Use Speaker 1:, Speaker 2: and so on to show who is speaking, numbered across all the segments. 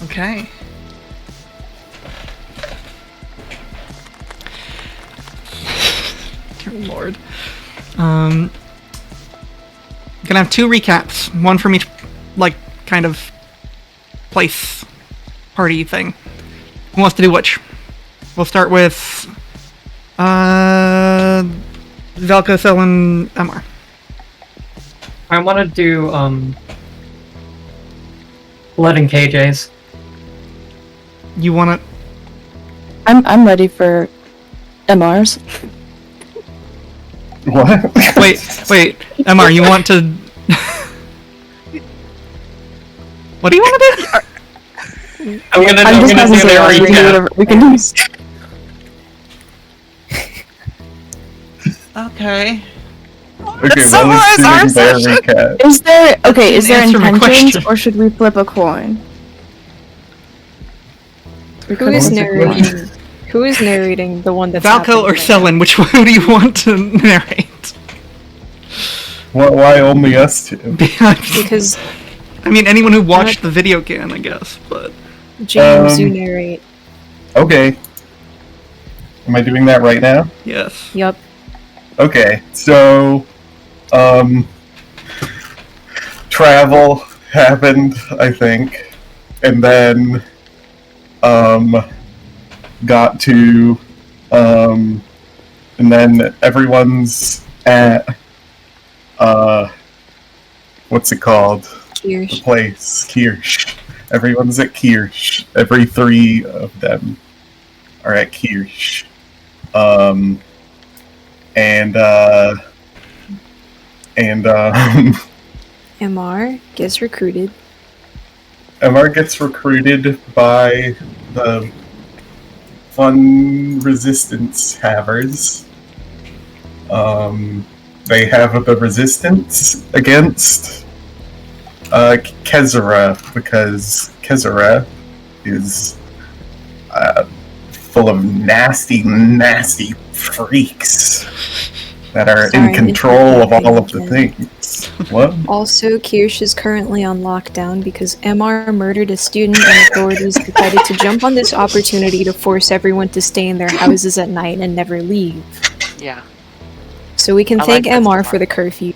Speaker 1: Okay. Dear Lord. Gonna have 2 recaps, one from each, like, kind of place party thing. Who wants to do which? We'll start with Velko, Cell, and MR.
Speaker 2: I want to do Blood and KJ's.
Speaker 1: You wanna?
Speaker 3: I'm ready for MRs.
Speaker 4: What?
Speaker 1: Wait, MR, you want to? What do you want to do?
Speaker 2: I'm gonna do
Speaker 3: We can do
Speaker 2: recap.
Speaker 3: whatever we can do.
Speaker 1: Okay.
Speaker 4: Okay,
Speaker 1: summarize
Speaker 4: well,
Speaker 1: our
Speaker 4: let's do their
Speaker 1: session.
Speaker 4: recap.
Speaker 3: Is there
Speaker 1: Answer my
Speaker 3: intentions
Speaker 1: question.
Speaker 3: or should we flip a coin?
Speaker 5: Who is
Speaker 4: What's the
Speaker 5: narrating?
Speaker 4: question?
Speaker 5: Who is narrating the one that's
Speaker 1: Valko
Speaker 5: happening
Speaker 1: or
Speaker 5: right
Speaker 1: Selen, which one do you want to narrate?
Speaker 4: Why only us two?
Speaker 5: now? Because
Speaker 1: I mean, anyone who watched the video can, I guess, but...
Speaker 5: James, you narrate.
Speaker 4: Okay. Am I doing that right now?
Speaker 1: Yes.
Speaker 5: Yup.
Speaker 4: Okay, so, travel happened, I think, and then, got to, and then everyone's at, what's it called? The
Speaker 5: Kirsch.
Speaker 4: place, Kirsch. Everyone's at Kirsch. Every 3 of them are at Kirsch.
Speaker 5: MR gets recruited.
Speaker 4: MR gets recruited by the fun resistance havers. They have the resistance against Kezra, because Kezra is full of nasty freaks that are
Speaker 5: Sorry,
Speaker 4: in control of all of the
Speaker 5: again.
Speaker 4: things. What?
Speaker 5: Also, Kirsch is currently on lockdown because MR murdered a student and authorities decided to jump on this opportunity to force everyone to stay in their houses at night and never leave.
Speaker 6: Yeah.
Speaker 5: So we can
Speaker 6: I
Speaker 5: thank
Speaker 6: like that
Speaker 5: MR
Speaker 6: so
Speaker 5: for the curfew.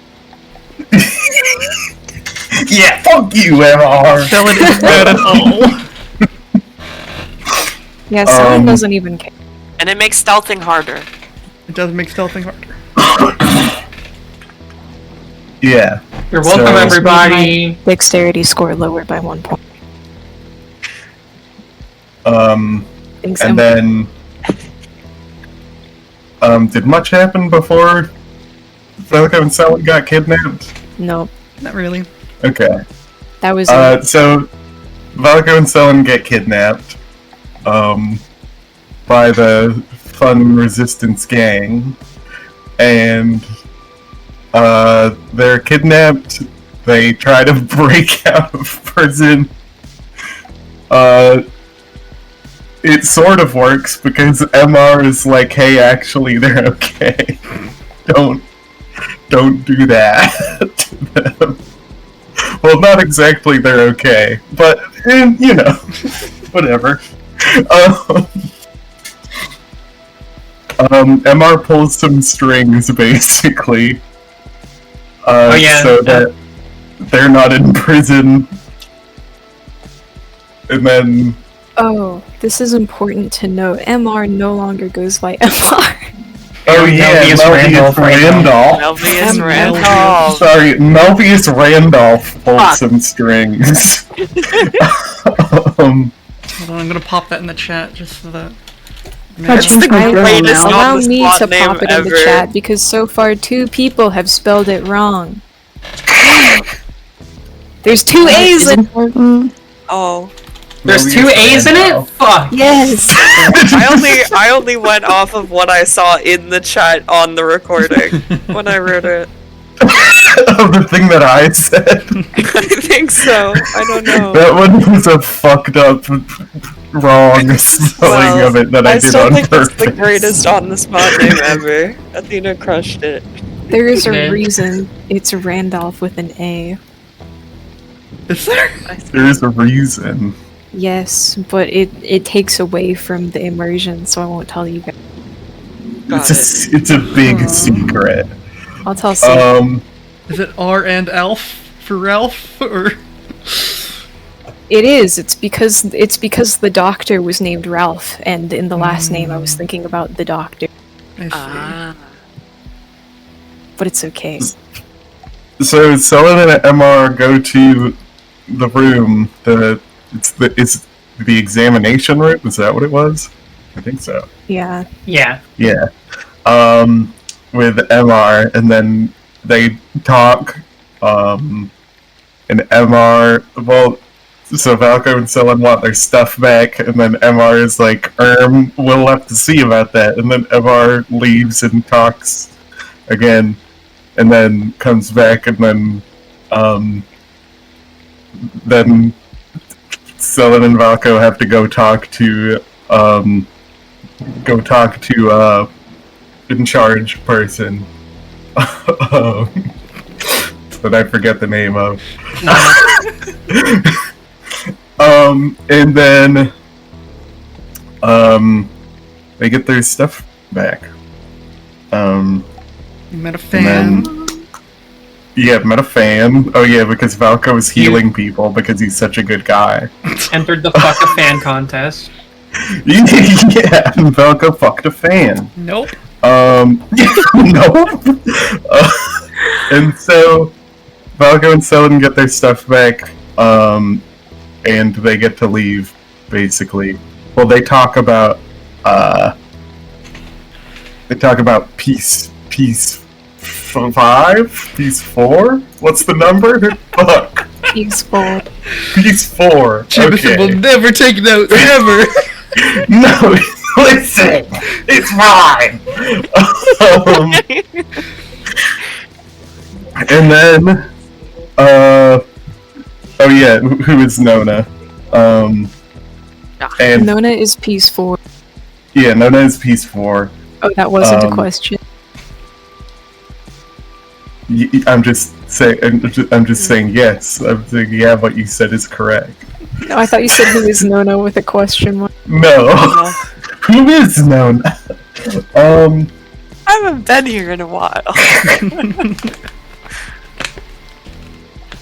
Speaker 4: Yeah, fuck you, MR!
Speaker 1: Selen is bad at all.
Speaker 5: Yeah, someone doesn't even care.
Speaker 6: And it makes stealthing harder.
Speaker 1: It does make stealthing harder.
Speaker 4: Yeah.
Speaker 2: You're welcome,
Speaker 4: So-
Speaker 2: everybody.
Speaker 5: Dexterity score lowered by 1 point. Thanks,
Speaker 4: And
Speaker 5: MR.
Speaker 4: then, did much happen before Velko and Selen got kidnapped?
Speaker 5: Nope.
Speaker 1: Not really.
Speaker 4: Okay.
Speaker 5: That was
Speaker 4: So, Velko and Selen get kidnapped, by the fun resistance gang, and, they're kidnapped, they try to break out of prison, it sort of works because MR is like, hey, actually, they're okay. Don't do that to them. Well, not exactly they're okay, but, you know, whatever. MR pulls some strings, basically.
Speaker 2: Oh, yeah.
Speaker 4: So that they're not in prison. And then...
Speaker 5: Oh, this is important to note. MR no longer goes by MR.
Speaker 4: Oh yeah,
Speaker 2: Melvius
Speaker 4: Melvius Randolph.
Speaker 6: Melvius
Speaker 5: Melvius.
Speaker 6: Randolph.
Speaker 4: Sorry, Melvius Randolph pulled
Speaker 6: Fuck.
Speaker 4: some strings.
Speaker 1: Hold on, I'm gonna pop that in the chat just so that...
Speaker 3: That's
Speaker 6: the
Speaker 3: my
Speaker 6: greatest
Speaker 3: now.
Speaker 5: Allow
Speaker 6: on the
Speaker 5: me
Speaker 6: spot
Speaker 5: to
Speaker 6: name
Speaker 5: pop it in the
Speaker 6: ever.
Speaker 5: chat because so far 2 people have spelled it wrong. There's 2 A's in
Speaker 3: Important.
Speaker 6: Oh.
Speaker 2: There's
Speaker 4: Melvius
Speaker 2: 2 A's in it?
Speaker 4: Randolph.
Speaker 2: Fuck.
Speaker 5: Yes.
Speaker 6: I only went off of what I saw in the chat on the recording when I wrote it.
Speaker 4: Of the thing that I said.
Speaker 6: I think so. I don't know.
Speaker 4: That one was a fucked up, wrong spelling
Speaker 6: Well,
Speaker 4: of it that I did
Speaker 6: still
Speaker 4: on
Speaker 6: think
Speaker 4: purpose.
Speaker 6: it's the greatest on the spot name ever. Athena crushed it.
Speaker 5: There is
Speaker 2: Okay.
Speaker 5: a reason it's Randolph with an A.
Speaker 1: Is there?
Speaker 4: There's a reason.
Speaker 5: Yes, but it takes away from the immersion, so I won't tell you guys.
Speaker 4: It's a big secret.
Speaker 5: I'll tell Sam.
Speaker 1: Is it R and Elf for Ralph, or?
Speaker 5: It is. It's because the doctor was named Ralph, and in the last name I was thinking about the doctor.
Speaker 1: I see.
Speaker 5: But it's okay.
Speaker 4: So Sullivan and MR go to the room. It's the examination room. Is that what it was? I think so.
Speaker 5: Yeah.
Speaker 2: Yeah.
Speaker 4: Yeah. With MR, and then they talk. And MR, well, so Valko and Sullivan want their stuff back, and then MR is like, we'll have to see about that. And then MR leaves and talks again, and then comes back, and then Sullivan and Valko have to go talk to in charge person. That I forget the name of. And then they get their stuff back.
Speaker 1: You met a fan.
Speaker 4: Yeah, met a fan. Oh yeah, because Valko is healing people because he's such a good guy.
Speaker 2: Entered the fuck a fan contest.
Speaker 4: Yeah, Valko fucked a fan.
Speaker 1: Nope.
Speaker 4: Nope. And so Valko and Sullivan get their stuff back, and they get to leave, basically. Well, they talk about Peace 5? Peace 4? What's the number? Fuck.
Speaker 5: Peaceful.
Speaker 4: Peace 4.
Speaker 1: Jimison
Speaker 4: Okay.
Speaker 1: will never take notes, ever.
Speaker 4: No, listen. It's fine. And then, oh yeah, who is Nona? And
Speaker 5: Nona is Peace 4.
Speaker 4: yeah, Nona is Peace 4.
Speaker 5: Oh, that wasn't a question.
Speaker 4: I'm just saying. I'm just saying yes. I'm saying yeah. What you said is correct.
Speaker 5: No, I thought you said who is Nona with a question mark.
Speaker 4: No, who is Nona?
Speaker 6: I haven't been here in a while.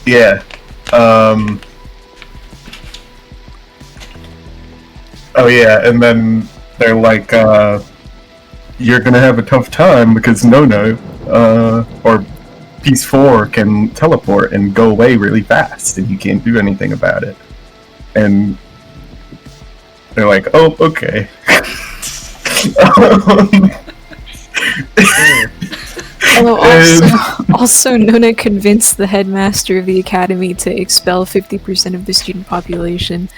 Speaker 4: Yeah. Oh yeah, and then they're like, "You're gonna have a tough time because Nona, or Piece 4 can teleport and go away really fast, and you can't do anything about it." And they're like, "Oh, okay."
Speaker 5: Also, Nona convinced the headmaster of the academy to expel 50% of the student population.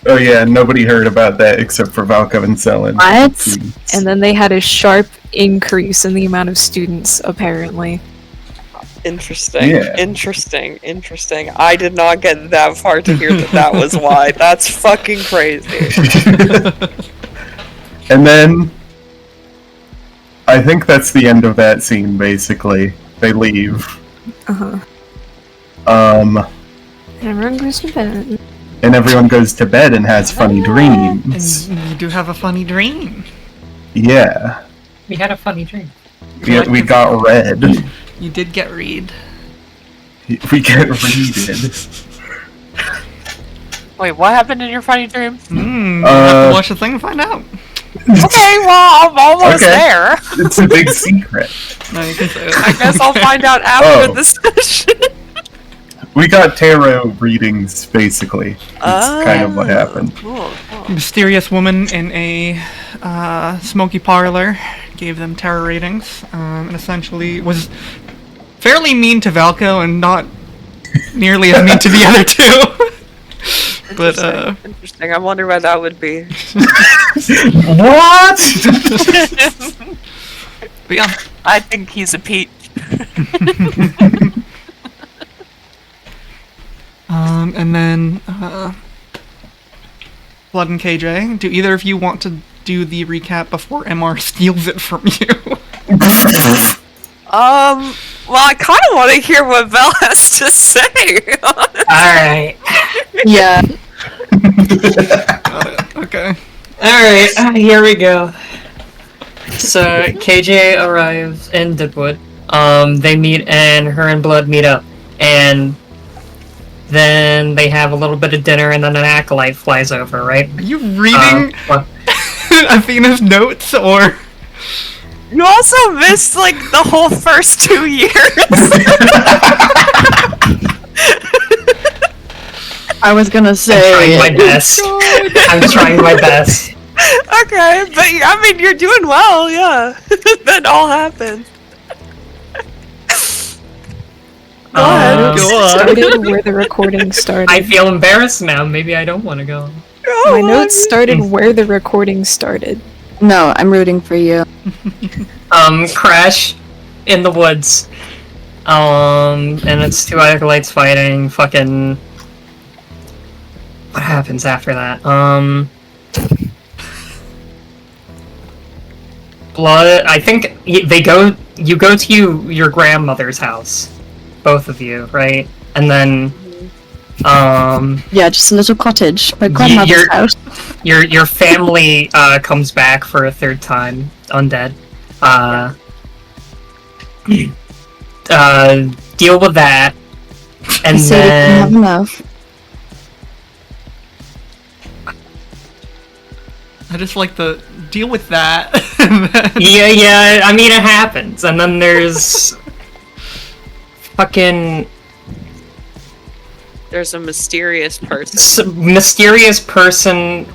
Speaker 4: Oh yeah, nobody heard about that except for Valko and Selen.
Speaker 3: What?
Speaker 5: And then they had a sharp increase in the amount of students, apparently.
Speaker 6: Interesting.
Speaker 4: Yeah.
Speaker 6: Interesting. I did not get that far to hear that was why. That's fucking crazy.
Speaker 4: And then I think that's the end of that scene, basically. They leave.
Speaker 5: Uh-huh.
Speaker 4: And
Speaker 5: Everyone goes to bed.
Speaker 4: everyone goes to bed and has funny dreams.
Speaker 1: And you do have a funny dream.
Speaker 4: Yeah.
Speaker 2: We had a funny dream.
Speaker 4: We got read.
Speaker 1: You did get read.
Speaker 4: We get readed.
Speaker 6: Wait, what happened in your funny dream?
Speaker 1: You'll have to watch the thing and find out.
Speaker 6: Okay, well, I'm almost
Speaker 4: Okay.
Speaker 6: there.
Speaker 4: It's a big secret.
Speaker 1: No, you can say it.
Speaker 6: I guess I'll find out after
Speaker 4: Oh.
Speaker 6: the session.
Speaker 4: We got tarot readings, basically. That's kind of what happened.
Speaker 6: Cool.
Speaker 1: A mysterious woman in a smoky parlor gave them tarot readings, and essentially was fairly mean to Valko and not nearly as mean to the other two. But
Speaker 6: Interesting. I wonder why that would be.
Speaker 4: What?
Speaker 1: but yeah,
Speaker 6: I think he's a peach.
Speaker 1: and then Blood and KJ, do either of you want to do the recap before MR steals it from you?
Speaker 6: Well, I kind of want to hear what Val has to say.
Speaker 2: Alright.
Speaker 3: Yeah.
Speaker 1: Okay.
Speaker 2: Alright, here we go. So, KJ arrives in Deadwood. They meet and her and Blood meet up. And then they have a little bit of dinner and then an acolyte flies over, right?
Speaker 1: Are you reading
Speaker 2: What?
Speaker 1: Athena's notes, or?
Speaker 6: You also missed like the whole first 2 years.
Speaker 3: I was gonna
Speaker 2: I'm
Speaker 3: say.
Speaker 2: trying my best. I'm trying my best.
Speaker 6: Okay, but I mean, you're doing well, yeah. That all happened. Go ahead.
Speaker 2: Um,
Speaker 1: Go on.
Speaker 5: Started where the recording started.
Speaker 2: I feel embarrassed now. Maybe I don't want to go.
Speaker 6: Go
Speaker 5: My
Speaker 6: on.
Speaker 5: notes started where the recording started.
Speaker 3: No, I'm rooting for you.
Speaker 2: Crash in the woods. And it's two acolytes fighting. Fucking. What happens after that? Blood. I think they go. You go to your grandmother's house, both of you, right? And then,
Speaker 3: Yeah, just a little cottage. My grandmother's
Speaker 2: your-
Speaker 3: house.
Speaker 2: your family comes back for a third time, undead. Deal with that, and
Speaker 3: So we can have
Speaker 2: then
Speaker 3: enough.
Speaker 1: I just like the deal with that. And then-
Speaker 2: yeah. I mean, it happens, and then there's fucking
Speaker 6: There's a mysterious person.
Speaker 2: mysterious person.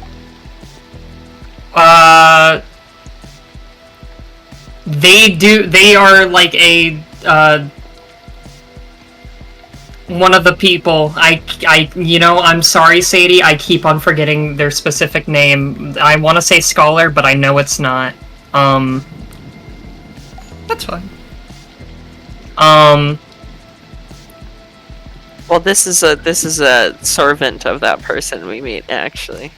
Speaker 2: They are like a one of the people. I'm sorry, Sadie. I keep on forgetting their specific name. I want to say scholar, but I know it's not.
Speaker 1: That's fine.
Speaker 6: Well, this is a servant of that person we meet, actually.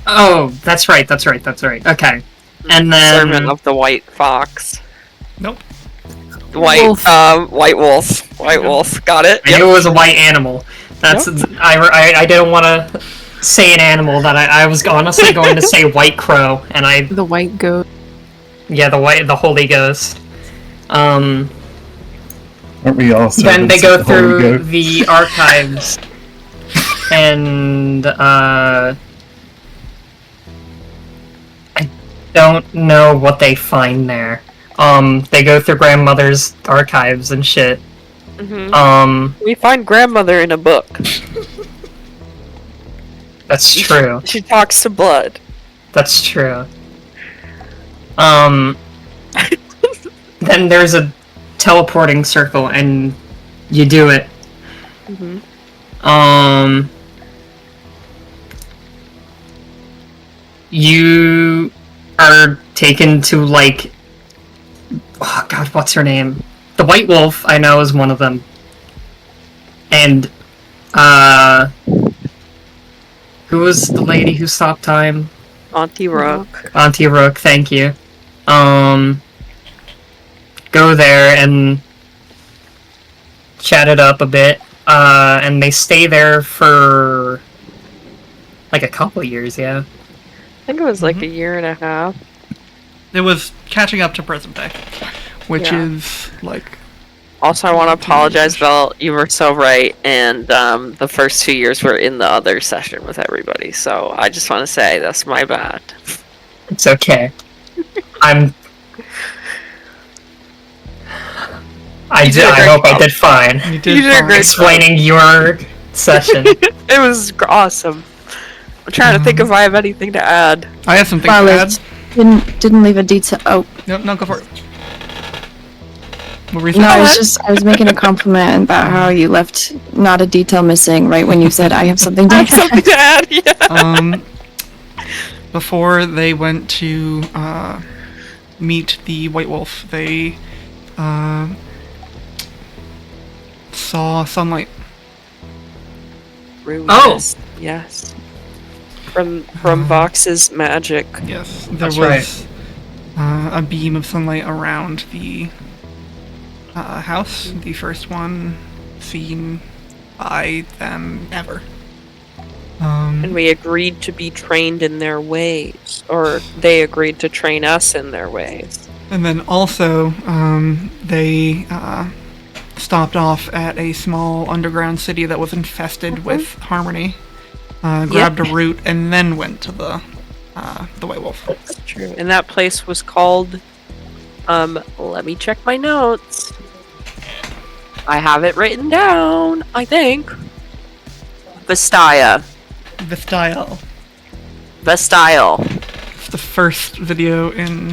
Speaker 2: Oh, that's right. Okay. And then
Speaker 6: Servant of the White Fox.
Speaker 1: Nope.
Speaker 5: Wolf.
Speaker 6: White Wolf. White Wolf. Got it?
Speaker 2: I knew it was a white animal. That's I didn't want to say an animal that I was honestly going to say white crow, and
Speaker 5: The white goat.
Speaker 2: the Holy Ghost.
Speaker 4: Aren't we all
Speaker 2: Then they
Speaker 4: servants
Speaker 2: go
Speaker 4: of the Holy
Speaker 2: through
Speaker 4: Goat?
Speaker 2: the archives, and I don't know what they find there. They go through grandmother's archives and shit.
Speaker 6: We find grandmother in a book.
Speaker 2: That's true.
Speaker 6: She talks to Blood.
Speaker 2: That's true. Then there's a teleporting circle, and you do it. You are taken to, like... Oh god, what's her name? The White Wolf, I know, is one of them. And, who was the lady who stopped time?
Speaker 6: Auntie Rook.
Speaker 2: Auntie Rook, thank you. Go there and chat it up a bit. And they stay there for like a couple years, yeah.
Speaker 6: I think it was like a year and a half.
Speaker 1: It was catching up to present day, which
Speaker 6: Yeah.
Speaker 1: is like
Speaker 6: Also, I want to apologize, Vel. You were so right, and the first 2 years were in the other session with everybody. So I just want to say that's my bad.
Speaker 2: It's okay. I
Speaker 6: did a great
Speaker 2: hope I
Speaker 6: job.
Speaker 2: did fine.
Speaker 1: you did
Speaker 6: You did a
Speaker 1: fine.
Speaker 6: great
Speaker 2: Explaining your session.
Speaker 6: It was awesome. I'm trying to think if I have anything to add.
Speaker 1: I have some things
Speaker 3: Well,
Speaker 1: to add.
Speaker 3: it didn't leave a detail. Oh
Speaker 1: No, go for it. What were you
Speaker 3: no,
Speaker 1: saying?
Speaker 3: I was making a compliment about how you left not a detail missing right when you said I have something to
Speaker 6: I have something to add, yeah.
Speaker 1: Before they went to meet the White Wolf, they saw sunlight.
Speaker 6: Ruinous. Yes. From Vox's magic.
Speaker 1: Yes, there
Speaker 2: That's
Speaker 1: was a beam of sunlight around the house. The first one seen by them ever.
Speaker 6: And we agreed to be trained in their ways, or they agreed to train us in their ways.
Speaker 1: And then also, they stopped off at a small underground city that was infested with Harmony, grabbed a root, and then went to the White Wolf.
Speaker 6: That's true. And that place was called, let me check my notes. I have it written down, I think. Vestaya.
Speaker 1: Vestile.
Speaker 6: Vestile.
Speaker 1: It's the first video in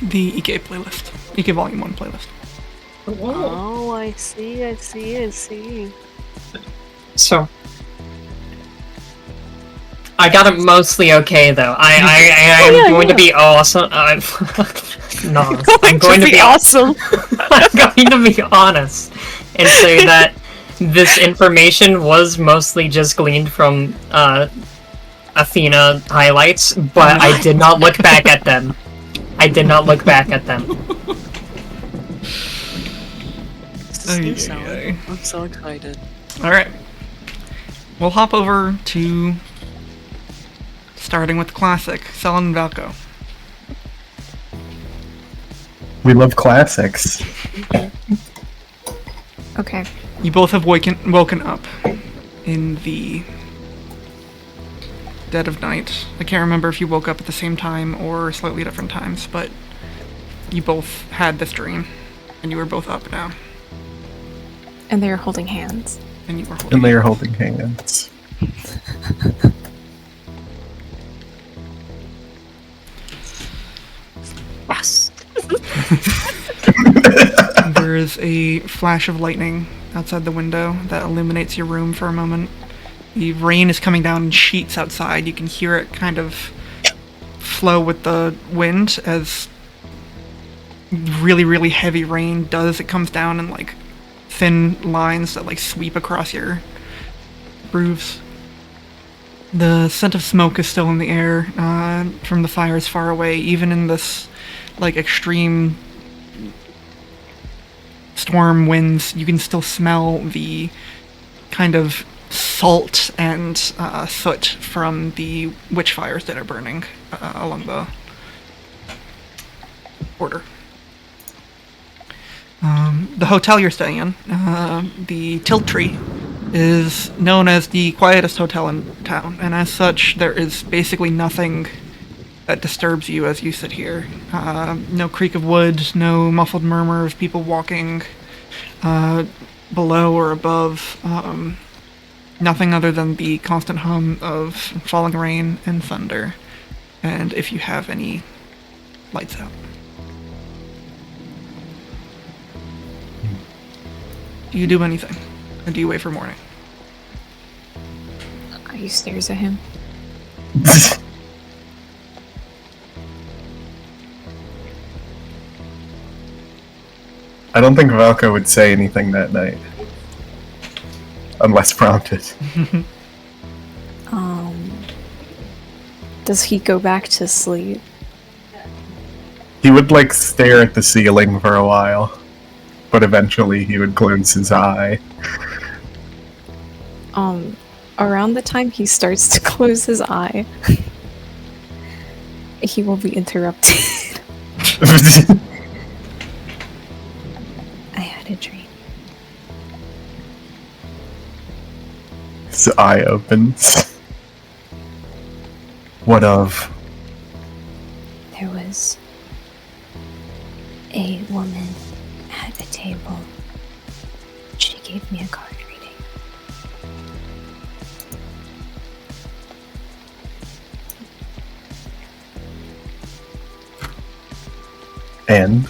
Speaker 1: the Ikeh playlist. Ikeh Volume 1 playlist.
Speaker 6: Oh, I see.
Speaker 2: So, I got it mostly okay though. I'm going to be awesome. No, I'm going to be
Speaker 6: awesome.
Speaker 2: I'm going to be honest and say that this information was mostly just gleaned from Athena highlights, but I did not look back at them. I'm
Speaker 6: so excited.
Speaker 1: Alright. We'll hop over to starting with classic, Selin and Valko.
Speaker 4: We love classics.
Speaker 5: Okay.
Speaker 1: You both have woken up in the dead of night. I can't remember if you woke up at the same time or slightly different times, but you both had this dream, and you were both up now.
Speaker 5: And they are holding hands.
Speaker 1: And you were holding
Speaker 4: And they are holding hands.
Speaker 6: Yes.
Speaker 1: There is a flash of lightning outside the window that illuminates your room for a moment. The rain is coming down in sheets outside. You can hear it kind of flow with the wind as really, really heavy rain does. It comes down in like thin lines that like sweep across your roofs. The scent of smoke is still in the air from the fires far away, even in this like extreme storm winds. You can still smell the kind of salt and soot from the witch fires that are burning along the border. The hotel you're staying in, the Tilt Tree, is known as the quietest hotel in town, and as such, there is basically nothing that disturbs you as you sit here. No creak of wood, no muffled murmur of people walking below or above. Nothing other than the constant hum of falling rain and thunder, and if you have any lights out. Do you do anything? Or do you wait for morning?
Speaker 5: He stares at him.
Speaker 4: I don't think Valko would say anything that night. Unless prompted.
Speaker 5: Does he go back to sleep?
Speaker 4: He would like stare at the ceiling for a while. But eventually he would close his eye.
Speaker 5: Around the time he starts to close his eye, he will be interrupted. I had a dream.
Speaker 4: His eye opens. What of?
Speaker 5: There was a woman at a table. She gave me a card reading.
Speaker 4: And?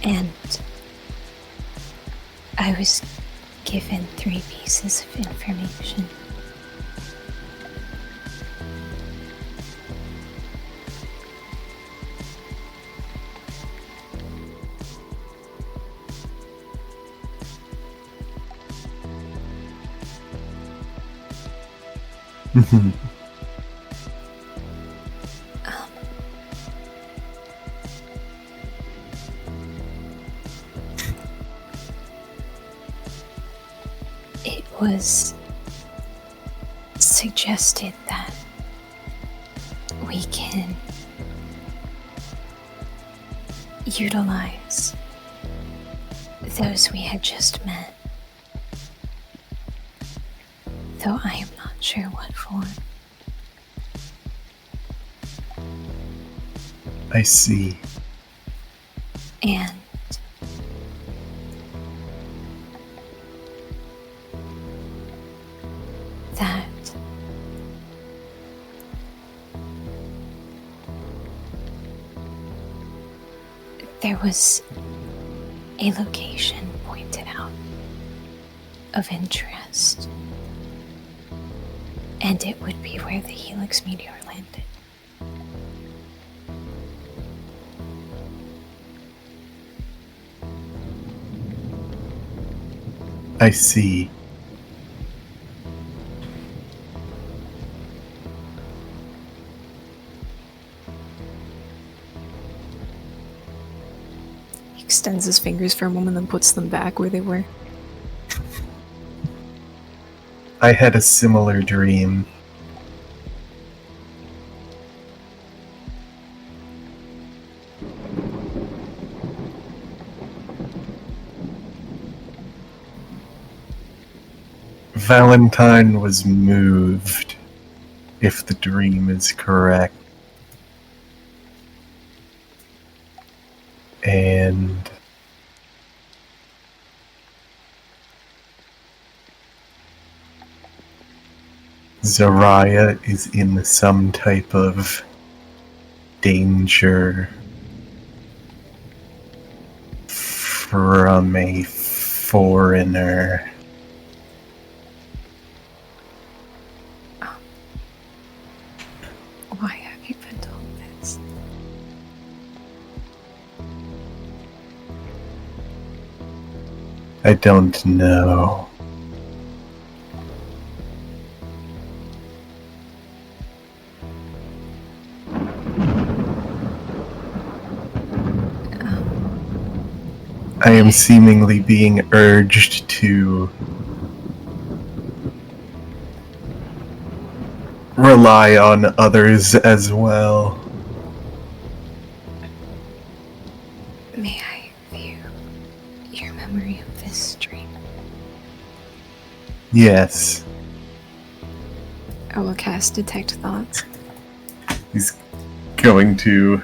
Speaker 5: And I was given 3 pieces of information. it was suggested that we can utilize those we had just met. Though I am not sure what for.
Speaker 4: I see.
Speaker 5: And that there was a location pointed out of interest, and it would be where the Helix meteor landed.
Speaker 4: I see.
Speaker 5: He extends his fingers for a moment and puts them back where they were.
Speaker 4: I had a similar dream. Valentine was moved, if the dream is correct. And Zariah is in some type of danger from a foreigner.
Speaker 5: Why have you been told this?
Speaker 4: I don't know. I am seemingly being urged to rely on others as well.
Speaker 5: May I view your memory of this dream?
Speaker 4: Yes,
Speaker 5: I will cast Detect Thoughts.
Speaker 4: he's going to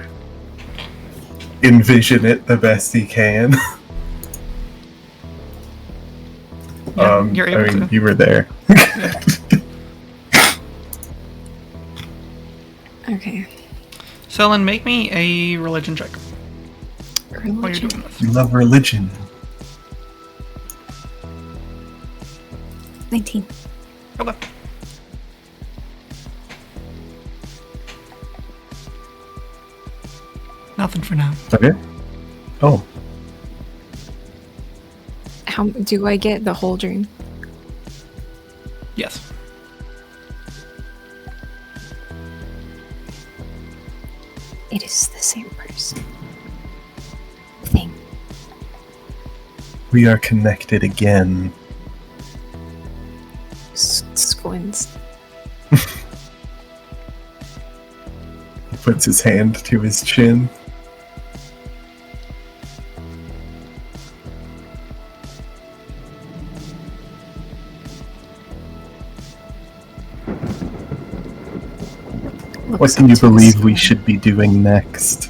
Speaker 4: envision it the best he can.
Speaker 1: Yeah, you're able to.
Speaker 4: you were there.
Speaker 5: Okay.
Speaker 1: Selin, make me a religion check while you're
Speaker 5: Religion.
Speaker 1: doing this.
Speaker 4: You love religion.
Speaker 5: 19.
Speaker 1: Okay. Nothing for now.
Speaker 4: Okay. Oh,
Speaker 5: How do I get the whole dream?
Speaker 1: Yes.
Speaker 5: It is the same person. Thing.
Speaker 4: we are connected again.
Speaker 5: Squints.
Speaker 4: He puts his hand to his chin. What
Speaker 5: Looks
Speaker 4: do
Speaker 5: up
Speaker 4: you
Speaker 5: to his
Speaker 4: believe we
Speaker 5: skin.
Speaker 4: should be doing next?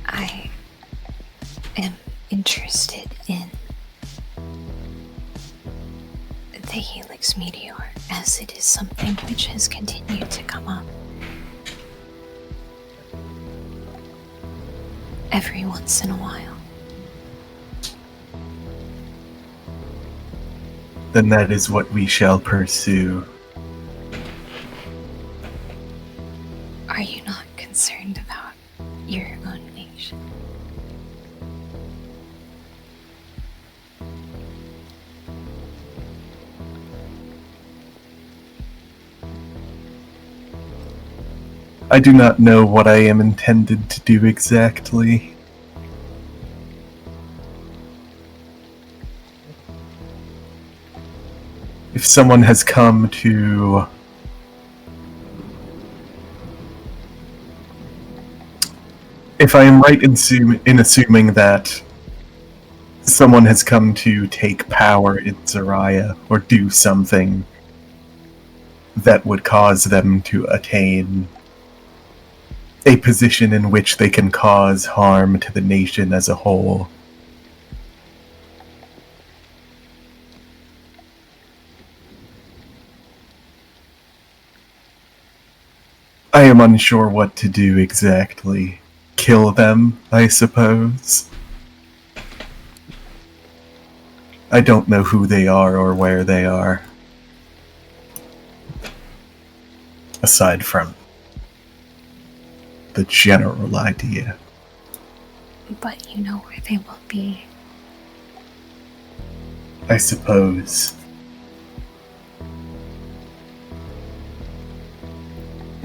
Speaker 5: I am interested in the Helix meteor, as it is something which has continued to come up every once in a while.
Speaker 4: Then that is what we shall pursue.
Speaker 5: Are you not concerned about your own nation?
Speaker 4: I do not know what I am intended to do exactly. If someone has come to if I am right in assuming that someone has come to take power in Zariah or do something that would cause them to attain a position in which they can cause harm to the nation as a whole. I am unsure what to do exactly. Kill them, I suppose. I don't know who they are or where they are. Aside from the general idea.
Speaker 5: But you know where they will be.
Speaker 4: I suppose.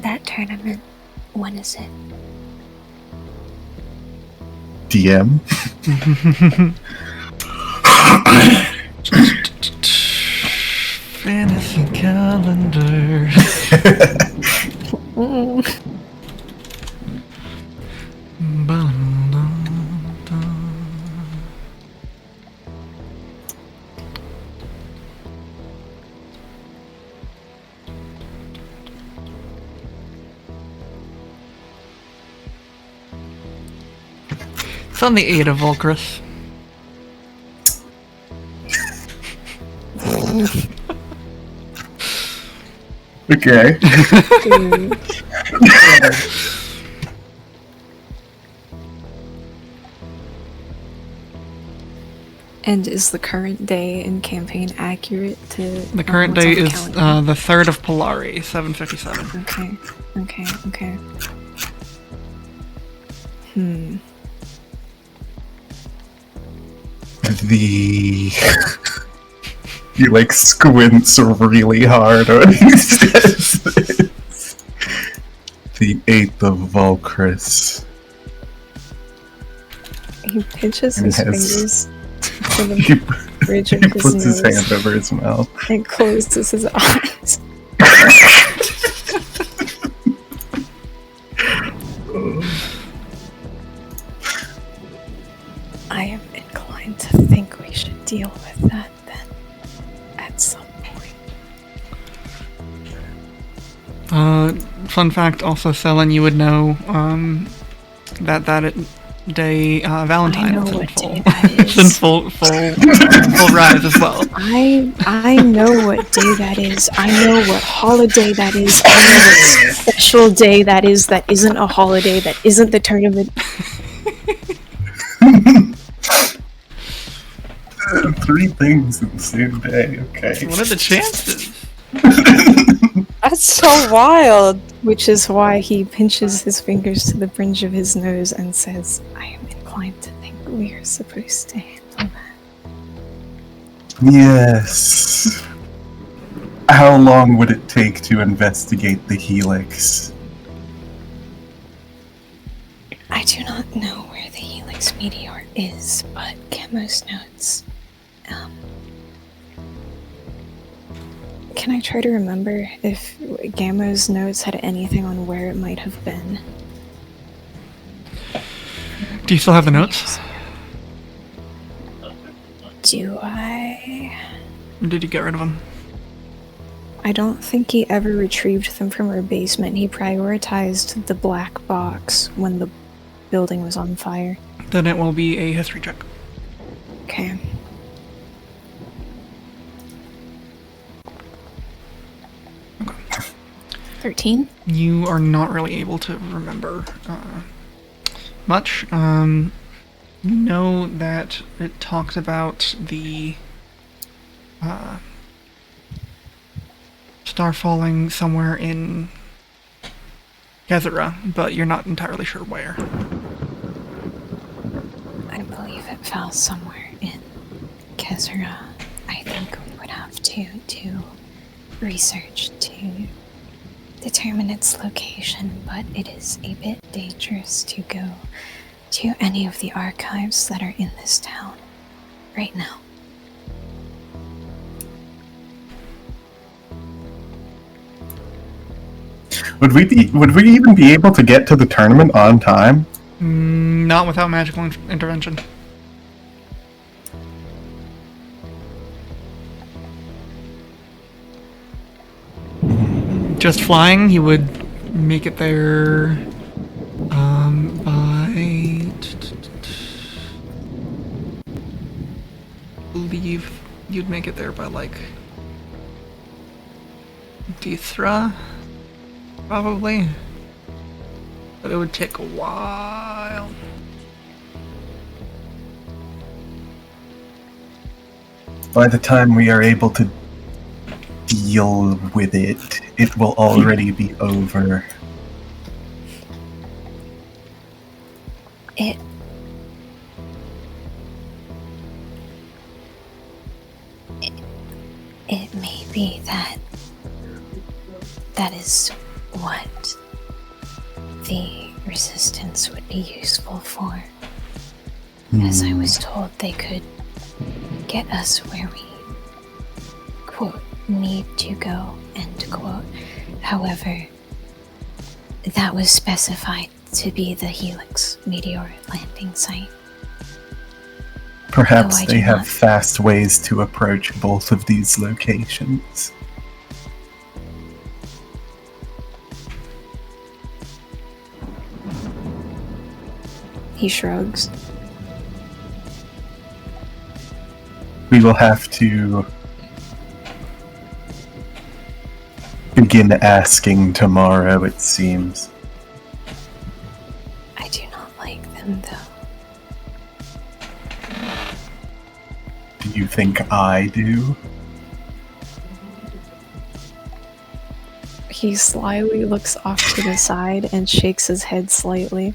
Speaker 5: That tournament, when is it?
Speaker 4: DM?
Speaker 1: Fantasy calendar. It's on the 8th of Volcrus.
Speaker 4: Okay.
Speaker 5: And is the current day in campaign accurate to
Speaker 1: The current
Speaker 5: what's
Speaker 1: day
Speaker 5: on the
Speaker 1: is
Speaker 5: calendar?
Speaker 1: the 3rd of Polari, 7:57.
Speaker 5: Okay.
Speaker 4: He like squints really hard when he says this. The 8th of Volcrus.
Speaker 5: He pinches
Speaker 4: And
Speaker 5: his
Speaker 4: has-
Speaker 5: fingers to the
Speaker 4: He,
Speaker 5: bridge of
Speaker 4: he
Speaker 5: his
Speaker 4: puts his
Speaker 5: nose
Speaker 4: hand over his mouth.
Speaker 5: and closes his eyes. I am inclined to think we should deal with that then at some point.
Speaker 1: Fun fact, also, Selen, you would know that day Valentine
Speaker 5: I know
Speaker 1: is in
Speaker 5: what
Speaker 1: full,
Speaker 5: day that
Speaker 1: is in
Speaker 5: is.
Speaker 1: full rise as well.
Speaker 5: I know what day that is. I know what holiday that is. I know what special day that is that isn't a holiday, that isn't the tournament.
Speaker 4: 3 things in the same day, okay.
Speaker 1: What are the chances?
Speaker 6: That's so wild.
Speaker 5: Which is why he pinches his fingers to the bridge of his nose and says, I am inclined to think we are supposed to handle that.
Speaker 4: Yes. How long would it take to investigate the helix?
Speaker 5: I do not know where the Helix meteor is, but Camo's notes. Can I try to remember if Gamma's notes had anything on where it might have been?
Speaker 1: Do you still have the notes?
Speaker 5: Do I?
Speaker 1: Or did you get rid of them?
Speaker 5: I don't think he ever retrieved them from our basement. He prioritized the black box when the building was on fire.
Speaker 1: Then it will be a history check.
Speaker 5: Okay.
Speaker 1: Okay.
Speaker 5: 13?
Speaker 1: You are not really able to remember much. You know that it talks about the star falling somewhere in Gezira, but you're not entirely sure where.
Speaker 5: I believe it fell somewhere in Kezra. I think we would have to do research to determine its location, but it is a bit dangerous to go to any of the archives that are in this town right now.
Speaker 4: Would we even be able to get to the tournament on time?
Speaker 1: Not without magical intervention. Just flying, you would make it there by... believe you'd make it there by, like... Dithra? Probably. But it would take a while.
Speaker 4: By the time we are able to deal with it, it will already be over.
Speaker 5: It may be that is what the resistance would be useful for. As I was told, they could get us where we, quote, need to go, end quote. However, that was specified to be the Helix meteor landing site.
Speaker 4: Perhaps
Speaker 5: I
Speaker 4: they
Speaker 5: do
Speaker 4: have
Speaker 5: not-
Speaker 4: fast ways to approach both of these locations.
Speaker 5: He shrugs.
Speaker 4: We will have to begin asking tomorrow, it seems.
Speaker 5: I do not like them, though.
Speaker 4: Do you think I do?
Speaker 5: He slyly looks off to the side and shakes his head slightly.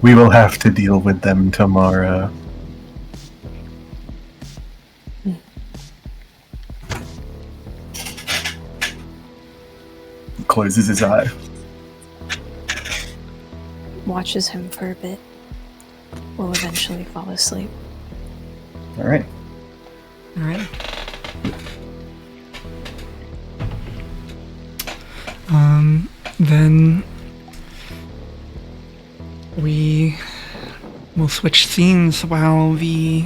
Speaker 4: We will have to deal with them tomorrow. Closes his eye.
Speaker 5: Watches him for a bit. Will eventually fall asleep.
Speaker 4: Alright.
Speaker 1: Alright. Then we will switch scenes while the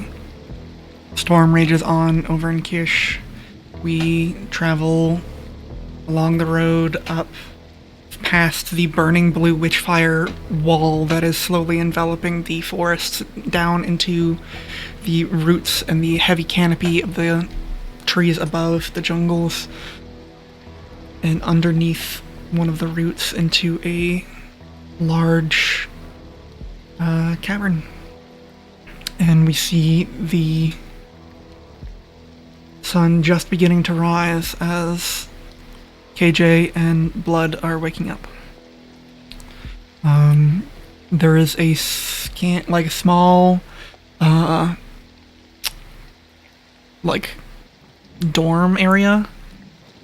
Speaker 1: storm rages on over in Kish. We travel along the road up past the burning blue witchfire wall that is slowly enveloping the forests down into the roots and the heavy canopy of the trees above the jungles, and underneath one of the roots into a large cavern. And we see the sun just beginning to rise as KJ and Blood are waking up. There is a small, dorm area.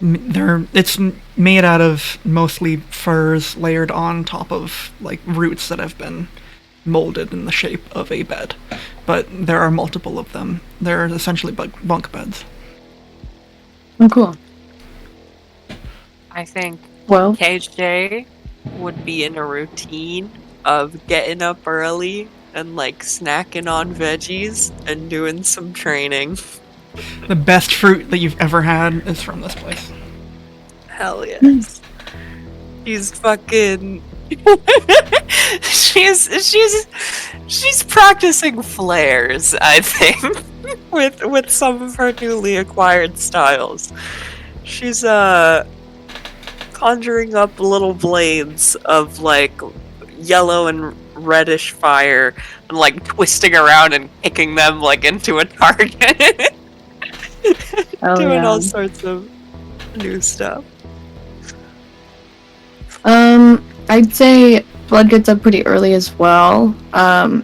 Speaker 1: It's made out of mostly furs layered on top of roots that have been molded in the shape of a bed, but there are multiple of them. They're essentially bunk beds.
Speaker 3: Oh, cool.
Speaker 6: I think
Speaker 3: Well,
Speaker 6: KJ would be in a routine of getting up early and snacking on veggies and doing some training.
Speaker 1: The best fruit that you've ever had is from this place.
Speaker 6: Hell yes. She's fucking she's practicing flares, I think, with some of her newly acquired styles. She's conjuring up little blades of yellow and reddish fire and twisting around and kicking them into a target.
Speaker 3: oh,
Speaker 6: Doing
Speaker 3: yeah.
Speaker 6: all sorts of new stuff.
Speaker 3: I'd say Blood gets up pretty early as well.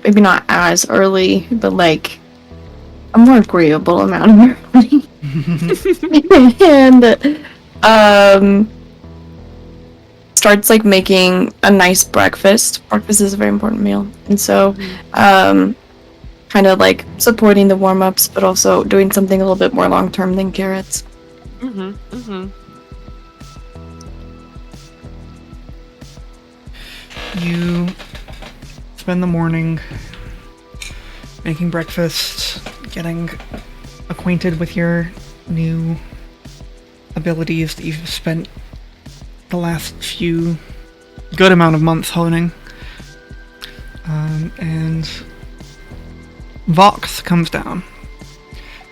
Speaker 3: Maybe not as early, but a more agreeable amount of early. and starts like making a nice breakfast. Breakfast is a very important meal, and so kind of like supporting the warm-ups, but also doing something a little bit more long-term than carrots.
Speaker 1: You spend the morning making breakfast, getting acquainted with your new abilities that you've spent the last few good amount of months honing. And Vox comes down.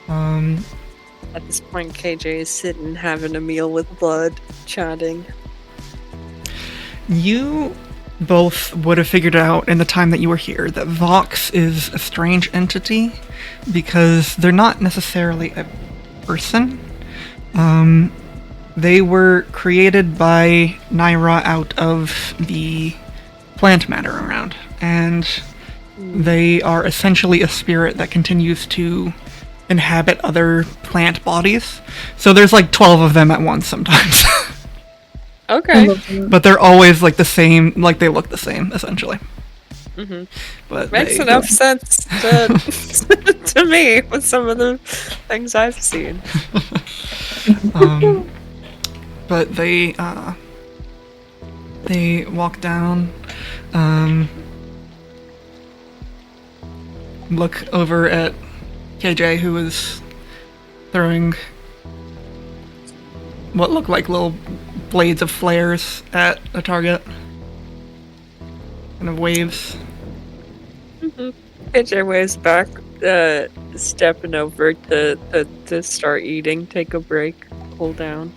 Speaker 6: At this point, KJ is sitting having a meal with Blood, chatting.
Speaker 1: You both would have figured out in the time that you were here that Vox is a strange entity because they're not necessarily a person. They were created by Naira out of the plant matter around, and they are essentially a spirit that continues to inhabit other plant bodies. So there's like 12 of them at once sometimes.
Speaker 6: Okay.
Speaker 1: But they're always like the same, like they look the same, essentially. But
Speaker 6: Makes enough sense to me with some of the things I've seen.
Speaker 1: But they walk down, look over at KJ, who is throwing what look like little blades of flares at a target. Kind of waves.
Speaker 6: KJ waves back, stepping over to start eating, take a break, cool down.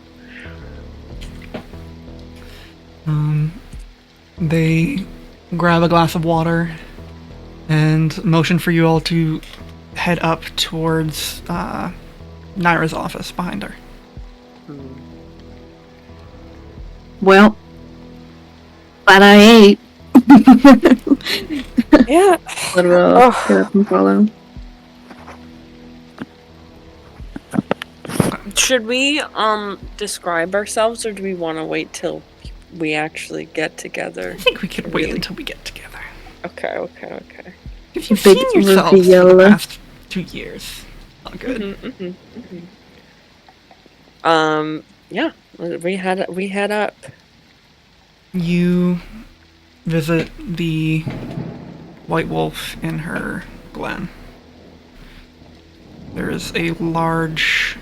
Speaker 1: They grab a glass of water and motion for you all to head up towards Naira's office behind her.
Speaker 3: Well, glad I ate.
Speaker 6: Yeah.
Speaker 3: Let her get up and follow.
Speaker 6: Should we describe ourselves, or do we want to wait till we actually get together?
Speaker 1: I think we could wait until we get together.
Speaker 6: Okay.
Speaker 1: If you've
Speaker 3: Big
Speaker 1: seen yourself for
Speaker 3: reveal.
Speaker 1: the past 2 years, not good.
Speaker 6: Yeah, we head up.
Speaker 1: You visit the White Wolf in her glen. There is a large...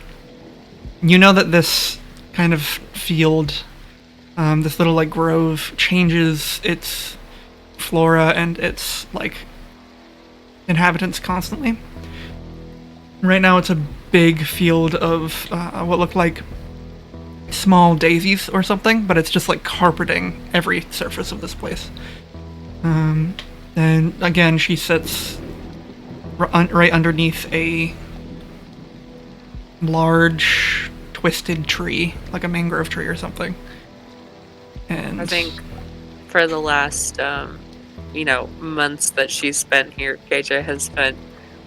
Speaker 1: You know that this kind of field, this little like grove, changes its flora and its like inhabitants constantly. Right now it's a big field of what look like small daisies or something, but it's just like carpeting every surface of this place. And again, she sits right underneath a large twisted tree, like a mangrove tree or something. And
Speaker 6: I think for the last, months that she's spent here, KJ has spent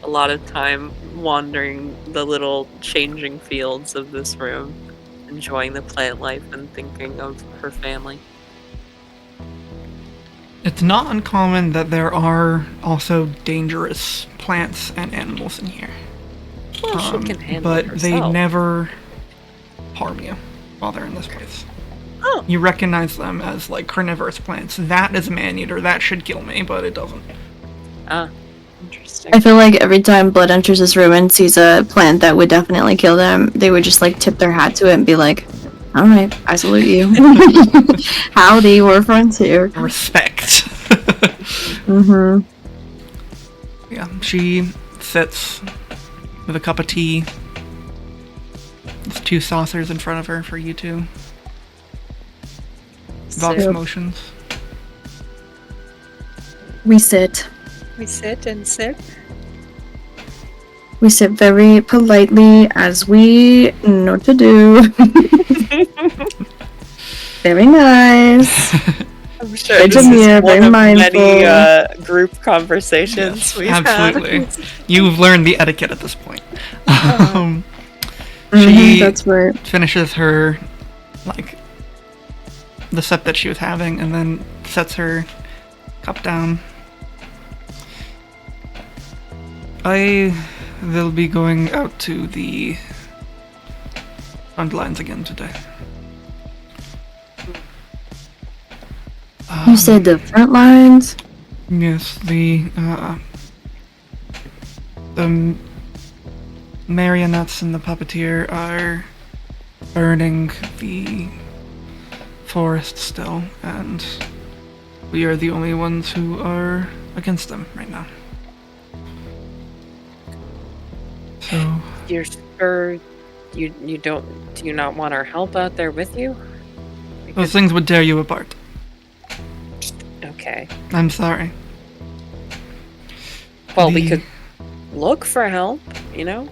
Speaker 6: a lot of time wandering the little changing fields of this room, enjoying the plant life and thinking of her family.
Speaker 1: it's not uncommon that there are also dangerous plants and animals in here.
Speaker 6: Well, she can handle
Speaker 1: but
Speaker 6: it herself.
Speaker 1: they never harm you while they're in this place.
Speaker 6: Oh.
Speaker 1: You recognize them as like carnivorous plants. That is a man-eater. That should kill me, but it doesn't.
Speaker 6: Interesting.
Speaker 3: I feel like every time Blood enters this room and sees a plant that would definitely kill them, they would just like tip their hat to it and be like, "Alright, I salute you." Howdy, we're friends here.
Speaker 1: Respect. Yeah, she sits with a cup of tea. There's 2 saucers in front of her for you two. Vox
Speaker 6: Sip.
Speaker 1: motions.
Speaker 3: We sit.
Speaker 6: We sit and sip.
Speaker 3: We sit very politely as we know to do. Very nice.
Speaker 6: I'm sure
Speaker 3: Good
Speaker 6: this
Speaker 3: to hear,
Speaker 6: is one
Speaker 3: very
Speaker 6: of
Speaker 3: mindful.
Speaker 6: many group conversations we've had.
Speaker 1: Absolutely. You've learned the etiquette at this point. She
Speaker 3: That's right.
Speaker 1: finishes her, like, the sip that she was having, and then sets her cup down. I will be going out to the front lines again today.
Speaker 3: You said the front lines?
Speaker 1: Yes, the marionettes and the puppeteer are burning the forest still, and we are the only ones who are against them right now. So,
Speaker 6: You're sure you don't do you not want our help out there with you?
Speaker 1: those things would tear you apart.
Speaker 6: Okay.
Speaker 1: I'm sorry.
Speaker 6: Well, we
Speaker 1: The-
Speaker 6: could look for help, you know?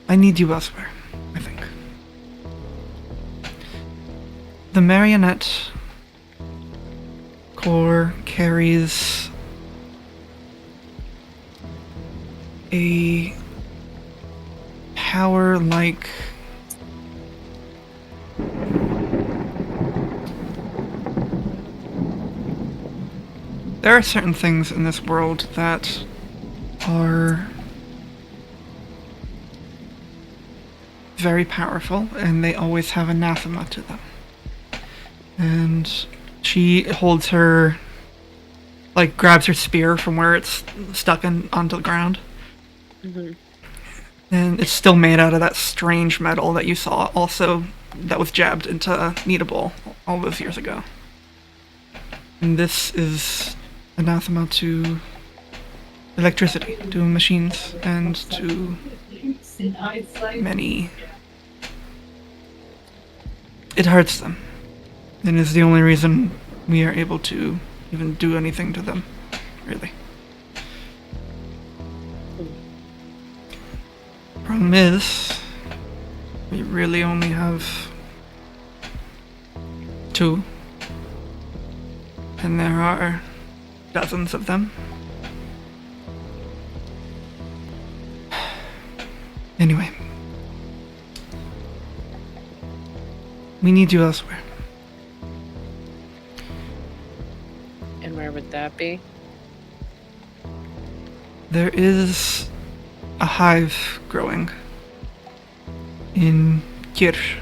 Speaker 1: I need you elsewhere, I think. The marionette corps carries a power like there are certain things in this world that are very powerful, and they always have anathema to them. And she holds her, like, grabs her spear from where it's stuck onto the ground.
Speaker 6: Mm-hmm.
Speaker 1: And it's still made out of that strange metal that you saw also that was jabbed into Needable all those years ago. And this is anathema to electricity, to machines, and to many. It hurts them. And is the only reason we are able to even do anything to them, really. Problem is, we really only have 2. And there are dozens of them. Anyway. We need you elsewhere.
Speaker 6: And where would that be?
Speaker 1: There is a hive growing in Kirsch,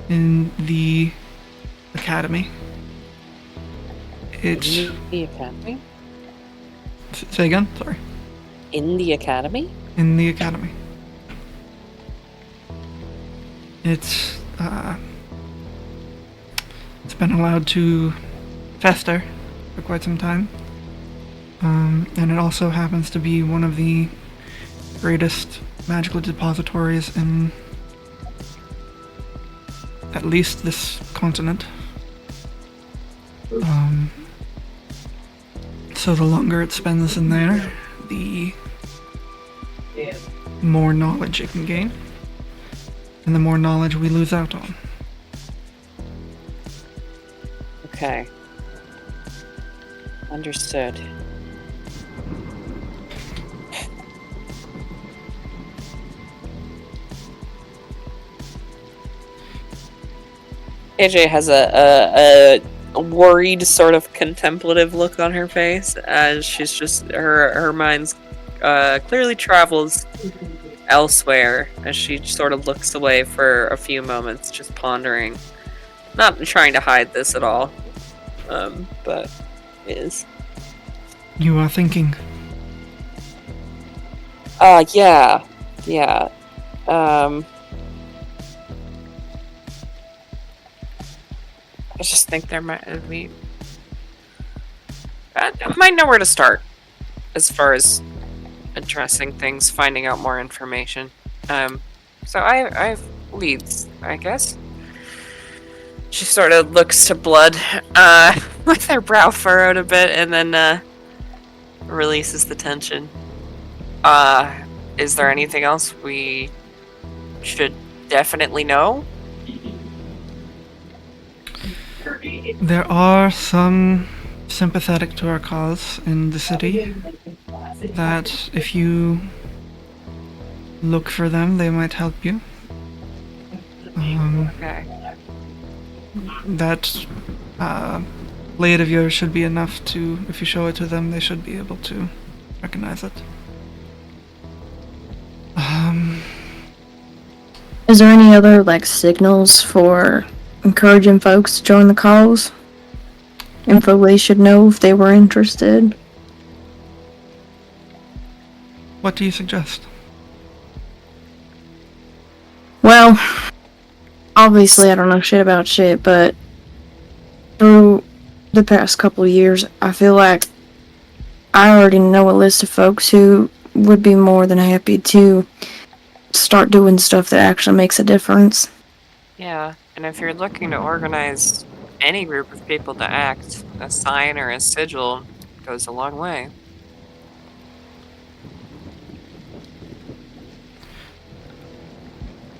Speaker 1: in the academy. It's...
Speaker 6: In the academy?
Speaker 1: Say again? Sorry.
Speaker 6: In the academy?
Speaker 1: In the academy. It's been allowed to fester for quite some time. And it also happens to be one of the greatest magical depositories in at least this continent. So the longer it spends in there, the more knowledge it can gain, and the more knowledge we lose out on.
Speaker 6: Okay. Understood. AJ has a worried, sort of contemplative look on her face as she's just her mind's clearly travels elsewhere as she sort of looks away for a few moments, just pondering, not trying to hide this at all, but is.
Speaker 1: You are thinking.
Speaker 6: Yeah. I just think there might be. I might know where to start as far as addressing things, finding out more information. So I have leads, I guess. She sort of looks to Blood, with her brow furrowed a bit, and then releases the tension. Is there anything else we should definitely know?
Speaker 1: There are some sympathetic to our cause in the city that if you look for them. They might help you.
Speaker 6: Okay.
Speaker 1: That blade of yours should be enough to, if you show it to them, they should be able to recognize it.
Speaker 3: Is there any other like signals for encouraging folks to join the cause? Info they should know if they were interested?
Speaker 1: What do you suggest?
Speaker 3: Well, obviously I don't know shit about shit, but through the past couple of years, I feel like I already know a list of folks who would be more than happy to start doing stuff that actually makes a difference.
Speaker 6: Yeah, and if you're looking to organize any group of people to act, a sign or a sigil goes a long way.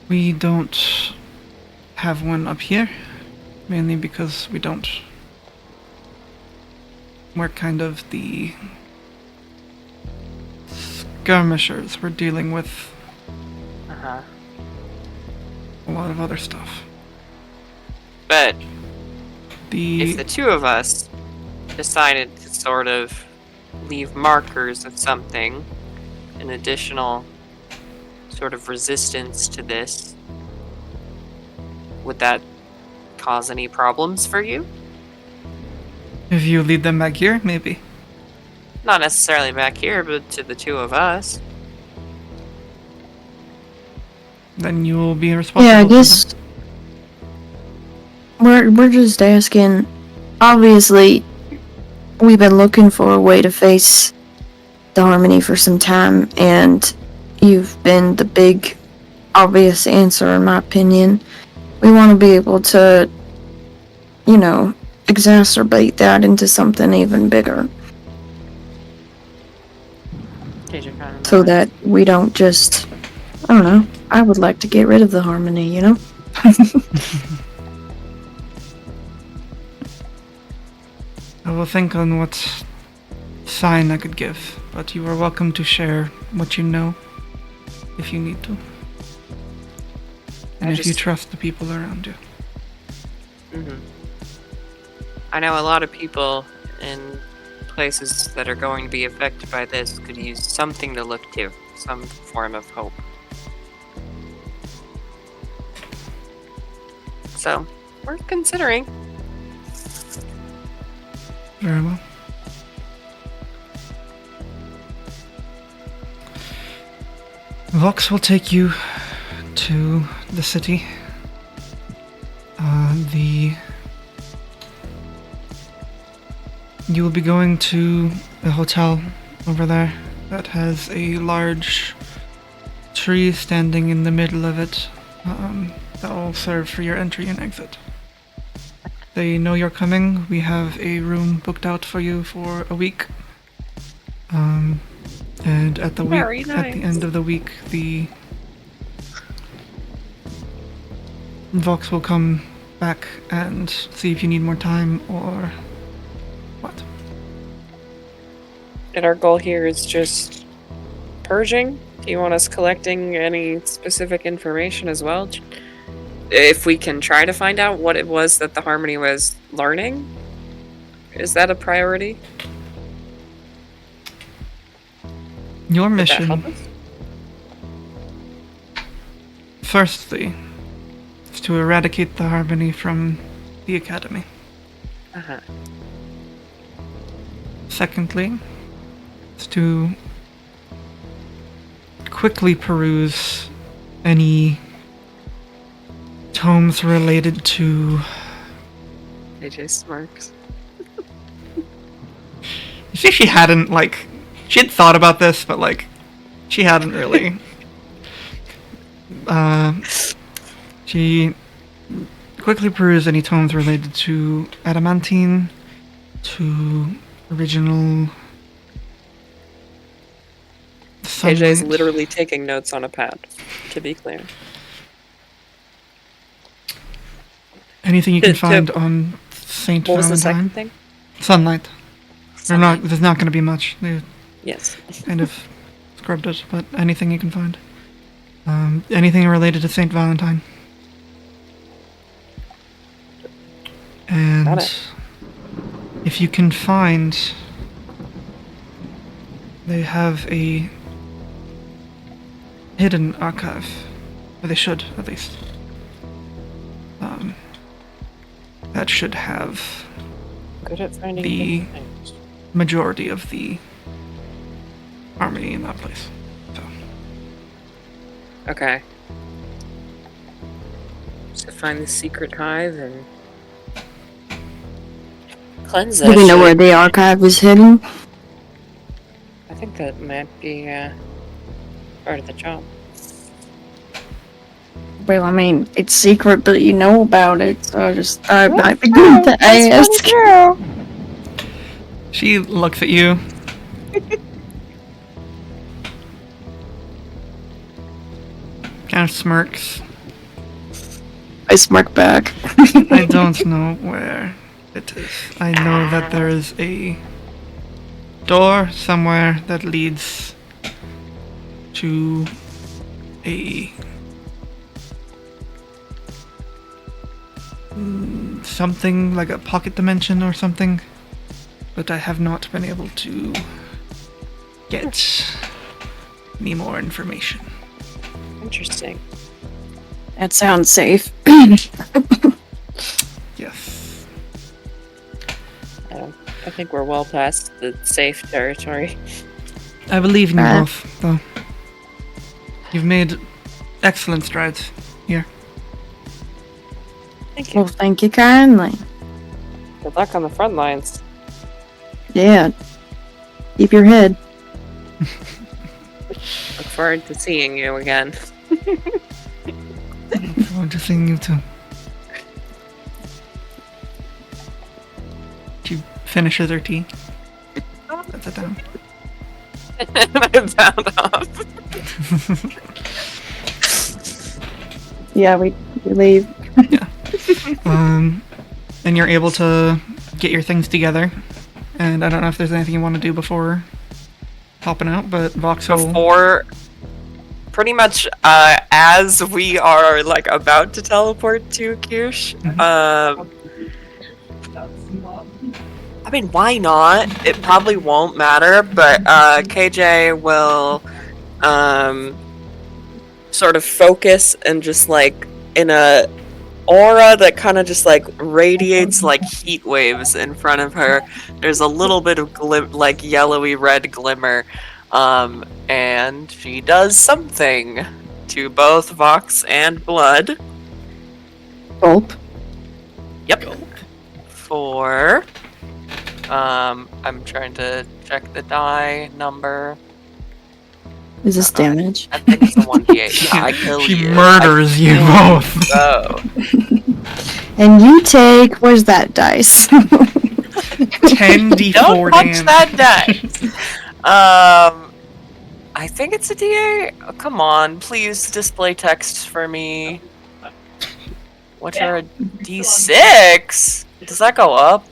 Speaker 1: We don't have one up here, mainly because we don't. We're kind of the skirmishers. We're dealing with
Speaker 6: Uh-huh.
Speaker 1: a lot of other stuff.
Speaker 6: But
Speaker 1: The
Speaker 6: if the two of us decided to sort of leave markers of something, an additional sort of resistance to this, would that cause any problems for you?
Speaker 1: if you lead them back here, maybe.
Speaker 6: Not necessarily back here, but to the two of us.
Speaker 1: Then you will be responsible.
Speaker 3: Yeah, I
Speaker 1: for them.
Speaker 3: guess we're just asking. Obviously, we've been looking for a way to face the Harmony for some time, and you've been the big, obvious answer, in my opinion. We want to be able to, exacerbate that into something even bigger, so that we don't just, I don't know, I would like to get rid of the Harmony, you know?
Speaker 1: I will think on what sign I could give, but you are welcome to share what you know if you need to. And if you trust the people around you.
Speaker 6: Mm-hmm. I know a lot of people in places that are going to be affected by this could use something to look to, some form of hope. So, worth considering.
Speaker 1: Very well. Vox will take you to the city. You will be going to a hotel over there that has a large tree standing in the middle of it that will serve for your entry and exit. They know you're coming. We have a room booked out for you for a week. And at the
Speaker 6: Very
Speaker 1: week, at the
Speaker 6: nice.
Speaker 1: end of the week, the Vox will come back and see if you need more time or what.
Speaker 6: And our goal here is just purging. Do you want us collecting any specific information as well? If we can try to find out what it was that the Harmony was learning? Is that a priority?
Speaker 1: Your
Speaker 6: Would that help
Speaker 1: mission,
Speaker 6: us?
Speaker 1: firstly, is to eradicate the Harmony from the Academy.
Speaker 6: Uh-huh.
Speaker 1: Secondly, is to quickly peruse any tomes related to...
Speaker 6: AJ smirks.
Speaker 1: You see, she hadn't, she'd thought about this, but, she hadn't really. She quickly perused any tomes related to adamantine, to original
Speaker 6: AJ is
Speaker 1: sunlight.
Speaker 6: literally taking notes on a pad, to be clear.
Speaker 1: Anything you can
Speaker 6: To-
Speaker 1: find on Saint
Speaker 6: What was the
Speaker 1: Valentine.
Speaker 6: second thing?
Speaker 1: Sunlight.
Speaker 6: Sunlight.
Speaker 1: There's not going to be much. They
Speaker 6: Yes.
Speaker 1: kind of scrubbed it, but anything you can find. Anything related to Saint Valentine? And
Speaker 6: Got it.
Speaker 1: if you can find, they have a hidden archive, or they should at least. That should have
Speaker 6: Good at finding
Speaker 1: The-
Speaker 6: hidden things.
Speaker 1: majority of the harmony in that place. So
Speaker 6: Okay. So find the secret hive and cleanse that
Speaker 3: Do we know
Speaker 6: shit.
Speaker 3: where the archive is hidden?
Speaker 6: I think that might be part of the job.
Speaker 3: Well, I mean, it's secret, but you know about it, so I might be good to ask.
Speaker 1: she looks at you. Kind of smirks.
Speaker 3: I smirk back.
Speaker 1: I don't know where it is. I know that there is a door somewhere that leads to a something like a pocket dimension or something, but I have not been able to get any more information.
Speaker 6: Interesting.
Speaker 3: That sounds safe.
Speaker 1: Yes.
Speaker 6: I think we're well past the safe territory.
Speaker 1: I believe in you
Speaker 3: Ah.
Speaker 1: both, though. You've made excellent strides here.
Speaker 6: Thank you.
Speaker 3: Well, thank you kindly.
Speaker 6: Good luck on the front lines.
Speaker 3: Yeah. Keep your head.
Speaker 6: Look forward to seeing you again.
Speaker 1: Look forward to seeing you too. She finishes her tea. Sets it down.
Speaker 6: I bound off.
Speaker 3: Yeah, we leave.
Speaker 1: And you're able to get your things together. And I don't know if there's anything you want to do before hopping out, but Voxel.
Speaker 6: Before, pretty much, as we are like about to teleport to Kirsch, I mean, why not? It probably won't matter, but KJ will sort of focus and just like in a aura that kind of just like radiates like heat waves in front of her. There's a little bit of like yellowy red glimmer, and she does something to both Vox and Blood.
Speaker 3: Gulp.
Speaker 6: Yep. For I'm trying to check the die number.
Speaker 3: Is this damage?
Speaker 6: I think it's a 1d8. Yeah, I kill
Speaker 1: She
Speaker 6: you.
Speaker 1: murders you both.
Speaker 6: Oh.
Speaker 3: And you take. Where's that dice?
Speaker 1: 10d4
Speaker 6: Don't touch
Speaker 1: damage.
Speaker 6: that die. I think it's a d8. Oh, come on, please display text for me. What are a d6? Does that go up?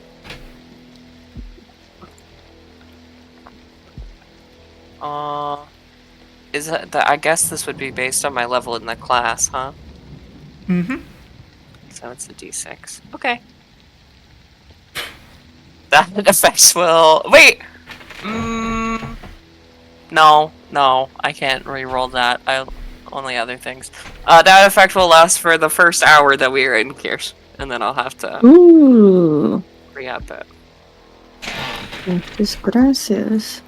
Speaker 6: Is that the, I guess this would be based on my level in the class, huh?
Speaker 1: Mm-hmm.
Speaker 6: So it's a d6. Okay. That effects will... Wait! No, I can't re-roll that. Only other things. That effect will last for the first hour that we are in Kirsch. And then I'll have to
Speaker 3: Ooh.
Speaker 6: re-up it.
Speaker 3: Muchas gracias.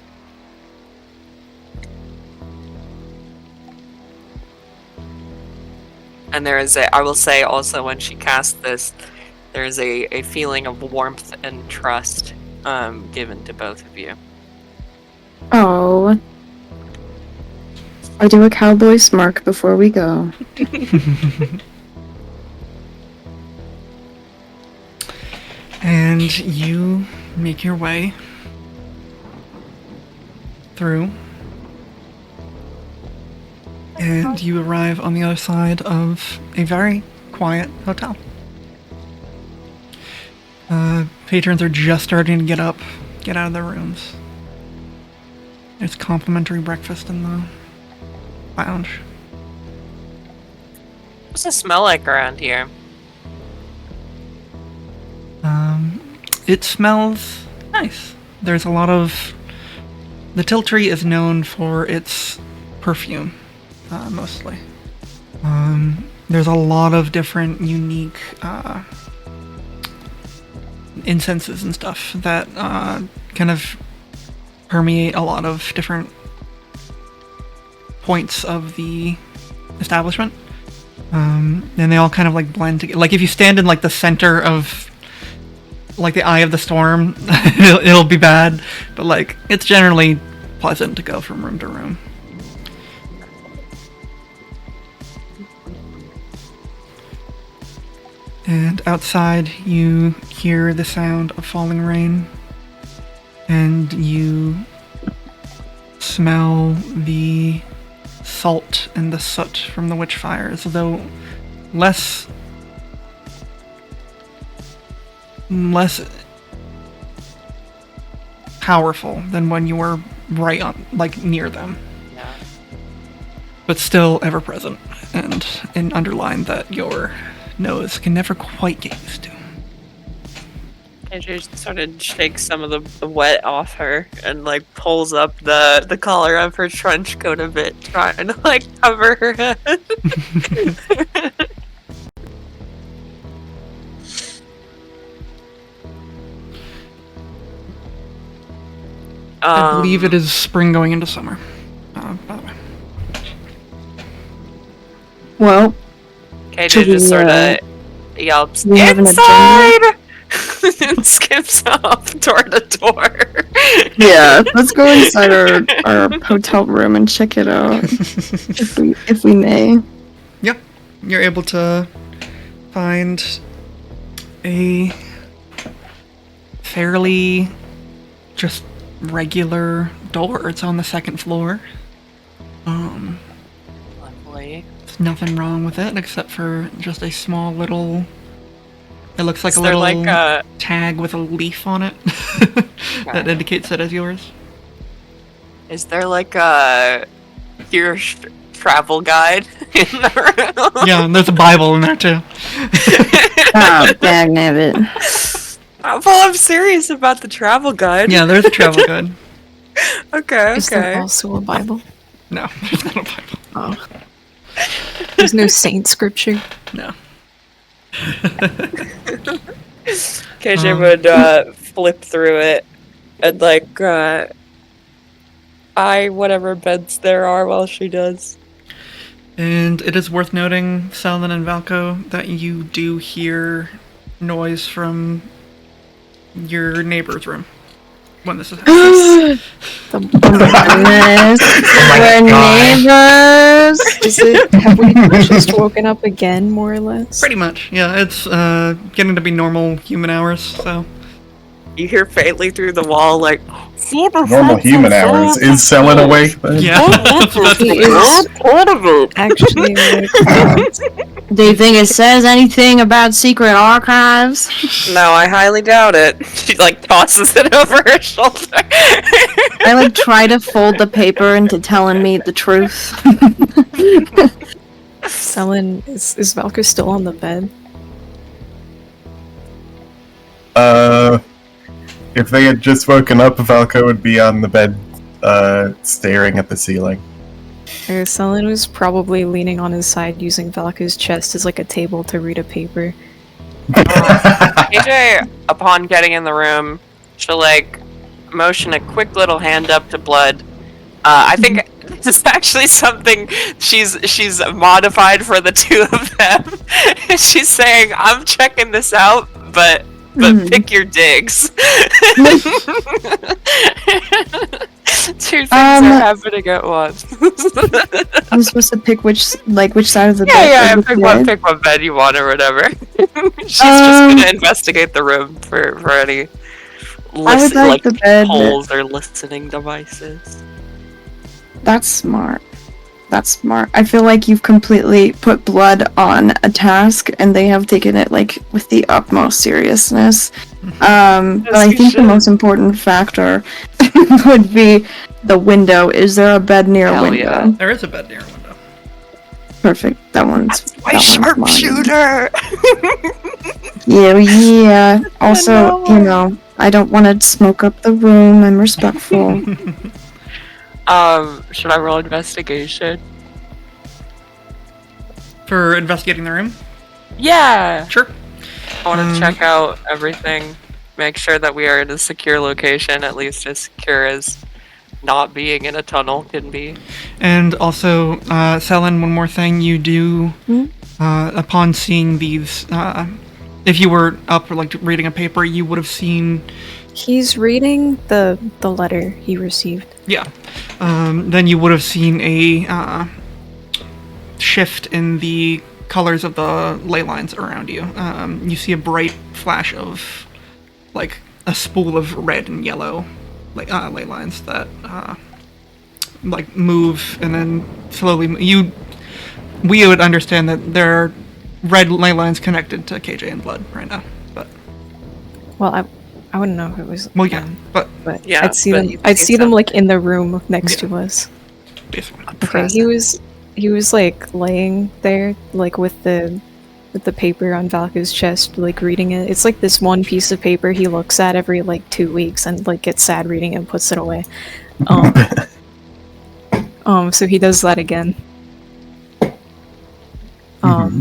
Speaker 6: And there is a... I will say also when she casts this, there is a feeling of warmth and trust given to both of you.
Speaker 3: Oh. I do a cowboy smirk before we go.
Speaker 1: And you make your way through. And you arrive on the other side of a very quiet hotel. Patrons are just starting to get out of their rooms. There's complimentary breakfast in the lounge.
Speaker 6: What's it smell like around here?
Speaker 1: It smells nice. There's a lot of... The Tiltree is known for its perfume, mostly. There's a lot of different unique incenses and stuff that kind of permeate a lot of different points of the establishment. And they all kind of like blend together. Like if you stand in like the center of like the eye of the storm, it'll be bad, but like it's generally pleasant to go from room to room. And outside you hear the sound of falling rain, and you smell the salt and the soot from the witch fires, though less powerful than when you were right on, like near them.
Speaker 6: Yeah.
Speaker 1: But still ever present, and underline that your nose can never quite get used to.
Speaker 6: Andrew sort of shakes some of the wet off her and like pulls up the collar of her trench coat a bit, trying to like cover her head.
Speaker 1: I believe it is spring going into summer, by the way.
Speaker 3: Well,
Speaker 6: KJ
Speaker 3: should
Speaker 6: just
Speaker 3: we,
Speaker 6: sort of yelps,
Speaker 3: we have an
Speaker 6: "Inside!" and skips off toward the door.
Speaker 3: yeah, let's go inside our hotel room and check it out, if we may.
Speaker 1: Yep, you're able to find a fairly just regular door. It's on the second floor.
Speaker 6: Lovely.
Speaker 1: There's nothing wrong with it except for just a small little... It looks like
Speaker 6: Is
Speaker 1: a
Speaker 6: there
Speaker 1: little
Speaker 6: like a
Speaker 1: tag with a leaf on it that indicates it as yours.
Speaker 6: Is there like a your travel guide in the room?
Speaker 1: Yeah, and there's a Bible in there too.
Speaker 3: Oh, dagnabbit.
Speaker 6: Well, I'm serious about the travel guide.
Speaker 1: Yeah, there's a travel guide.
Speaker 6: Okay.
Speaker 7: Is there also a Bible?
Speaker 1: No, there's not a Bible.
Speaker 7: Oh. There's no saint scripture.
Speaker 1: No.
Speaker 6: KJ would flip through it and like eye whatever beds there are while she does.
Speaker 1: And it is worth noting, Selden and Valko, that you do hear noise from your neighbor's room when this is happening.
Speaker 3: Oh my goodness. We're neighbors.
Speaker 7: Is it? Have we just woken up again, more or less?
Speaker 1: Pretty much, yeah. It's getting to be normal human hours, so...
Speaker 6: You hear faintly through the wall like
Speaker 4: Normal human hours. Is Selin awake then?
Speaker 1: Yeah.
Speaker 7: He is actually
Speaker 3: Do you think it says anything about secret archives?
Speaker 6: No, I highly doubt it. She like tosses it over her shoulder.
Speaker 3: I like try to fold the paper into telling me the truth.
Speaker 7: Selin, is Valka still on the bed?
Speaker 4: If they had just woken up, Valko would be on the bed, staring at the ceiling.
Speaker 7: Selin was probably leaning on his side using Valka's chest as like a table to read a paper.
Speaker 6: AJ, upon getting in the room, she'll like motion a quick little hand up to Blood. I think this is actually something she's modified for the two of them. She's saying, "I'm checking this out, but pick your digs." Two things are happening at once.
Speaker 3: I'm supposed to pick which side of the bed.
Speaker 6: Yeah, pick what bed you want or whatever. She's just gonna investigate the room for any
Speaker 3: I would like the bed
Speaker 6: holes or listening devices.
Speaker 3: That's smart. I feel like you've completely put Blood on a task, and they have taken it like with the utmost seriousness. But I think the most important factor would be the window. Is there a bed near a
Speaker 6: Hell
Speaker 3: window?
Speaker 6: yeah.
Speaker 1: There is a bed near a window.
Speaker 3: Perfect. That one's
Speaker 6: My
Speaker 3: that one's mine.
Speaker 6: sharpshooter!
Speaker 3: Yeah. Also, I don't want to smoke up the room. I'm respectful.
Speaker 6: Should I roll investigation?
Speaker 1: For investigating the room?
Speaker 6: Yeah!
Speaker 1: Sure.
Speaker 6: I want to check out everything, make sure that we are in a secure location, at least as secure as not being in a tunnel can be.
Speaker 1: And also, Selin, one more thing you do, upon seeing these, if you were up like reading a paper, you would have seen.
Speaker 7: He's reading the letter he received.
Speaker 1: Yeah. Then you would have seen a shift in the colors of the ley lines around you. You see a bright flash of like a spool of red and yellow ley lines that like move and then slowly we would understand that there are red ley lines connected to KJ and Blood right now, but
Speaker 7: Well, I wouldn't know if it was.
Speaker 1: well, yeah, but
Speaker 6: Yeah,
Speaker 7: I'd see
Speaker 6: but
Speaker 7: them.
Speaker 6: you
Speaker 7: I'd
Speaker 6: see
Speaker 7: see them like in the room next
Speaker 1: Yeah.
Speaker 7: to us.
Speaker 1: basically.
Speaker 7: Okay, he was like laying there, like with the paper on Valka's chest, like reading it. It's like this one piece of paper he looks at every like 2 weeks and like gets sad reading it and puts it away. So he does that again.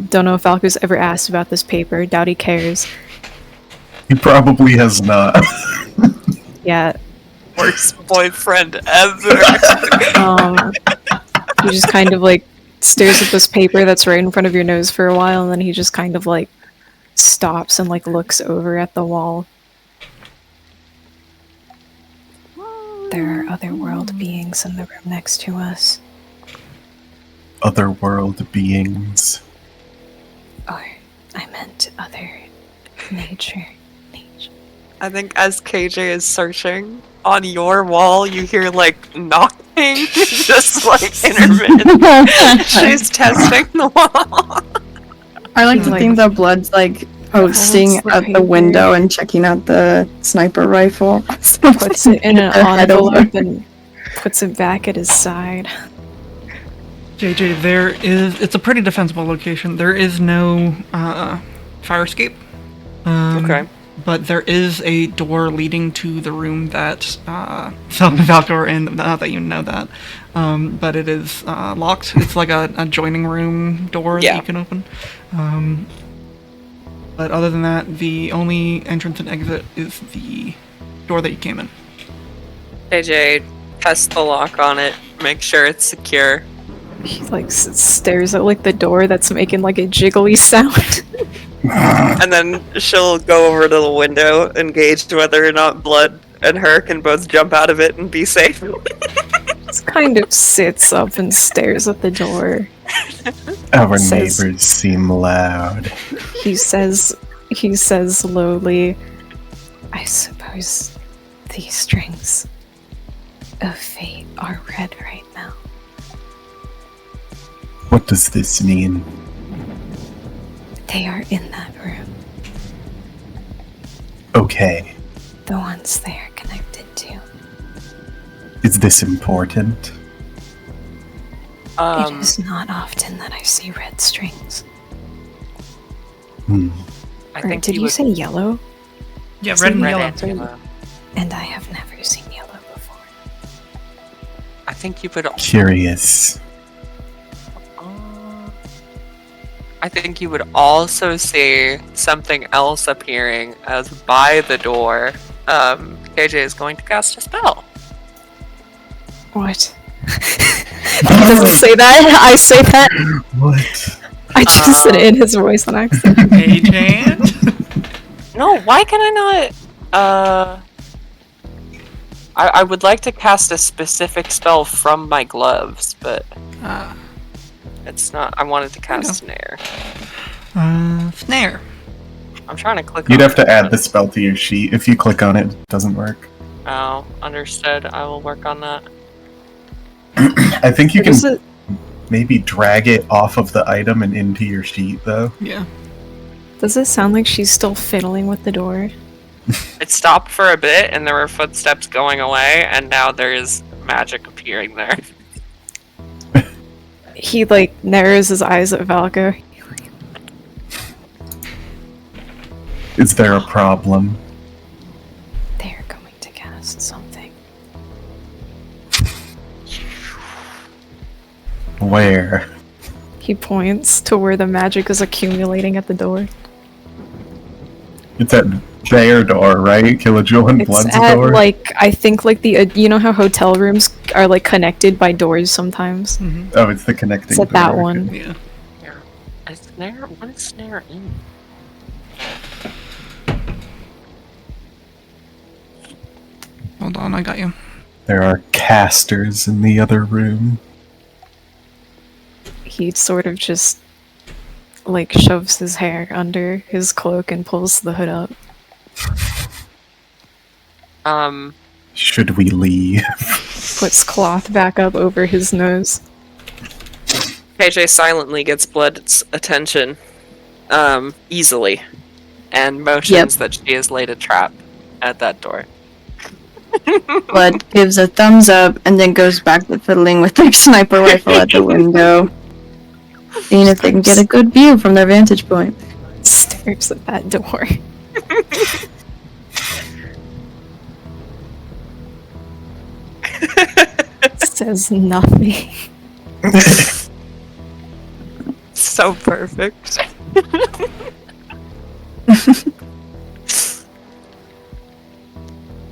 Speaker 7: Don't know if Valka's ever asked about this paper. Doubt he cares.
Speaker 4: He probably has not.
Speaker 7: Yeah.
Speaker 6: Worst boyfriend ever.
Speaker 7: He just kind of like stares at this paper that's right in front of your nose for a while, and then he just kind of like stops and like looks over at the wall. There are other world beings in the room next to us.
Speaker 4: Otherworld beings.
Speaker 5: Or I meant other nature.
Speaker 6: I think as KJ is searching on your wall, you hear like knocking, just like intermittent. She's testing the wall.
Speaker 3: I like to
Speaker 7: Like-
Speaker 3: think that Blood's like posting
Speaker 7: the
Speaker 3: at the
Speaker 7: paper.
Speaker 3: window and checking out the sniper rifle.
Speaker 7: Puts it in an
Speaker 3: Their head over.
Speaker 7: envelope and puts it back at his side.
Speaker 1: JJ, it's a pretty defensible location. There is no fire escape.
Speaker 6: Okay.
Speaker 1: But there is a door leading to the room that Selma and Valka are in. Not that you know that, but it is locked. It's like a adjoining room door that you can open. But other than that, the only entrance and exit is the door that you came in.
Speaker 6: KJ tests the lock on it, make sure it's secure.
Speaker 7: He like stares at like the door that's making like a jiggly sound.
Speaker 6: And then she'll go over to the window and gauge whether or not Blood and her can both jump out of it and be safe.
Speaker 7: Just kind of sits up and stares at the door.
Speaker 4: Our
Speaker 7: Says-
Speaker 4: neighbors seem loud.
Speaker 7: He says slowly, I suppose these strings of fate are red right now.
Speaker 4: What does this mean?
Speaker 5: They are in that room.
Speaker 4: Okay.
Speaker 5: The ones they are connected to.
Speaker 4: Is this important?
Speaker 5: It is not often that I see red strings.
Speaker 6: I
Speaker 7: Or
Speaker 6: think
Speaker 7: did you say yellow?
Speaker 1: Yeah, red and yellow.
Speaker 6: and yellow.
Speaker 5: And I have never seen yellow before.
Speaker 6: I think you would.
Speaker 4: Curious.
Speaker 6: I think you would also see something else appearing as by the door. KJ is going to cast a spell.
Speaker 7: What? He doesn't say that. I say that.
Speaker 4: What?
Speaker 7: I just said it in his voice and accent.
Speaker 1: Hey, Jan.
Speaker 6: No, why can I not? I would like to cast a specific spell from my gloves, but it's not. I wanted to cast Snare.
Speaker 1: Snare.
Speaker 6: I'm trying to click.
Speaker 4: You'd
Speaker 6: on
Speaker 4: have to
Speaker 6: it,
Speaker 4: add
Speaker 6: but-
Speaker 4: the spell to your sheet. If you click on it, it doesn't work.
Speaker 6: Oh, understood. I will work on that.
Speaker 4: I think you
Speaker 7: What is
Speaker 4: can
Speaker 7: it?
Speaker 4: maybe drag it off of the item and into your sheet, though.
Speaker 1: Yeah.
Speaker 7: Does it sound like she's still fiddling with the door?
Speaker 6: It stopped for a bit, and there were footsteps going away, and now there is magic appearing there.
Speaker 7: He like narrows his eyes at Valko.
Speaker 4: Is there a problem?
Speaker 7: They're going to cast something.
Speaker 4: Where?
Speaker 7: He points to where the magic is accumulating at the door.
Speaker 4: It's at their door, right? Killajoy and
Speaker 7: It's
Speaker 4: Blood's
Speaker 7: at
Speaker 4: door?
Speaker 7: like I think like the you know how hotel rooms are like connected by doors sometimes.
Speaker 4: Oh, it's the connecting
Speaker 7: It's at
Speaker 4: door.
Speaker 7: that one.
Speaker 1: Yeah.
Speaker 6: A snare? What is snare in?
Speaker 1: Hold on, I got you.
Speaker 4: There are casters in the other room.
Speaker 7: He sort of just like shoves his hair under his cloak and pulls the hood up.
Speaker 4: Should we leave?
Speaker 7: Puts cloth back up over his nose.
Speaker 6: KJ silently gets Blood's attention, easily, and motions that she has laid a trap at that door.
Speaker 3: Blood gives a thumbs up and then goes back to fiddling with their sniper rifle at the window, seeing if they can get a good view from their vantage point.
Speaker 7: Stares at that door. Says nothing.
Speaker 6: So perfect.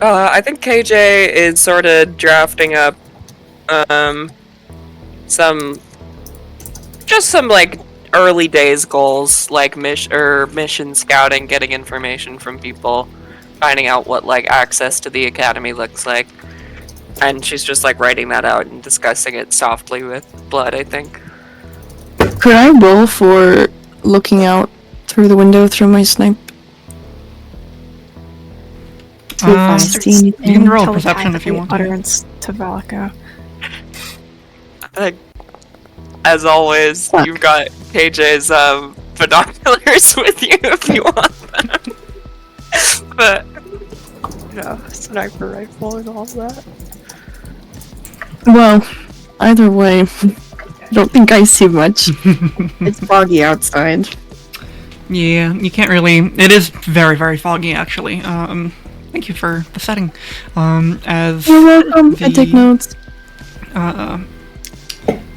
Speaker 6: I think KJ is sort of drafting up some like early days goals, like mission scouting, getting information from people, finding out what like access to the academy looks like, and she's just like writing that out and discussing it softly with Blood, I think.
Speaker 3: Could I roll for looking out through the window through my snipe? See if I see anything.
Speaker 1: You can roll perception if you want to.
Speaker 7: Utterance to Valko.
Speaker 6: As always, you've got KJ's binoculars with you if you want them. But sniper rifle and all that.
Speaker 3: Well, either way, I don't think I see much. It's foggy outside.
Speaker 1: Yeah, you can't really. It is very, very foggy, actually. Thank you for the setting. As
Speaker 3: You're welcome. I take notes.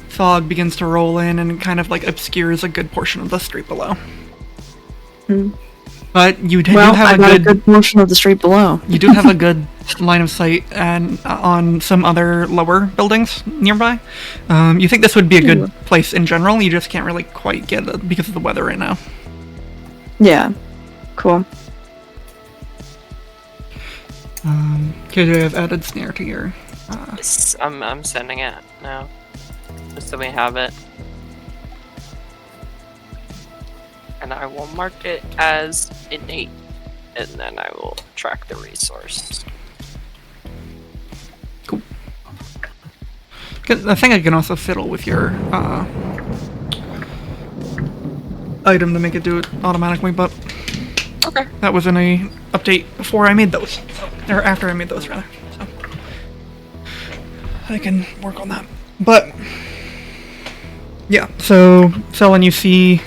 Speaker 1: Fog begins to roll in and kind of like obscures a good portion of the street below. But you do have
Speaker 3: I got a good portion of the street below.
Speaker 1: You do have a good line of sight and on some other lower buildings nearby. You think this would be a good place in general. You just can't really quite get it because of the weather right now.
Speaker 3: Yeah. Cool.
Speaker 1: KJ, I've added snare to your.
Speaker 6: Yes, I'm sending it now, just so we have it, and I will mark it as innate, and then I will track the resource.
Speaker 1: Cool. I think I can also fiddle with your item to make it do it automatically, but
Speaker 6: Okay.
Speaker 1: that was in a update before I made those, or after I made those rather. So I can work on that. But yeah, so Selene, you see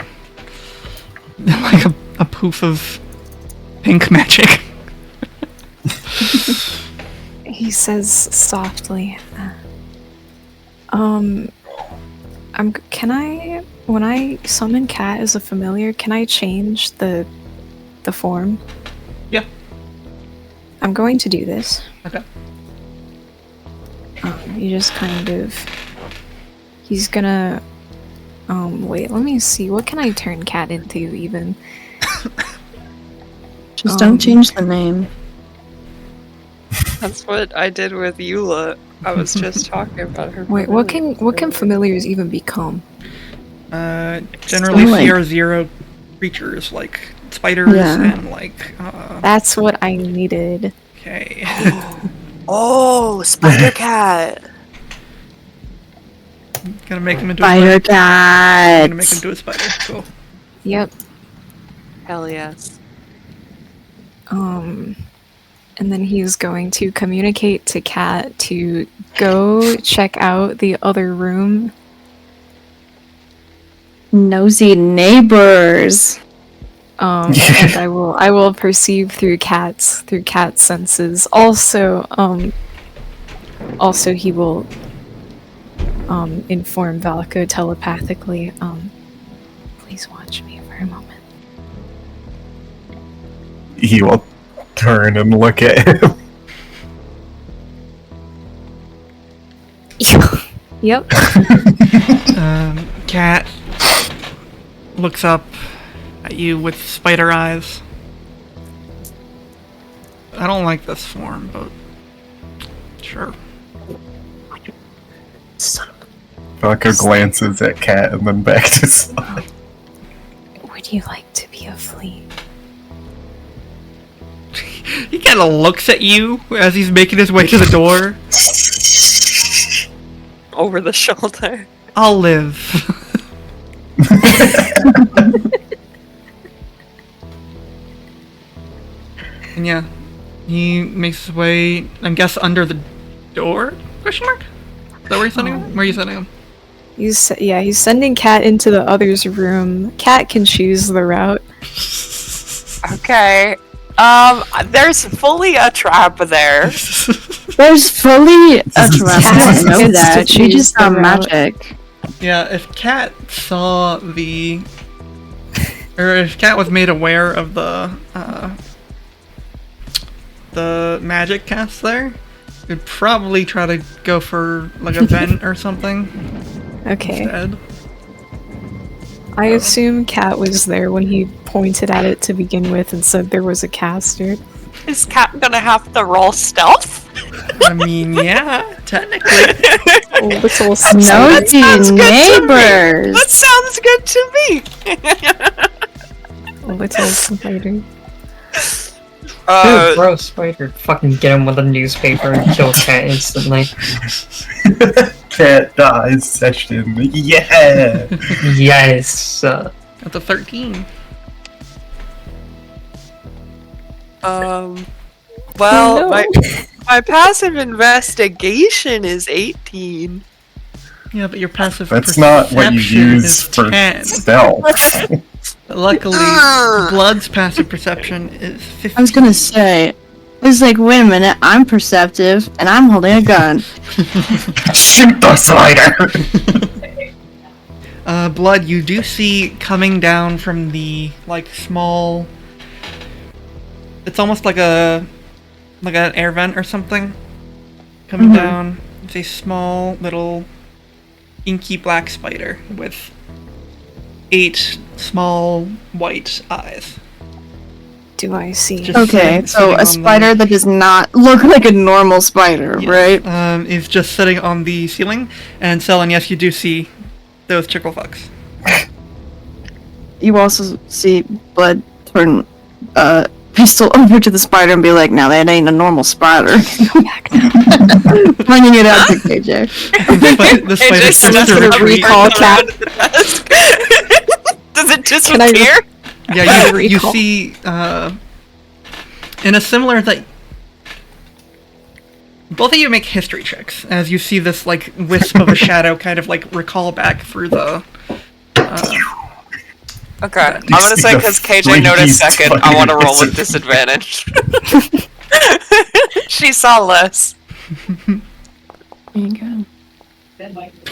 Speaker 1: like a poof of pink magic.
Speaker 7: He says softly, can I, when I summon Cat as a familiar, can I change the form?
Speaker 1: Yeah.
Speaker 7: I'm going to do this.
Speaker 1: Okay.
Speaker 7: You just kind of, he's gonna, wait, let me see, what can I turn Cat into even?
Speaker 3: Just don't change the name.
Speaker 6: That's what I did with Eula. I was just talking about her.
Speaker 7: Wait, what can familiars even become?
Speaker 1: Generally
Speaker 3: like-
Speaker 1: CR0 creatures like spiders and like
Speaker 7: That's what I needed.
Speaker 1: okay.
Speaker 6: Oh, Spider Cat!
Speaker 1: Gonna make him into
Speaker 3: Spider
Speaker 1: a spider.
Speaker 3: cat.
Speaker 1: Gonna make him into a spider. Cool.
Speaker 7: Yep.
Speaker 6: Hell yes.
Speaker 7: And then he's going to communicate to Cat to go check out the other room
Speaker 3: Nosy neighbors.
Speaker 7: And I will perceive through cat's senses. Also, he will inform Valko telepathically. Please watch me for a moment.
Speaker 4: He will turn and look at him.
Speaker 7: Yep.
Speaker 1: Cat looks up at you with spider eyes. I don't like this form, but sure.
Speaker 4: Falco glances at Cat and then back to Slide.
Speaker 5: Would you like to be a flea?
Speaker 1: He kind of looks at you as he's making his way to the door.
Speaker 6: Over the shoulder.
Speaker 1: I'll live. And yeah, he makes his way, I guess, under the door? Question mark? Is that where you're sending him? Where are you sending him?
Speaker 7: He's sending Cat into the other's room. Cat can choose the route.
Speaker 6: Okay. There's fully a trap there.
Speaker 3: There's fully a trap. I didn't know
Speaker 7: It's
Speaker 3: that.
Speaker 7: to
Speaker 3: She
Speaker 7: choose
Speaker 3: just
Speaker 7: the
Speaker 3: saw
Speaker 7: route.
Speaker 3: magic.
Speaker 1: Yeah, if Cat saw the... Or if Cat was made aware of the magic cast there, would probably try to go for, like, a vent or something
Speaker 7: Okay.
Speaker 1: instead.
Speaker 7: I assume Cat was there when he pointed at it to begin with and said there was a caster.
Speaker 6: Is Cat gonna have to roll stealth?
Speaker 1: I mean, yeah, technically.
Speaker 7: Oh, little
Speaker 3: Nosy
Speaker 6: sounds good to me.
Speaker 3: neighbors.
Speaker 6: That sounds good to me.
Speaker 7: little spider.
Speaker 2: Dude, bro, spider. Fucking get him with a newspaper and kill Cat instantly.
Speaker 4: Cat dies session. Yeah!
Speaker 2: Yes.
Speaker 1: That's a 13.
Speaker 6: Well,
Speaker 7: Oh, no.
Speaker 6: my passive investigation is 18.
Speaker 1: Yeah, but your passive
Speaker 4: That's not what you
Speaker 1: perception
Speaker 4: use
Speaker 1: is
Speaker 4: for
Speaker 1: 10.
Speaker 4: stealth.
Speaker 1: Luckily, Blood's passive perception is 15.
Speaker 3: I was gonna say, it's like, wait a minute, I'm perceptive, and I'm holding a gun.
Speaker 4: Shoot the spider!
Speaker 1: Blood, you do see coming down from the, like, small... It's almost like an air vent or something. Coming down, it's a small, little, inky black spider with 8 small, white eyes.
Speaker 7: Do I see?
Speaker 1: Just
Speaker 3: Okay,
Speaker 1: sitting
Speaker 3: so
Speaker 1: on
Speaker 3: a spider that does not look like a normal spider,
Speaker 1: Yes,
Speaker 3: right?
Speaker 1: is just sitting on the ceiling. And Selen, yes, you do see those chickle fucks.
Speaker 3: You also see Blood turn pistol over to the spider and be like, now that ain't a normal spider. Pointing it out to KJ.
Speaker 1: The spider
Speaker 6: just
Speaker 1: starts to
Speaker 6: doesn't
Speaker 1: retreat.
Speaker 7: recall Cat.
Speaker 6: Does it
Speaker 7: Can I
Speaker 6: disappear?
Speaker 1: Yeah, you
Speaker 7: recall?
Speaker 1: see, in a similar, like, both of you make history checks as you see this, like, wisp of a shadow kind of, like, recall back through the,
Speaker 6: Okay, I'm gonna say because KJ noticed second, I want to roll with disadvantage. She saw less.
Speaker 3: There you go.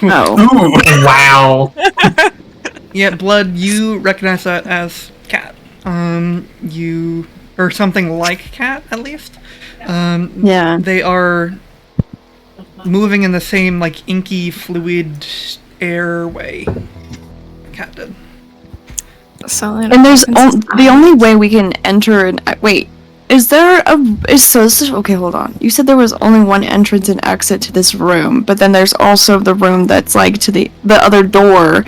Speaker 3: Oh.
Speaker 4: Ooh!
Speaker 2: Wow.
Speaker 1: Yeah, Blood, you recognize that as Cat. Or something like Cat, at least.
Speaker 3: Yeah.
Speaker 1: They are moving in the same, like, inky, fluid airway Cat did.
Speaker 3: And there's the only way we can enter and wait. Is there okay, hold on. You said there was only one entrance and exit to this room, but then there's also the room that's like to the other door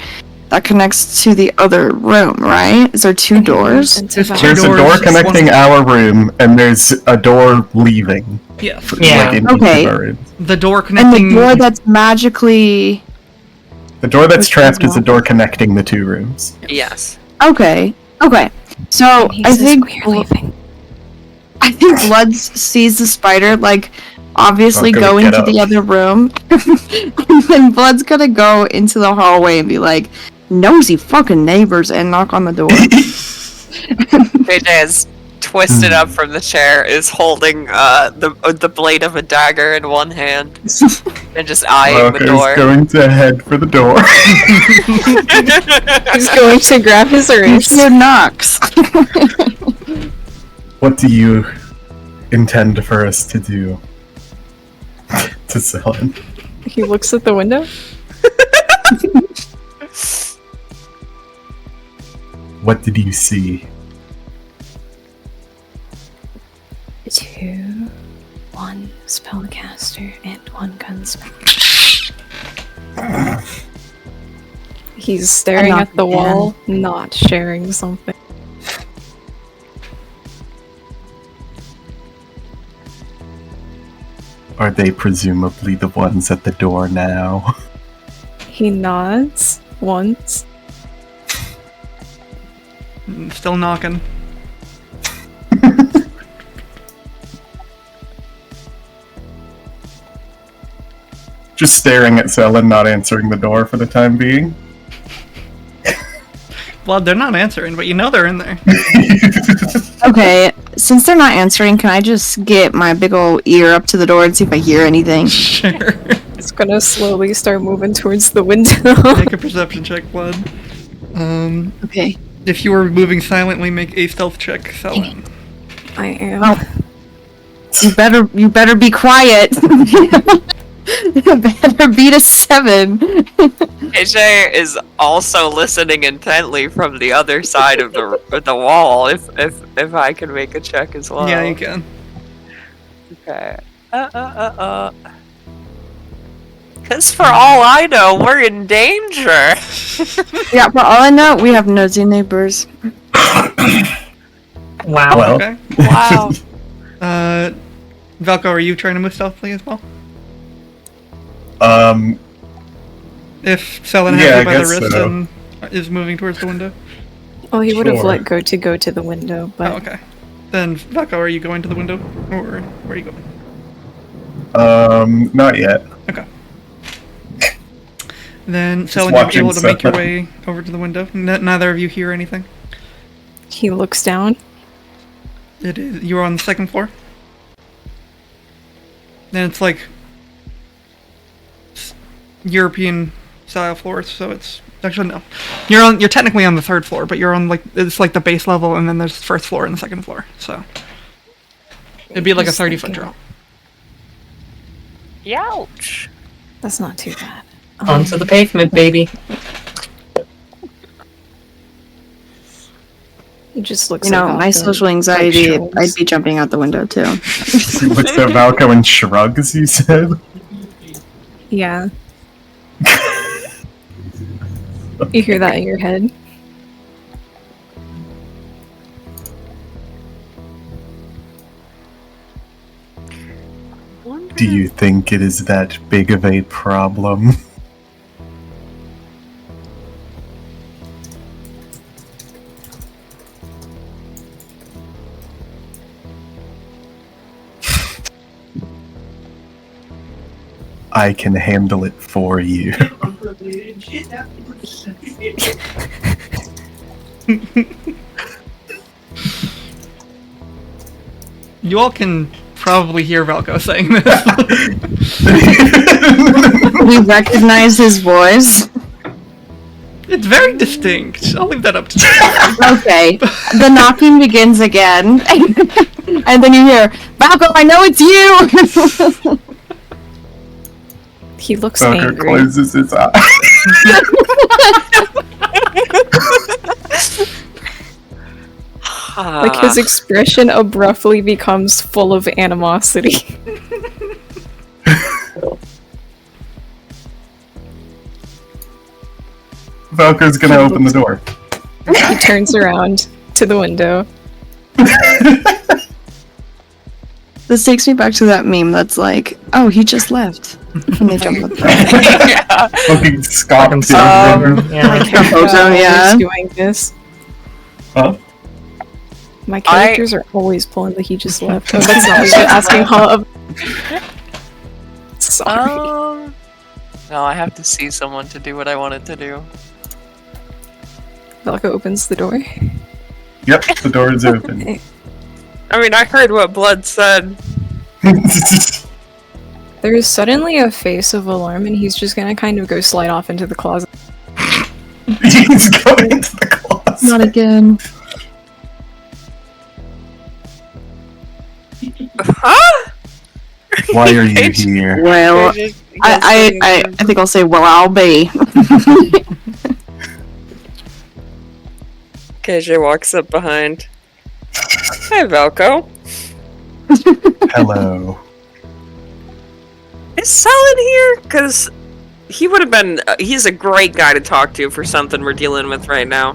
Speaker 3: that connects to the other room, right? Is there 2 doors?
Speaker 1: There's two
Speaker 4: There's a door
Speaker 1: doors,
Speaker 4: connecting
Speaker 1: one-
Speaker 4: our room, and there's a door leaving.
Speaker 1: Yes.
Speaker 2: Yeah.
Speaker 4: Like, in each
Speaker 3: Okay.
Speaker 4: of our rooms.
Speaker 1: The door
Speaker 3: And
Speaker 1: connecting...
Speaker 3: the door that's magically
Speaker 4: The door that's
Speaker 3: Which
Speaker 4: trapped
Speaker 3: one's
Speaker 4: is the door connecting the 2 rooms.
Speaker 6: Yes.
Speaker 3: okay. So
Speaker 5: He
Speaker 3: I
Speaker 5: says
Speaker 3: think
Speaker 5: we're leaving.
Speaker 3: Blood sees the spider like obviously
Speaker 4: Not
Speaker 3: go
Speaker 4: gonna
Speaker 3: into
Speaker 4: get
Speaker 3: the
Speaker 4: up.
Speaker 3: other room, and then Blood's gonna go into the hallway and be like, nosy fucking neighbors and knock on the door.
Speaker 6: JJ is twisted up from the chair, is holding the blade of a dagger in one hand, and just eyeing the
Speaker 4: Valko's
Speaker 6: door.
Speaker 4: going to head for the door.
Speaker 7: He's going to grab his wrist.
Speaker 3: Your knocks.
Speaker 4: What do you intend for us to do? To Selen.
Speaker 7: He looks at the window.
Speaker 4: What did you see?
Speaker 5: 2, 1 spellcaster, and 1 gunsmith.
Speaker 7: He's staring at the wall, not sharing something.
Speaker 4: Are they presumably the ones at the door now?
Speaker 7: He nods once.
Speaker 1: Still knocking.
Speaker 4: Just staring at Selen, not answering the door for the time being.
Speaker 1: Well, they're not answering, but you know they're in there.
Speaker 3: Okay, since they're not answering, can I just get my big old ear up to the door and see if I hear anything?
Speaker 1: Sure.
Speaker 7: It's gonna slowly start moving towards the window.
Speaker 1: Make a perception check, Blood.
Speaker 3: Okay.
Speaker 1: If you were moving silently, make a stealth check, Selen.
Speaker 7: I am.
Speaker 3: Oh. You better be quiet. You better beat a 7.
Speaker 6: AJ is also listening intently from the other side of the wall. If I can make a check as well.
Speaker 1: Yeah, you can.
Speaker 6: Okay. Because for all I know, we're in danger.
Speaker 3: Yeah, for all I know, we have nosy neighbors.
Speaker 2: Wow.
Speaker 4: Well,
Speaker 1: Okay.
Speaker 6: Wow.
Speaker 1: Valko, are you trying to move stealthily as well? If Selen has
Speaker 4: Yeah,
Speaker 1: you by
Speaker 4: I
Speaker 1: the
Speaker 4: guess
Speaker 1: wrist
Speaker 4: so.
Speaker 1: and is moving towards the window?
Speaker 7: Well, he would have
Speaker 4: Sure.
Speaker 7: let go to the window, but
Speaker 1: Oh, okay. Then, Valko, are you going to the window? Or where are you going?
Speaker 4: not yet.
Speaker 1: Okay. Then,
Speaker 4: Just
Speaker 1: Selen, you're
Speaker 4: watching
Speaker 1: able to make your
Speaker 4: stuff.
Speaker 1: way over to the window. Neither of you hear anything.
Speaker 7: he looks down.
Speaker 1: It is. You are on the second floor. And it's like European style floors, so it's actually no. You're technically on the third floor, but you're on it's like the base level, and then there's first floor and the second floor. So it'd be like a
Speaker 7: Just
Speaker 1: 30-foot
Speaker 7: thinking.
Speaker 1: drop.
Speaker 6: Youch.
Speaker 7: That's not too bad.
Speaker 2: Onto the pavement, baby.
Speaker 7: He just looks.
Speaker 3: You know,
Speaker 7: like
Speaker 3: my
Speaker 7: off the,
Speaker 3: social anxiety,
Speaker 7: like,
Speaker 3: I'd be jumping out the window too.
Speaker 4: Looks at Valko and shrugs, you said?
Speaker 7: Yeah. You hear that in your head?
Speaker 4: Do you think it is that big of a problem? I can handle it for you.
Speaker 1: You all can probably hear Valko saying this.
Speaker 3: We recognize his voice.
Speaker 1: It's very distinct. I'll leave that up to you.
Speaker 3: Okay, the knocking begins again. And then you hear, Valko, I know it's you!
Speaker 7: He looks
Speaker 4: Valko
Speaker 7: angry.
Speaker 4: closes his eyes.
Speaker 7: Like his expression abruptly becomes full of animosity.
Speaker 4: Valko's gonna open the door.
Speaker 7: He turns around to the window.
Speaker 3: This takes me back to that meme that's like, oh, he just left. And they jump up there.
Speaker 6: Yeah.
Speaker 4: Fucking Scott.
Speaker 2: Yeah.
Speaker 3: Ozone, yeah.
Speaker 7: Always doing this.
Speaker 4: Huh?
Speaker 7: My characters are always pulling the he just left. Oh, that's not what you're asking, huh? Sorry.
Speaker 6: No, I have to see someone to do what I wanted to do.
Speaker 7: Valka opens the door.
Speaker 4: Yep, the door is open.
Speaker 6: I mean, I heard what Blood said.
Speaker 7: There is suddenly a face of alarm, and he's just gonna kind of go slide off into the closet.
Speaker 4: He's going into the closet.
Speaker 3: Not again.
Speaker 6: Huh?
Speaker 4: Why are you here?
Speaker 3: Well, I think I'll say, well, I'll be.
Speaker 6: KJ walks up behind. Hi, Velko.
Speaker 4: Hello.
Speaker 6: Is Sal in here? Because he would have been... he's a great guy to talk to for something we're dealing with right now.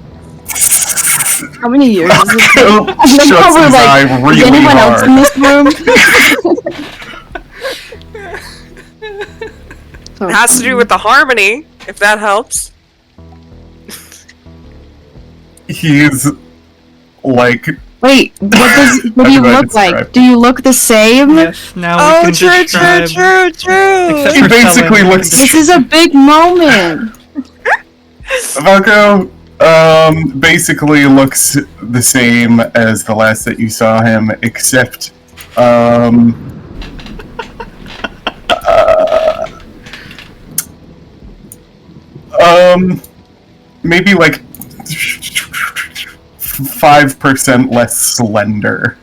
Speaker 3: How many years is it?
Speaker 4: Shuts his eye
Speaker 3: Is
Speaker 4: really
Speaker 3: anyone else
Speaker 4: hard.
Speaker 3: in this room?
Speaker 6: It has to do with the harmony, if that helps.
Speaker 4: He's like...
Speaker 3: Wait, what do you
Speaker 4: How do I
Speaker 3: look like?
Speaker 4: describe?
Speaker 3: Do you look the same?
Speaker 1: Yes, now we can describe... Except
Speaker 4: He
Speaker 1: for
Speaker 4: basically
Speaker 1: Selen,
Speaker 4: looks-
Speaker 3: This is a big moment.
Speaker 4: Valko, basically looks the same as the last that you saw him, except, maybe like 5% less slender.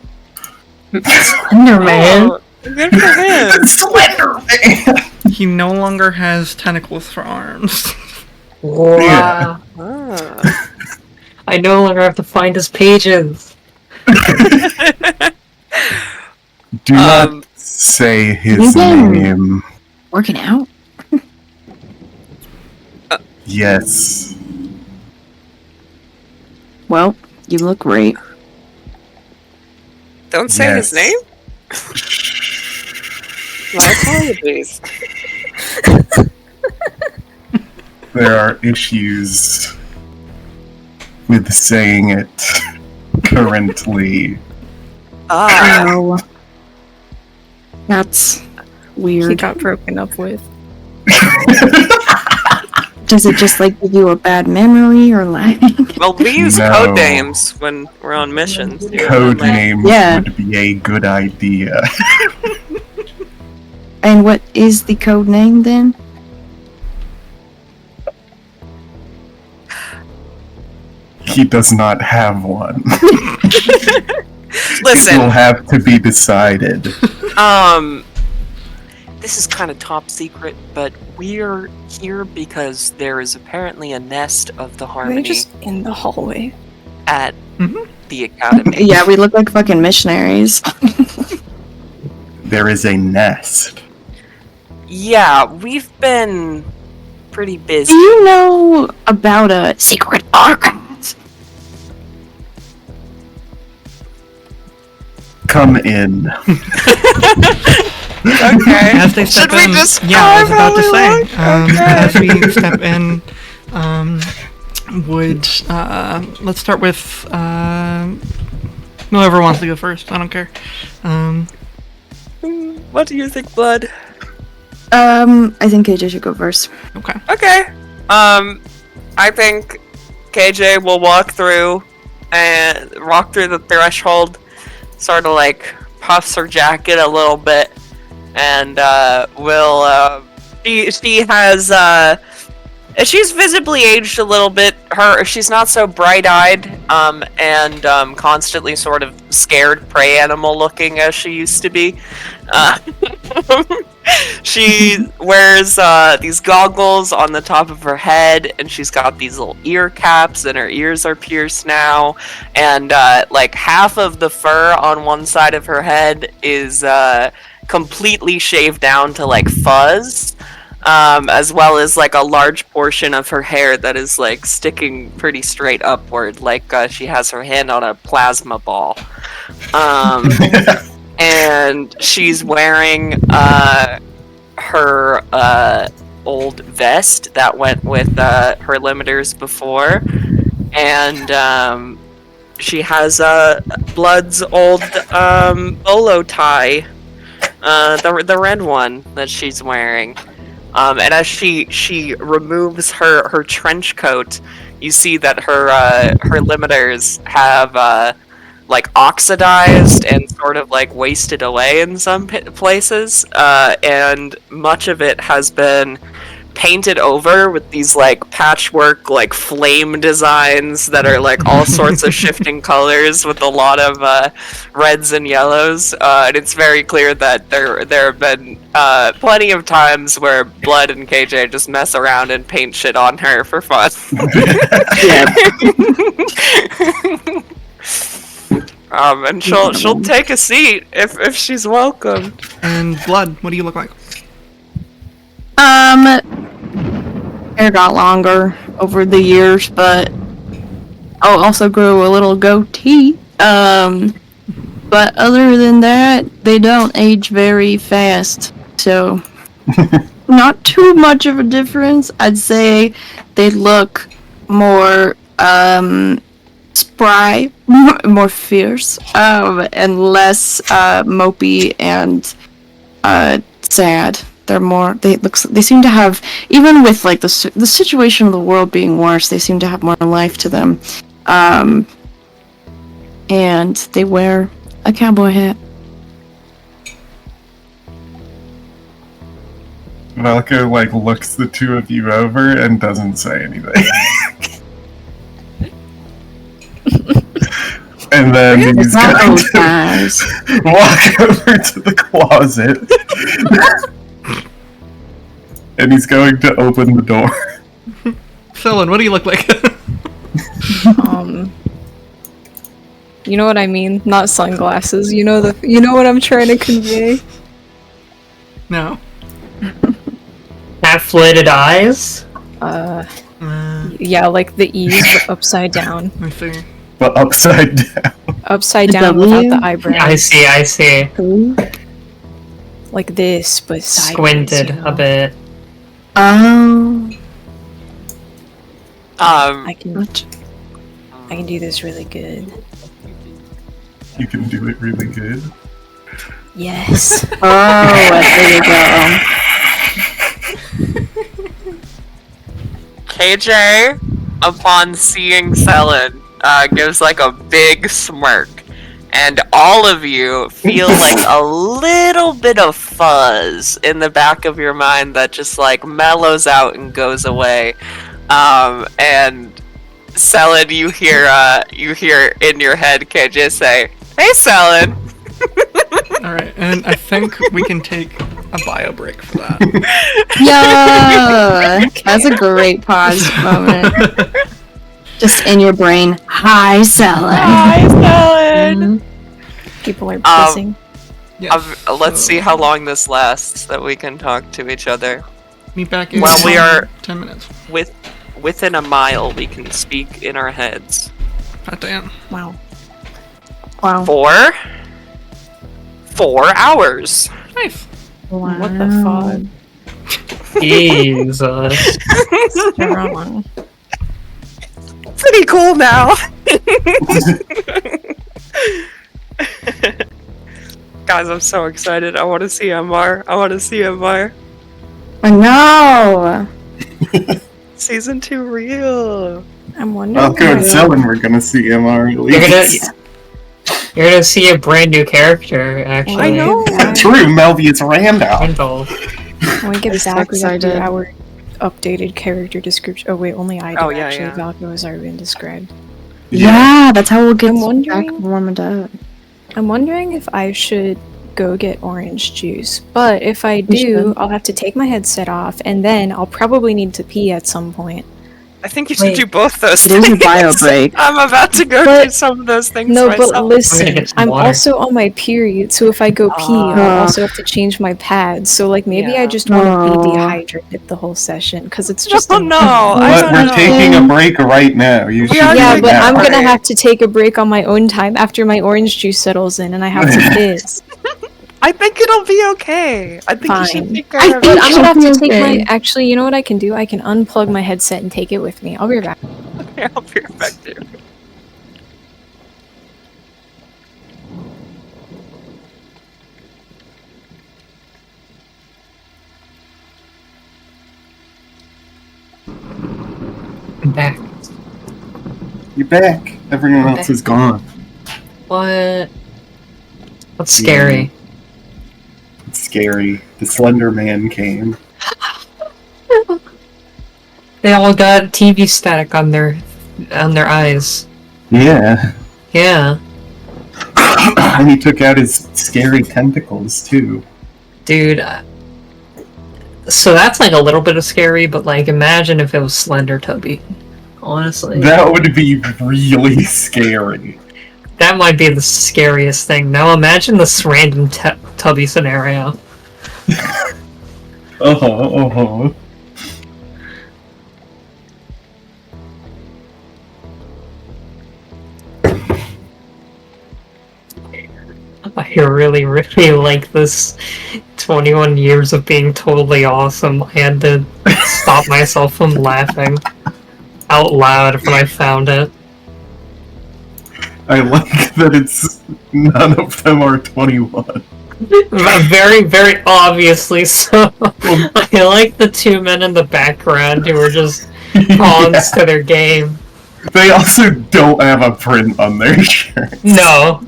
Speaker 3: Enderman.
Speaker 6: Oh, good for him.
Speaker 4: Slender man!
Speaker 1: He no longer has tentacles for arms.
Speaker 2: Wow.
Speaker 6: Ah.
Speaker 2: I no longer have to find his pages.
Speaker 4: Do not
Speaker 6: Um,
Speaker 4: say his
Speaker 3: Again.
Speaker 4: name.
Speaker 3: Working out?
Speaker 4: Yes.
Speaker 3: Well, you look great.
Speaker 6: Don't say his
Speaker 4: Yes.
Speaker 6: name? My apologies.
Speaker 4: There are issues with saying it currently.
Speaker 6: Ah,
Speaker 3: Oh. That's
Speaker 7: He
Speaker 3: weird.
Speaker 7: got broken up with.
Speaker 3: Does it just like give you a bad memory or like?
Speaker 6: well, we use
Speaker 4: No.
Speaker 6: code names when we're on missions. you know,
Speaker 4: Code
Speaker 6: like-
Speaker 4: names
Speaker 3: Yeah.
Speaker 4: would be a good idea.
Speaker 3: And what is the code name then?
Speaker 4: He does not have one. It will
Speaker 6: Listen,
Speaker 4: have to be decided.
Speaker 6: this is kind of top secret, but we're here because there is apparently a nest of the
Speaker 7: They're
Speaker 6: harmony
Speaker 7: just in the hallway.
Speaker 6: at
Speaker 1: Mhm.
Speaker 6: the academy.
Speaker 3: Yeah, we look like fucking missionaries.
Speaker 4: There is a nest.
Speaker 6: Yeah, we've been pretty
Speaker 3: Do
Speaker 6: busy.
Speaker 3: you know about a secret archives?
Speaker 4: Come in.
Speaker 6: Okay.
Speaker 1: As they step
Speaker 6: Should we
Speaker 1: in,
Speaker 6: describe
Speaker 1: yeah, I was
Speaker 6: how
Speaker 1: about to
Speaker 6: we
Speaker 1: say.
Speaker 6: look?
Speaker 1: As we step in, let's start with whoever wants to go first. I don't care.
Speaker 6: What do you think, Blood?
Speaker 3: I think KJ should go first.
Speaker 1: Okay.
Speaker 6: Okay. I think KJ will walk through the threshold, sort of like puffs her jacket a little bit, and she has she's visibly aged a little bit. She's not so bright-eyed and constantly sort of scared prey animal looking as she used to be. She wears these goggles on the top of her head, and she's got these little ear caps, and her ears are pierced now. And like half of the fur on one side of her head is completely shaved down to like fuzz, as well as like a large portion of her hair that is like sticking pretty straight upward, like she has her hand on a plasma ball. And she's wearing her old vest that went with her limiters before, and she has Blood's old bolo tie, the red one that she's wearing. And as she removes her trench coat, you see that her limiters have like oxidized and sort of like wasted away in some places, and much of it has been painted over with these like patchwork like flame designs that are like all sorts of shifting colors with a lot of reds and yellows, and it's very clear that there have been plenty of times where Blood and KJ just mess around and paint shit on her for fun. And she'll take a seat if she's welcome.
Speaker 1: And Blood, what do you look like?
Speaker 3: Hair got longer over the years, but I'll also grow a little goatee. But other than that, they don't age very fast, so not too much of a difference. I'd say they look more spry, more fierce, and less mopey and sad. They're more. They seem to have, even with like the situation of the world being worse, they seem to have more life to them. And they wear a cowboy hat.
Speaker 4: Valko like looks the two of you over and doesn't say anything. And then he's going to walk over to the closet. And he's going to open the door.
Speaker 1: Selin, what do you look like?
Speaker 7: You know what I mean? Not sunglasses. You know what I'm trying to convey?
Speaker 1: No.
Speaker 2: Half-lidded eyes?
Speaker 7: Yeah, like the E's, but upside down.
Speaker 1: I see.
Speaker 4: But upside down.
Speaker 7: Upside down without the eyebrows.
Speaker 2: I see.
Speaker 7: Like this, but sideways,
Speaker 2: Squinted
Speaker 7: you know?
Speaker 2: a bit.
Speaker 7: I can do this really good.
Speaker 4: You can do it really good.
Speaker 7: Yes.
Speaker 3: There you go.
Speaker 6: KJ, upon seeing Selin, gives like a big smirk, and all of you feel like a little bit of fuzz in the back of your mind that just like mellows out and goes away. And Selin, you hear in your head KJ say, "Hey, Selin."
Speaker 1: All right, and I think we can take a bio break for that.
Speaker 3: Yeah, that's a great pause moment. Just in your brain. Hi, Selin.
Speaker 6: Hi, Selin.
Speaker 7: People are pissing.
Speaker 1: Yes,
Speaker 6: Let's
Speaker 1: so
Speaker 6: see how long this lasts that we can talk to each other.
Speaker 1: Meet back in
Speaker 6: Well, we are
Speaker 1: 10 minutes.
Speaker 6: within a mile. We can speak in our heads.
Speaker 1: Hot damn.
Speaker 7: Wow.
Speaker 3: Wow.
Speaker 6: 4 hours.
Speaker 1: Nice.
Speaker 3: Wow.
Speaker 7: What the fuck?
Speaker 2: Jesus.
Speaker 7: Wrong.
Speaker 6: Pretty cool now. Guys, I'm so excited. I want to see MR.
Speaker 3: I know.
Speaker 6: Season 2 real.
Speaker 7: I'm wondering.
Speaker 4: Valko and Selin we're gonna see MR at least.
Speaker 2: You're gonna see a brand new character, actually.
Speaker 6: I know.
Speaker 4: True, Melvius Randolph.
Speaker 2: Randolph.
Speaker 7: When we get
Speaker 3: I'm so
Speaker 7: back, we have to do
Speaker 3: excited.
Speaker 7: our updated character description. Oh wait, only I do.
Speaker 6: Oh, yeah,
Speaker 7: actually,
Speaker 6: yeah.
Speaker 7: Valko has already been described.
Speaker 3: Yeah, that's how we'll get
Speaker 7: I'm
Speaker 3: back
Speaker 7: wondering-
Speaker 3: warmed up.
Speaker 7: I'm wondering if I should go get orange juice. But if I
Speaker 3: You
Speaker 7: do,
Speaker 3: should.
Speaker 7: I'll have to take my headset off, and then I'll probably need to pee at some point.
Speaker 6: I think you should
Speaker 2: Wait.
Speaker 6: do both those
Speaker 3: There's a
Speaker 6: things.
Speaker 3: bio break.
Speaker 6: I'm about to go
Speaker 7: But-
Speaker 6: do some of those things
Speaker 7: No,
Speaker 6: myself.
Speaker 7: but
Speaker 2: I'm
Speaker 7: listen,
Speaker 2: gonna get some
Speaker 7: I'm
Speaker 2: water.
Speaker 7: also on my period, so if I go pee, I'll
Speaker 3: Ah.
Speaker 7: also have to change my pads. So, like, maybe
Speaker 6: Yeah.
Speaker 7: I just want to be
Speaker 3: Aw.
Speaker 7: dehydrated the whole session, because it's just.
Speaker 6: Oh no, I
Speaker 4: But
Speaker 6: don't
Speaker 4: we're
Speaker 6: know.
Speaker 4: taking a break right now. You should
Speaker 6: are
Speaker 4: do
Speaker 7: Yeah,
Speaker 4: it
Speaker 7: but
Speaker 4: now.
Speaker 7: I'm gonna
Speaker 6: Alright.
Speaker 7: have to take a break on my own time after my orange juice settles in, and I have to piss.
Speaker 6: I think it'll be okay. I think you should
Speaker 7: Fine.
Speaker 6: take
Speaker 3: I
Speaker 6: care of
Speaker 7: But
Speaker 6: it.
Speaker 7: I'm gonna have to take
Speaker 3: Okay.
Speaker 7: my. Actually, you know what I can do? I can unplug my headset and take it with me. I'll be right back.
Speaker 6: I'll be right back, dude.
Speaker 2: I'm back.
Speaker 4: You're back. Everyone else is gone.
Speaker 2: What? That's scary.
Speaker 4: It's scary. The Slender Man came.
Speaker 2: They all got TV static on their eyes.
Speaker 4: Yeah.
Speaker 2: Yeah,
Speaker 4: And he took out his scary tentacles, too.
Speaker 2: dude. So that's like a little bit of scary, but like imagine if it was Slender Tubby. Honestly.
Speaker 4: That would be really scary.
Speaker 2: That might be the scariest thing. Now imagine this random Tubby scenario.
Speaker 4: Uh-huh.
Speaker 2: I really, really like this 21 years of being totally awesome. I had to stop myself from laughing out loud when I found it.
Speaker 4: I like that it's none of them are 21.
Speaker 2: Very, very obviously so. I like the two men in the background who are just pawns to their game.
Speaker 4: They also don't have a print on their shirts.
Speaker 2: No.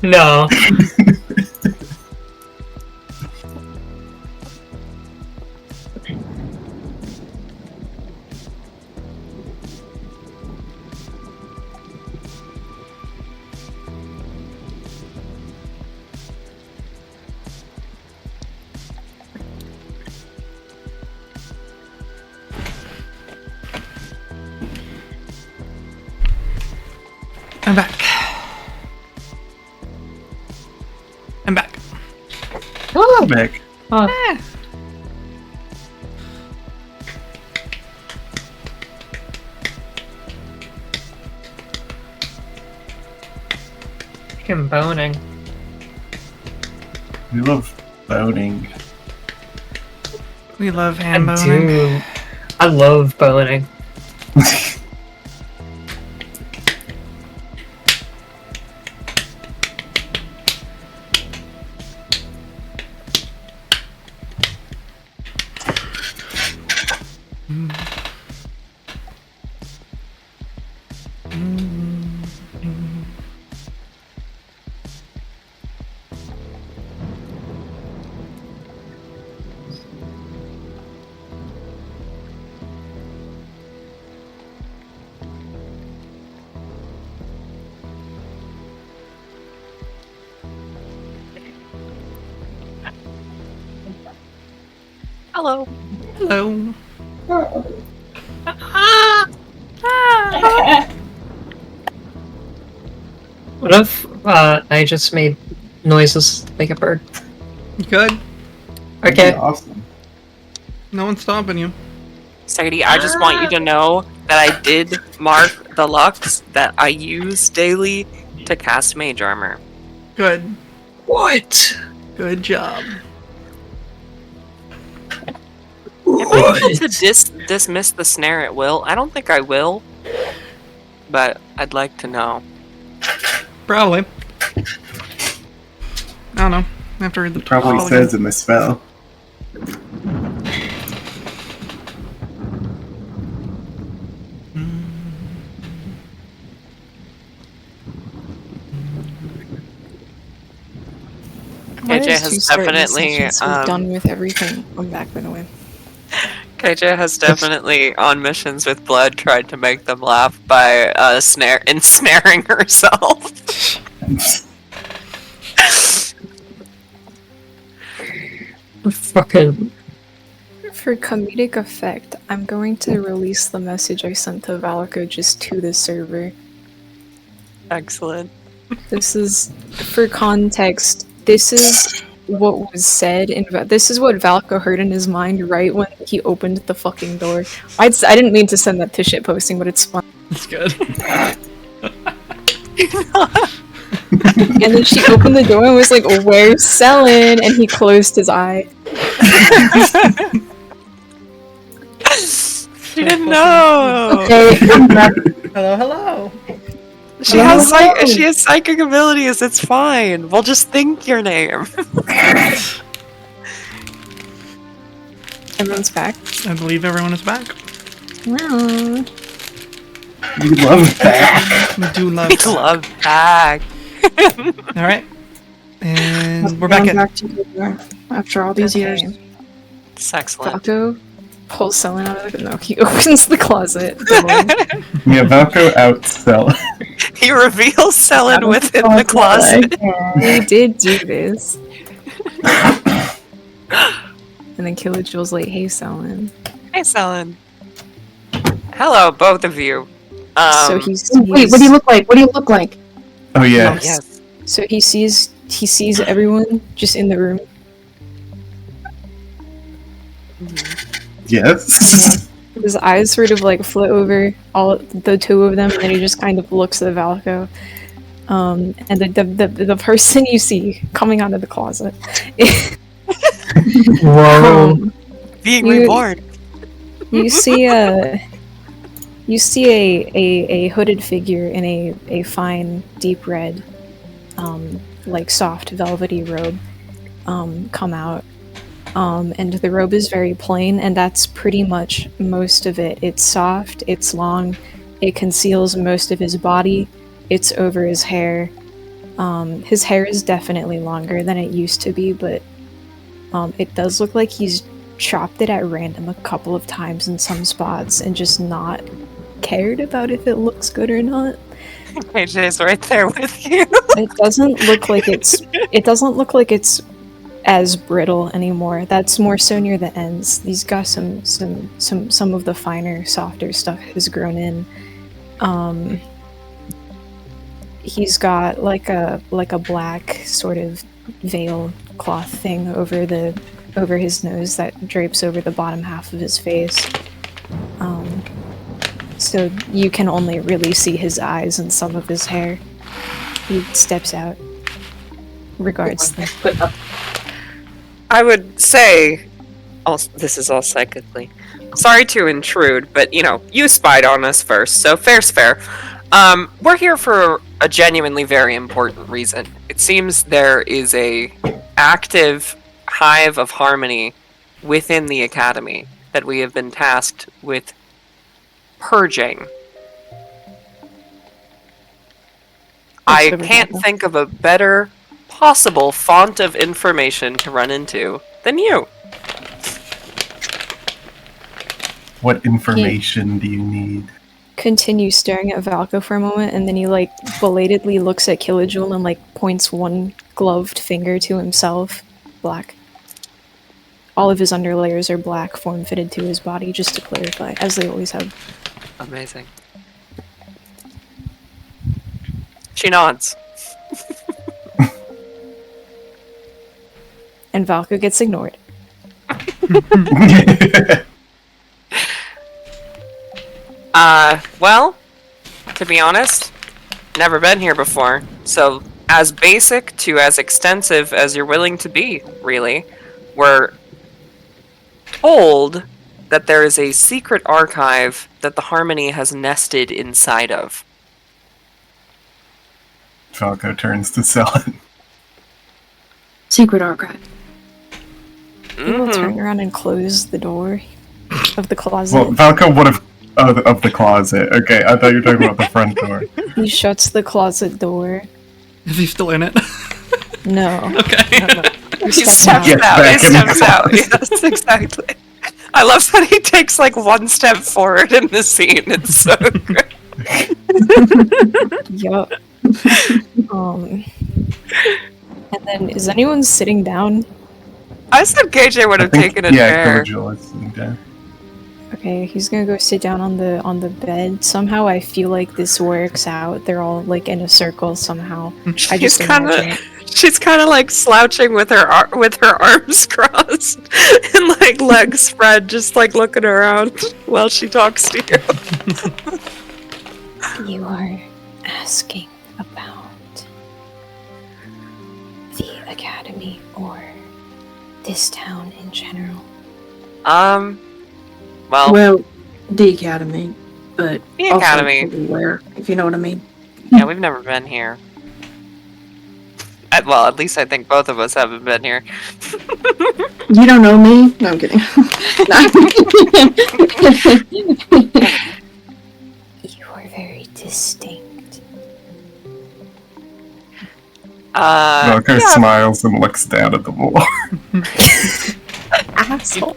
Speaker 1: I'm back. I'm back.
Speaker 4: Oh, Mick.
Speaker 2: Him boning.
Speaker 4: We love boning.
Speaker 1: We love
Speaker 2: I
Speaker 1: hand boning.
Speaker 2: do. I love boning.
Speaker 6: Hello.
Speaker 1: Hello.
Speaker 2: What if I just made noises like a bird?
Speaker 1: You good?
Speaker 2: Okay.
Speaker 4: Awesome.
Speaker 1: No one's stopping you.
Speaker 6: Sadie, I just want you to know that I did mark the lux that I use daily to cast mage armor.
Speaker 1: Good.
Speaker 2: What?
Speaker 1: Good job.
Speaker 6: Am I able to dismiss the snare at will? I don't think I will, but I'd like to know.
Speaker 1: Probably. I don't know. I have to read the
Speaker 4: It probably
Speaker 1: spell
Speaker 4: says
Speaker 1: again.
Speaker 4: in the spell.
Speaker 7: Why
Speaker 6: KJ
Speaker 7: does
Speaker 6: has
Speaker 7: two start in a
Speaker 6: definitely
Speaker 7: sentence with done with everything. I'm back, by the way.
Speaker 6: KJ has definitely on missions with blood tried to make them laugh by ensnaring herself.
Speaker 2: Fucking.
Speaker 7: For comedic effect, I'm going to release the message I sent to Valka just to the server.
Speaker 6: Excellent.
Speaker 7: This is, for context, this is what was said, this is what Valka heard in his mind right when he opened the fucking door. I didn't mean to send that to shitposting, but it's fun.
Speaker 1: That's good.
Speaker 7: And then she opened the door and was like, "Where's Selin?" And he closed his eye.
Speaker 6: She didn't know.
Speaker 3: Okay, I'm back.
Speaker 1: Hello, hello.
Speaker 6: She has psychic abilities. It's fine. We'll just think your name.
Speaker 7: Everyone's back.
Speaker 1: I believe everyone is back.
Speaker 7: Wow.
Speaker 4: We love back.
Speaker 1: We do love.
Speaker 6: We love back.
Speaker 1: All right, and we're back
Speaker 3: Going
Speaker 1: in.
Speaker 3: back together after all these years.
Speaker 6: It's excellent.
Speaker 7: Falco pulls Selin out of the... No, he opens the closet door.
Speaker 4: Yeah, Valko outsell.
Speaker 6: He reveals Selin
Speaker 3: Out of
Speaker 6: within
Speaker 3: the
Speaker 6: the closet.
Speaker 7: We did do this. And then Killajewel's like, hey, Selin.
Speaker 6: Hey, Selin. Hello, both of you.
Speaker 7: So he sees...
Speaker 3: Wait, what do you look like? What do you look like?
Speaker 4: Oh yeah.
Speaker 6: Yes.
Speaker 7: So he sees everyone just in the room.
Speaker 4: Yes.
Speaker 7: His eyes sort of like flit over all the two of them, and then he just kind of looks at Valko. And the person you see coming out of the closet.
Speaker 4: Whoa.
Speaker 6: Being
Speaker 7: You-
Speaker 6: reborn.
Speaker 7: You see a hooded figure in a fine deep red, like soft velvety robe, come out. And the robe is very plain, and that's pretty much most of it. It's soft, it's long, it conceals most of his body, it's over his hair. His hair is definitely longer than it used to be, but it does look like he's chopped it at random a couple of times in some spots and just not cared about if it looks good or not.
Speaker 6: AJ's right there with you.
Speaker 7: It doesn't look like it's as brittle anymore. That's more so near the ends. He's got some of the finer, softer stuff has grown in. He's got like a black sort of veil cloth thing over his nose that drapes over the bottom half of his face. So you can only really see his eyes and some of his hair. He steps out. Regards them.
Speaker 6: I would say, this is all psychically. Sorry to intrude, but you spied on us first, so fair's fair. We're here for a genuinely very important reason. It seems there is a active hive of harmony within the academy that we have been tasked with purging. I can't think of a better possible font of information to run into than you.
Speaker 4: What information do you need?
Speaker 7: Continues staring at Valko for a moment, and then he belatedly looks at Killajewel and points one gloved finger to himself. Black. All of his underlayers are black, form-fitted to his body, just to clarify, as they always have.
Speaker 6: Amazing. She nods.
Speaker 7: And Valko gets ignored.
Speaker 6: Well, to be honest, never been here before, so as basic to as extensive as you're willing to be, really. We're told that there is a secret archive that the Harmony has nested inside of.
Speaker 4: Falco turns to Selin.
Speaker 3: Secret archive.
Speaker 7: He will turn around and close the door of the closet.
Speaker 4: Well, Falco would have of the closet. Okay, I thought you were talking about the front door.
Speaker 7: He shuts the closet door.
Speaker 1: Is he still in it?
Speaker 7: No.
Speaker 1: Okay.
Speaker 6: He
Speaker 7: steps
Speaker 6: steps
Speaker 4: Get
Speaker 6: out. He
Speaker 4: back in the
Speaker 6: steps out. Yes, exactly. I love that he takes one step forward in the scene. It's so great.
Speaker 7: Yup. And then, is anyone sitting down?
Speaker 6: I said KJ would have taken a
Speaker 4: yeah,
Speaker 6: chair.
Speaker 4: Cordial is sitting down.
Speaker 7: Okay, he's gonna go sit down on the bed. Somehow I feel like this works out. They're all in a circle somehow. I just imagine it.
Speaker 6: She's kind of slouching with her arms crossed and legs spread, just looking around while she talks to you.
Speaker 5: You are asking about the academy or this town in general?
Speaker 3: Well, the academy, but
Speaker 6: The
Speaker 3: also
Speaker 6: academy.
Speaker 3: everywhere, if you know what I mean.
Speaker 6: Yeah, we've never been here. Well, at least I think both of us haven't been here.
Speaker 3: You don't know me? No, I'm kidding.
Speaker 5: You are very distinct.
Speaker 4: Velka
Speaker 6: Yeah,
Speaker 4: smiles and looks down at the wall.
Speaker 3: Asshole.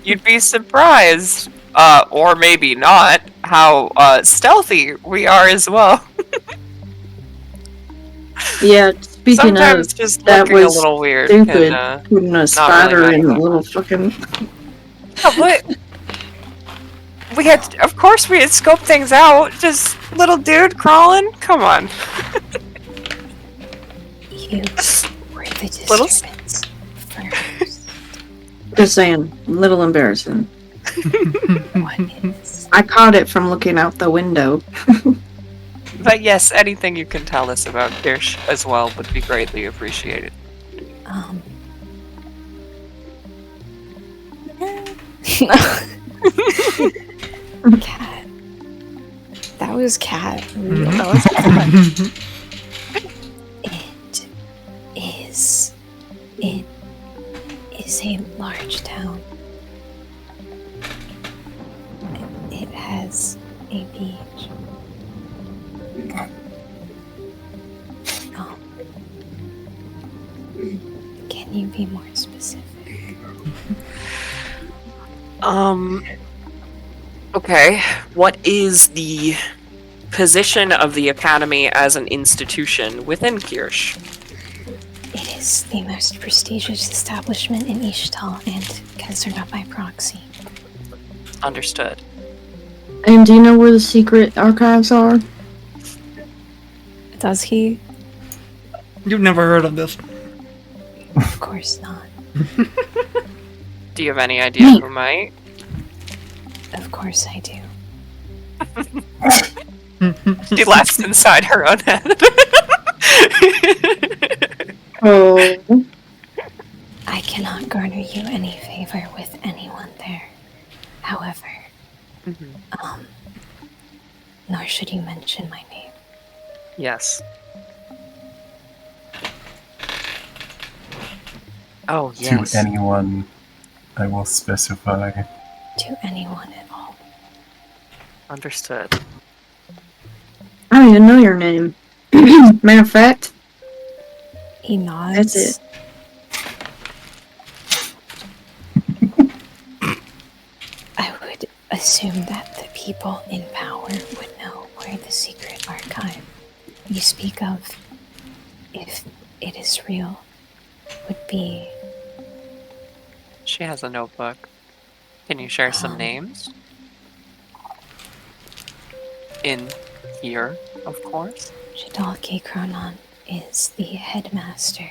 Speaker 6: you'd be surprised, or maybe not, how stealthy we are as well.
Speaker 8: Yeah, speaking
Speaker 6: Sometimes
Speaker 8: of,
Speaker 6: just
Speaker 8: that
Speaker 6: looking a
Speaker 8: was
Speaker 6: little weird
Speaker 8: stupid.
Speaker 6: can
Speaker 8: Putting a
Speaker 6: not really
Speaker 8: spider
Speaker 6: matter
Speaker 8: in the
Speaker 6: that
Speaker 8: little
Speaker 6: much.
Speaker 8: fucking.
Speaker 6: Yeah, but we had, of course, we had scoped things out. Just little dude crawling. Come on.
Speaker 5: You were the
Speaker 6: Little-
Speaker 5: disturbance first.
Speaker 8: Just saying, a little embarrassing.
Speaker 5: What is?
Speaker 8: I caught it from looking out the window.
Speaker 6: But yes, anything you can tell us about Kirsch as well would be greatly appreciated.
Speaker 7: Cat. That was cat.
Speaker 6: That was
Speaker 5: It is a large town. It has a beach. Can you be more specific?
Speaker 6: Okay. What is the position of the Academy as an institution within Kirsch?
Speaker 5: It is the most prestigious establishment in Ishtal and Kezerna by proxy.
Speaker 6: Understood.
Speaker 8: And do you know where the secret archives are?
Speaker 7: Does he?
Speaker 1: You've never heard of this.
Speaker 5: Of course not.
Speaker 6: Do you have any idea who might?
Speaker 5: Of course I do.
Speaker 6: She laughs inside her own head.
Speaker 8: Oh.
Speaker 5: I cannot garner you any favor with anyone there. However, nor should you mention my name.
Speaker 6: Yes. Oh, yes.
Speaker 4: To anyone, I will specify.
Speaker 5: To anyone at all.
Speaker 6: Understood.
Speaker 8: I don't even know your name. Matter of fact,
Speaker 5: He nods.
Speaker 8: that's it.
Speaker 5: I would assume that the people in power would know where the secret archive you speak of, if it is real, would be.
Speaker 6: She has a notebook. Can you share some names? In here, of course.
Speaker 5: Jadalki Kronon is the headmaster.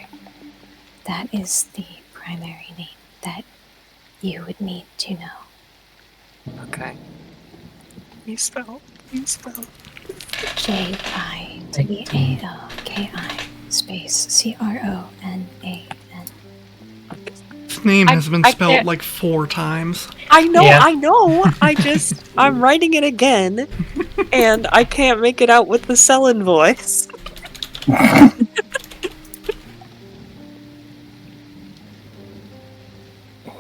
Speaker 5: That is the primary name that you would need to know.
Speaker 6: Okay. Please spell. Please spell.
Speaker 5: Jidalki space Cronan.
Speaker 1: His name has been
Speaker 6: I
Speaker 1: spelled
Speaker 6: can't-
Speaker 1: like 4 times.
Speaker 6: I know,
Speaker 2: Yeah.
Speaker 6: I know. I'm writing it again, and I can't make it out with the Selen voice.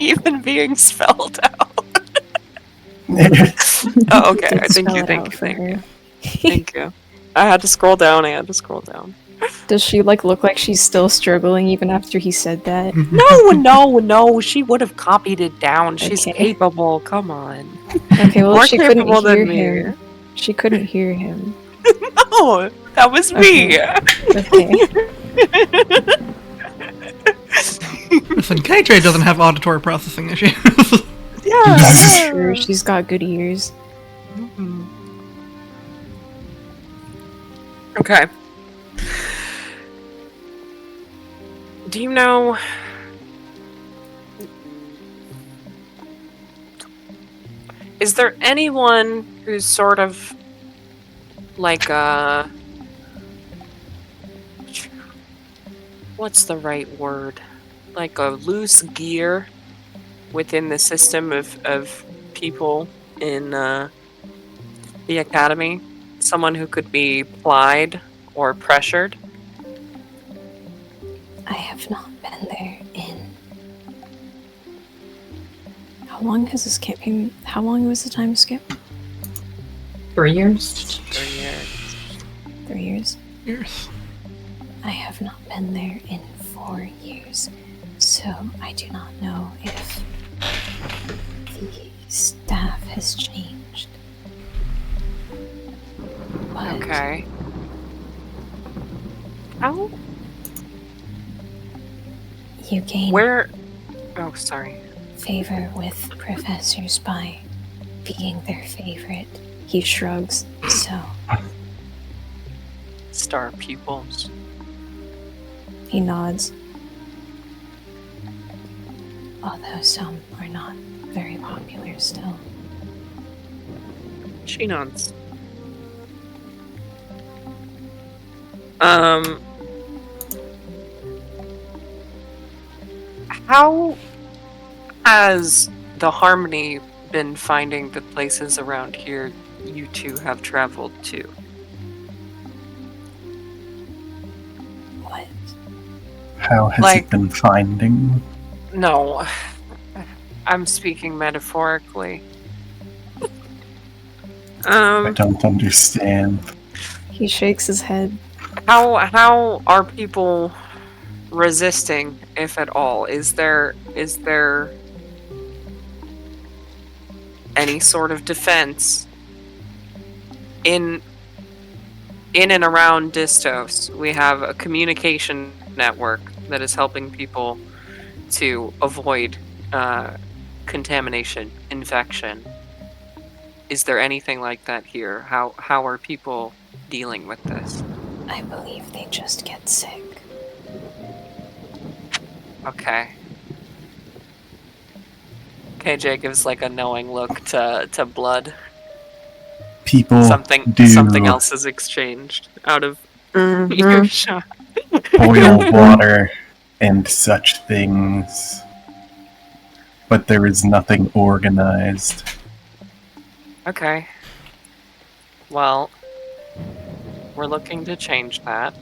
Speaker 6: Even being spelled out. Oh, okay.
Speaker 7: Did
Speaker 6: Thank
Speaker 7: spell
Speaker 6: you,
Speaker 7: it
Speaker 6: thank
Speaker 7: out
Speaker 6: you,
Speaker 7: for
Speaker 6: thank
Speaker 7: her.
Speaker 6: you. Thank you. I had to scroll down,
Speaker 7: Does she look like she's still struggling even after he said that?
Speaker 6: No, she would have copied it down. She's
Speaker 7: Okay.
Speaker 6: capable, come on.
Speaker 7: Okay, well
Speaker 6: More
Speaker 7: she couldn't
Speaker 6: capable
Speaker 7: hear
Speaker 6: than me.
Speaker 7: him. She couldn't hear him.
Speaker 6: No, that was me.
Speaker 7: Okay.
Speaker 1: Listen, KJ doesn't have auditory processing issues.
Speaker 6: Yeah.
Speaker 7: Sure, she's got good ears.
Speaker 6: Okay. Do you know... Is there anyone who's sort of like what's the right word? Like a loose gear within the system of people in the academy? Someone who could be plied or pressured?
Speaker 5: I have not been there in. How long has this campaign? How long was the time skip?
Speaker 2: 3 years?
Speaker 6: 3 years.
Speaker 5: 3 years?
Speaker 1: Years.
Speaker 5: I have not been there in 4 years, so I do not know if the staff has changed. But
Speaker 6: Okay. How?
Speaker 5: you gain
Speaker 6: Where? Oh, sorry.
Speaker 5: favor with professors by being their favorite. He shrugs, so
Speaker 6: Star pupils.
Speaker 5: he nods. Although some are not very popular still.
Speaker 6: She nods. How has the Harmony been finding the places around here you two have traveled to?
Speaker 5: What?
Speaker 4: How has
Speaker 6: Like-
Speaker 4: it been finding?
Speaker 6: No, I'm speaking metaphorically.
Speaker 4: I don't understand.
Speaker 7: He shakes his head.
Speaker 6: How are people resisting, if at all? Is there any sort of defense in and around Distos? We have a communication network that is helping people to avoid contamination, infection. Is there anything like that here? How are people dealing with this?
Speaker 5: I believe they just get sick.
Speaker 6: Okay. KJ gives like a knowing look to Blood.
Speaker 4: People do
Speaker 6: Something else is exchanged out of earshot.
Speaker 4: boil water and such things, but there is nothing organized.
Speaker 6: Okay. Well, we're looking to change that.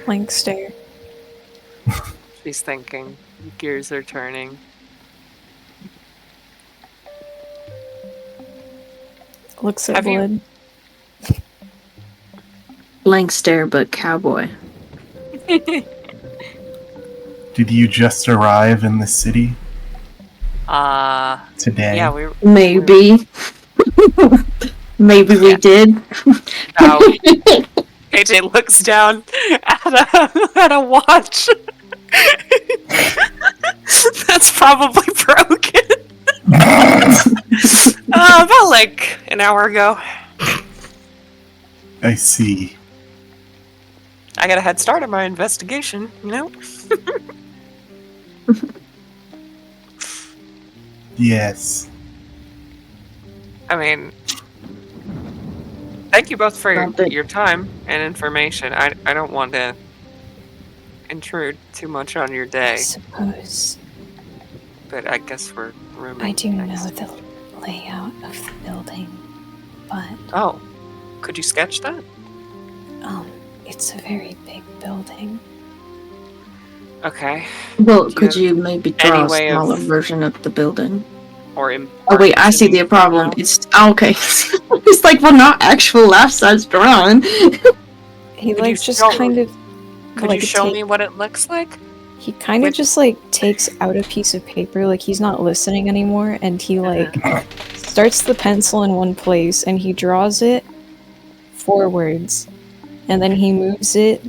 Speaker 7: Blank stare.
Speaker 6: She's thinking. Gears are turning.
Speaker 7: Looks at
Speaker 6: Have you-
Speaker 7: Blood.
Speaker 8: Blank stare, but cowboy.
Speaker 4: Did you just arrive in the city today?
Speaker 6: Yeah, we
Speaker 8: Maybe. Maybe we
Speaker 6: Yeah.
Speaker 8: did.
Speaker 6: Now, AJ looks down at a watch. That's probably broken. About like an hour ago.
Speaker 4: I see.
Speaker 6: I got a head start on my investigation, you know?
Speaker 4: Yes.
Speaker 6: I mean, thank you both for
Speaker 8: Not that-
Speaker 6: your time and information. I don't want to intrude too much on your
Speaker 5: I
Speaker 6: day,
Speaker 5: suppose
Speaker 6: but I guess we're rooming
Speaker 5: I do know
Speaker 6: next.
Speaker 5: the layout of the building, but
Speaker 6: Oh, could you sketch that?
Speaker 5: it's a very big building.
Speaker 6: Okay.
Speaker 8: Well,
Speaker 6: Do you
Speaker 8: could
Speaker 6: have
Speaker 8: you maybe draw
Speaker 6: any
Speaker 8: a
Speaker 6: way of-
Speaker 8: smaller version of the building?
Speaker 6: Or
Speaker 8: Oh wait, I see the problem. It's okay. It's like, well, not actual life-size drawing.
Speaker 7: He
Speaker 6: Could
Speaker 7: like
Speaker 6: you
Speaker 7: just
Speaker 6: show-
Speaker 7: kind of
Speaker 6: Could
Speaker 7: like
Speaker 6: you show
Speaker 7: take-
Speaker 6: me what it looks like?
Speaker 7: He kind of
Speaker 6: With-
Speaker 7: just like takes out a piece of paper, like he's not listening anymore, and he like starts the pencil in one place and he draws it forwards, and then he moves it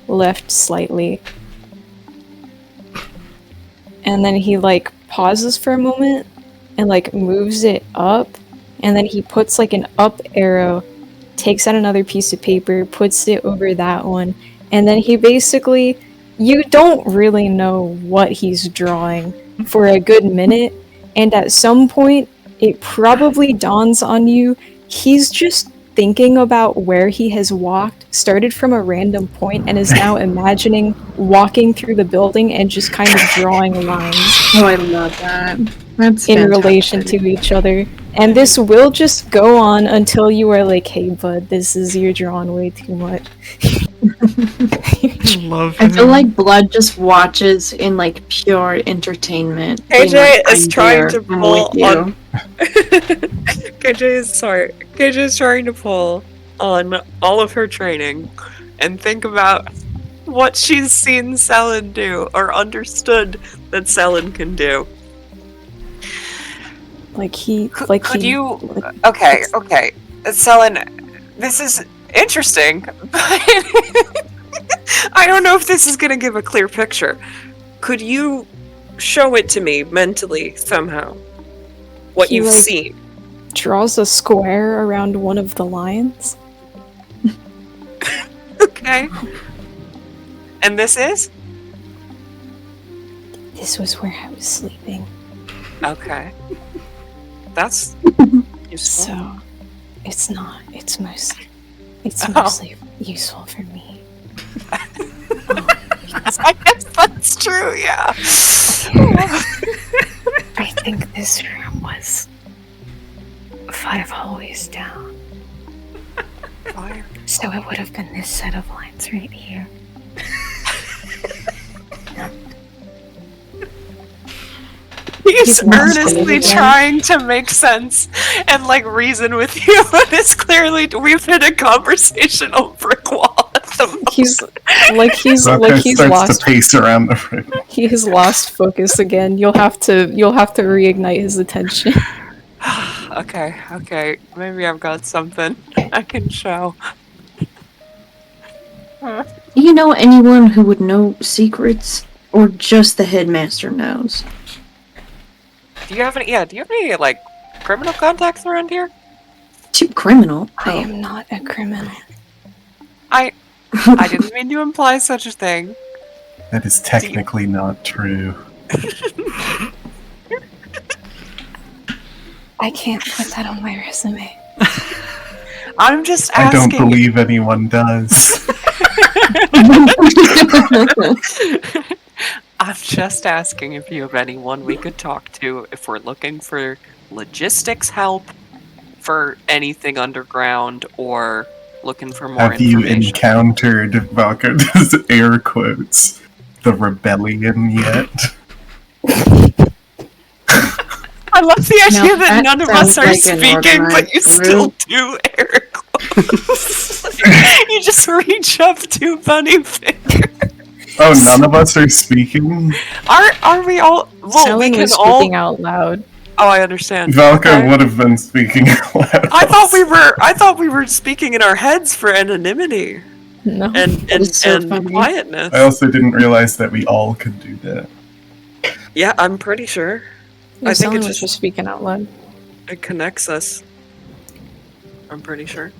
Speaker 7: left slightly, and then he like pauses for a moment and like moves it up, and then he puts like an up arrow, takes out another piece of paper, puts it over that one, and then he basically, you don't really know what he's drawing for a good minute, and at some point it probably dawns on you he's just thinking about where he has walked, started from a random point, and is now imagining walking through the building and just kind of drawing lines
Speaker 8: Oh, I love that. That's
Speaker 7: in relation
Speaker 8: fantastic.
Speaker 7: to each other. And this will just go on until you are like, hey bud, this is, you're drawing way too much.
Speaker 1: Love
Speaker 8: I feel
Speaker 1: him.
Speaker 8: like Blood just watches in like pure entertainment.
Speaker 6: KJ
Speaker 8: being like,
Speaker 6: is
Speaker 8: "I'm
Speaker 6: trying
Speaker 8: there,
Speaker 6: to
Speaker 8: I'm
Speaker 6: pull
Speaker 8: with you."
Speaker 6: on. KJ is trying to pull on all of her training and think about what she's seen Selin do or understood that Selin can do.
Speaker 7: Could
Speaker 6: you? Okay, Selin, this is interesting, but I don't know if this is going to give a clear picture. Could you show it to me mentally somehow? What
Speaker 7: He,
Speaker 6: you've
Speaker 7: like,
Speaker 6: seen?
Speaker 7: draws a square around one of the lions.
Speaker 6: Okay. And this is?
Speaker 5: This was where I was sleeping.
Speaker 6: Okay. That's useful.
Speaker 5: So, it's not. It's mostly useful for me.
Speaker 6: I guess that's true, yeah.
Speaker 5: I think this room was 5 hallways down.
Speaker 6: Fire.
Speaker 5: So it would have been this set of lines right here.
Speaker 6: He's
Speaker 5: He's
Speaker 6: earnestly
Speaker 5: lost it.
Speaker 6: trying to make sense and like reason with you, but it's clearly we've hit a conversational brick wall at the moment.
Speaker 7: He's
Speaker 4: Velka starts
Speaker 7: lost.
Speaker 4: to pace around the room.
Speaker 7: He has lost focus again. You'll have to reignite his attention.
Speaker 6: Okay. Maybe I've got something I can show.
Speaker 8: Do you know anyone who would know secrets, or just the headmaster knows?
Speaker 6: Do you have any like criminal contacts around here?
Speaker 8: Too criminal.
Speaker 5: I am not a criminal.
Speaker 6: I didn't mean to imply such a thing.
Speaker 4: That is technically not true.
Speaker 5: I can't put that on my resume.
Speaker 6: I'm just
Speaker 4: I
Speaker 6: asking.
Speaker 4: don't believe anyone does.
Speaker 6: I'm just asking if you have anyone we could talk to if we're looking for logistics help for anything underground or looking for more
Speaker 4: Have you
Speaker 6: information.
Speaker 4: encountered, Valka does air quotes, the rebellion yet?
Speaker 6: I love the idea
Speaker 8: Now,
Speaker 6: that
Speaker 8: that
Speaker 6: none of us
Speaker 8: sounds
Speaker 6: are
Speaker 8: like an
Speaker 6: speaking, but you
Speaker 8: organized
Speaker 6: still
Speaker 8: group.
Speaker 6: do air quotes. You just reach up to bunny finger.
Speaker 4: Oh, none of us are speaking?
Speaker 6: Are we all? Well, we
Speaker 7: Selin
Speaker 6: can
Speaker 7: was
Speaker 6: all.
Speaker 7: speaking out loud.
Speaker 6: Oh, I understand.
Speaker 4: Valka
Speaker 6: Okay.
Speaker 4: would have been speaking out loud.
Speaker 6: I thought we were speaking in our heads for anonymity
Speaker 7: No.
Speaker 6: and
Speaker 8: is so
Speaker 6: and
Speaker 8: funny.
Speaker 6: quietness.
Speaker 4: I also didn't realize that we all could do that.
Speaker 6: Yeah, I'm pretty sure.
Speaker 7: Yeah,
Speaker 6: I think
Speaker 7: Selin
Speaker 6: it
Speaker 7: was just speaking out loud.
Speaker 6: it connects us. I'm pretty sure.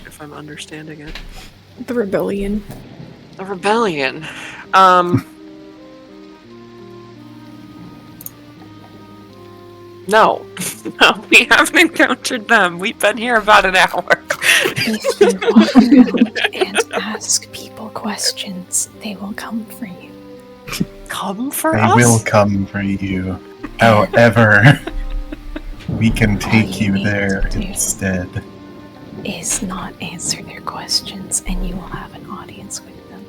Speaker 6: If I'm understanding it.
Speaker 7: The rebellion.
Speaker 6: The rebellion. No. No, we haven't encountered them. We've been here about an hour.
Speaker 5: If you walk around and ask people questions, they will come for you.
Speaker 6: Come for
Speaker 4: They
Speaker 6: us?
Speaker 4: will come for you. However, we can take
Speaker 5: you
Speaker 4: you
Speaker 5: need
Speaker 4: there
Speaker 5: to do.
Speaker 4: instead.
Speaker 5: Is not answer their questions, and you will have an audience with them.